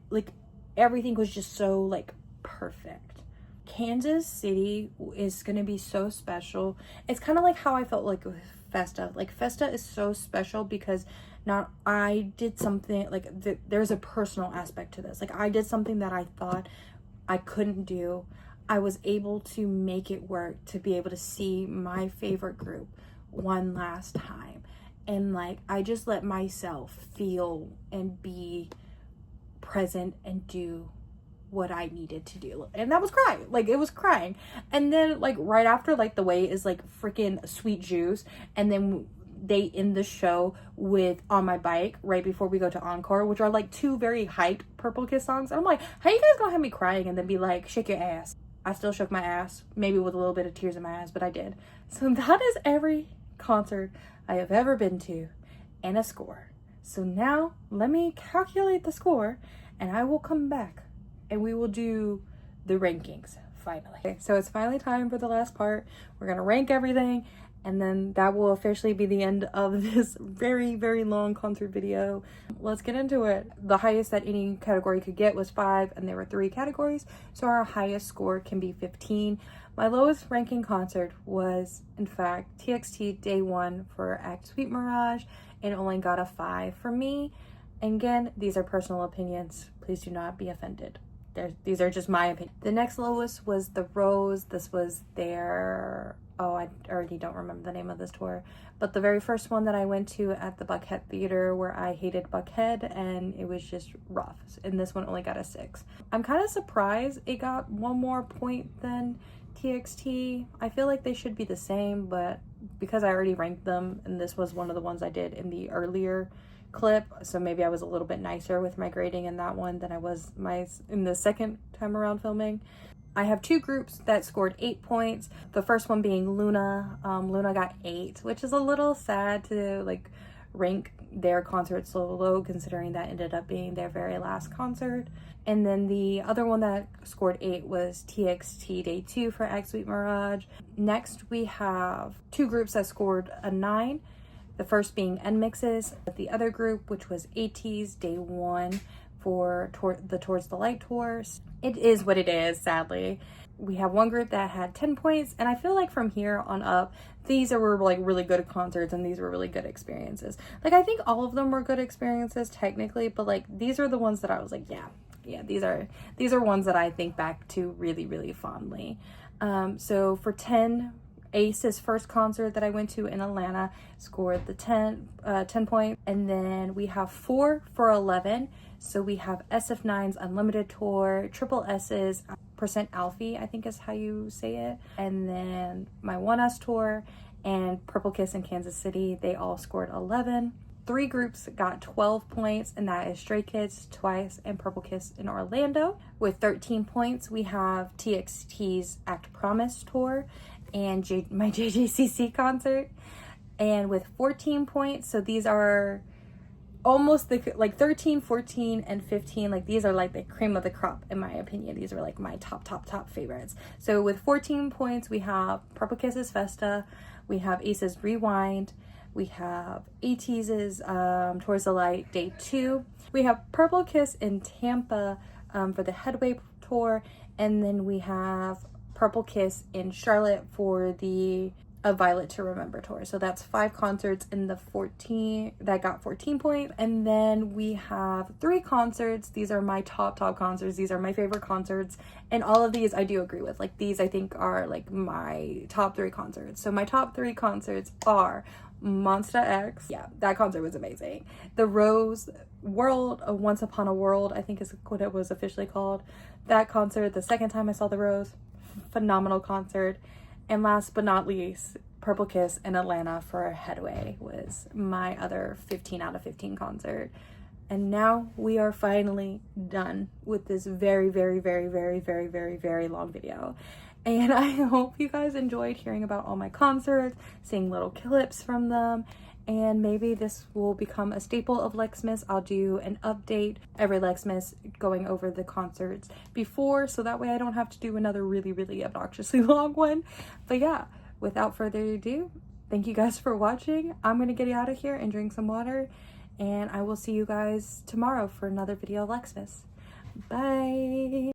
everything was just so like perfect. Kansas City is gonna be so special. It's kind of like how I felt like with Festa. Like, Festa is so special because I did something like there's a personal aspect to this. Like, I did something that I thought I couldn't do. I was able to make it work to be able to see my favorite group one last time, and like I just let myself feel and be present and do what I needed to do. And that was crying. Like, it was crying. And then like right after, like, The Way is like freaking Sweet Juice, and then they end the show with On My Bike right before we go to Encore, which are like two very hyped Purple Kiss songs. And I'm like, how you guys gonna have me crying and then be like, shake your ass? I still shook my ass, maybe with a little bit of tears in my eyes, but I did. So that is every concert I have ever been to and a score. So now let me calculate the score and I will come back and we will do the rankings finally. Okay, so it's finally time for the last part. We're gonna rank everything and then that will officially be the end of this very, very long concert video. Let's get into it. The highest that any category could get was 5 and there were 3 categories. So our highest score can be 15. My lowest ranking concert was, in fact, TXT Day 1 for Act Sweet Mirage. It only got a 5 for me. And again, these are personal opinions. Please do not be offended. These are just my opinion. The next lowest was The Rose. This was their, oh, I already don't remember the name of this tour, but the very first one that I went to at the Buckhead Theater, where I hated Buckhead and it was just rough. And this one only got a 6. I'm kind of surprised it got 1 more point than TXT. I feel like they should be the same, but because I already ranked them and this was one of the ones I did in the earlier clip, so maybe I was a little bit nicer with my grading in that one than I was in the second time around filming. I have 2 groups that scored 8 points. The first one being Luna. Luna got 8, which is a little sad to like rank their concert so low considering that ended up being their very last concert. And then the other one that scored 8 was TXT Day 2 for Act Sweet Mirage. Next we have 2 groups that scored a 9. The first being NMIX's, the other group, which was AT's Day 1 for the Towards the Light tours. It is what it is, sadly. We have one group that had 10 points, and I feel like from here on up, these were like really good concerts and these were really good experiences. Like, I think all of them were good experiences technically, but like these are the ones that I was like, yeah, these are ones that I think back to really, really fondly. So for 10, Ace's first concert that I went to in Atlanta scored the 10 points. And then we have 4 for 11. So we have SF9's Unlimited Tour, Triple S's Percent Alfie, I think is how you say it. And then my 1S tour and Purple Kiss in Kansas City, they all scored 11. 3 groups got 12 points, and that is Stray Kids, Twice, and Purple Kiss in Orlando. With 13 points, we have TXT's Act Promise tour and my JJCC concert. And with 14 points, so these are almost like 13, 14, and 15, like these are like the cream of the crop in my opinion. These are like my top favorites. So with 14 points, we have Purple Kiss's Festa, we have Ace's Rewind, we have ATEEZ's Towards the Light Day 2, we have Purple Kiss in Tampa for the Headway tour, and then we have Purple Kiss in Charlotte for the A Violet to Remember tour. So that's 5 concerts in the 14 that got 14 points. And then we have 3 concerts. These are my top concerts. These are my favorite concerts. And all of these I do agree with. Like these I think are like my top 3 concerts. So my top 3 concerts are Monsta X. Yeah, that concert was amazing. The Rose World, Once Upon a World, I think is what it was officially called. That concert, the second time I saw the Rose, phenomenal concert. And last but not least, Purple Kiss in Atlanta for a Headway was my other 15 out of 15 concert. And now we are finally done with this very, very, very, very, very, very, very long video. And I hope you guys enjoyed hearing about all my concerts, seeing little clips from them, and maybe this will become a staple of LexMas. I'll do an update every LexMas going over the concerts before, so that way I don't have to do another really, really obnoxiously long one. But yeah, without further ado, thank you guys for watching. I'm gonna get out of here and drink some water, and I will see you guys tomorrow for another video of LexMas. Bye!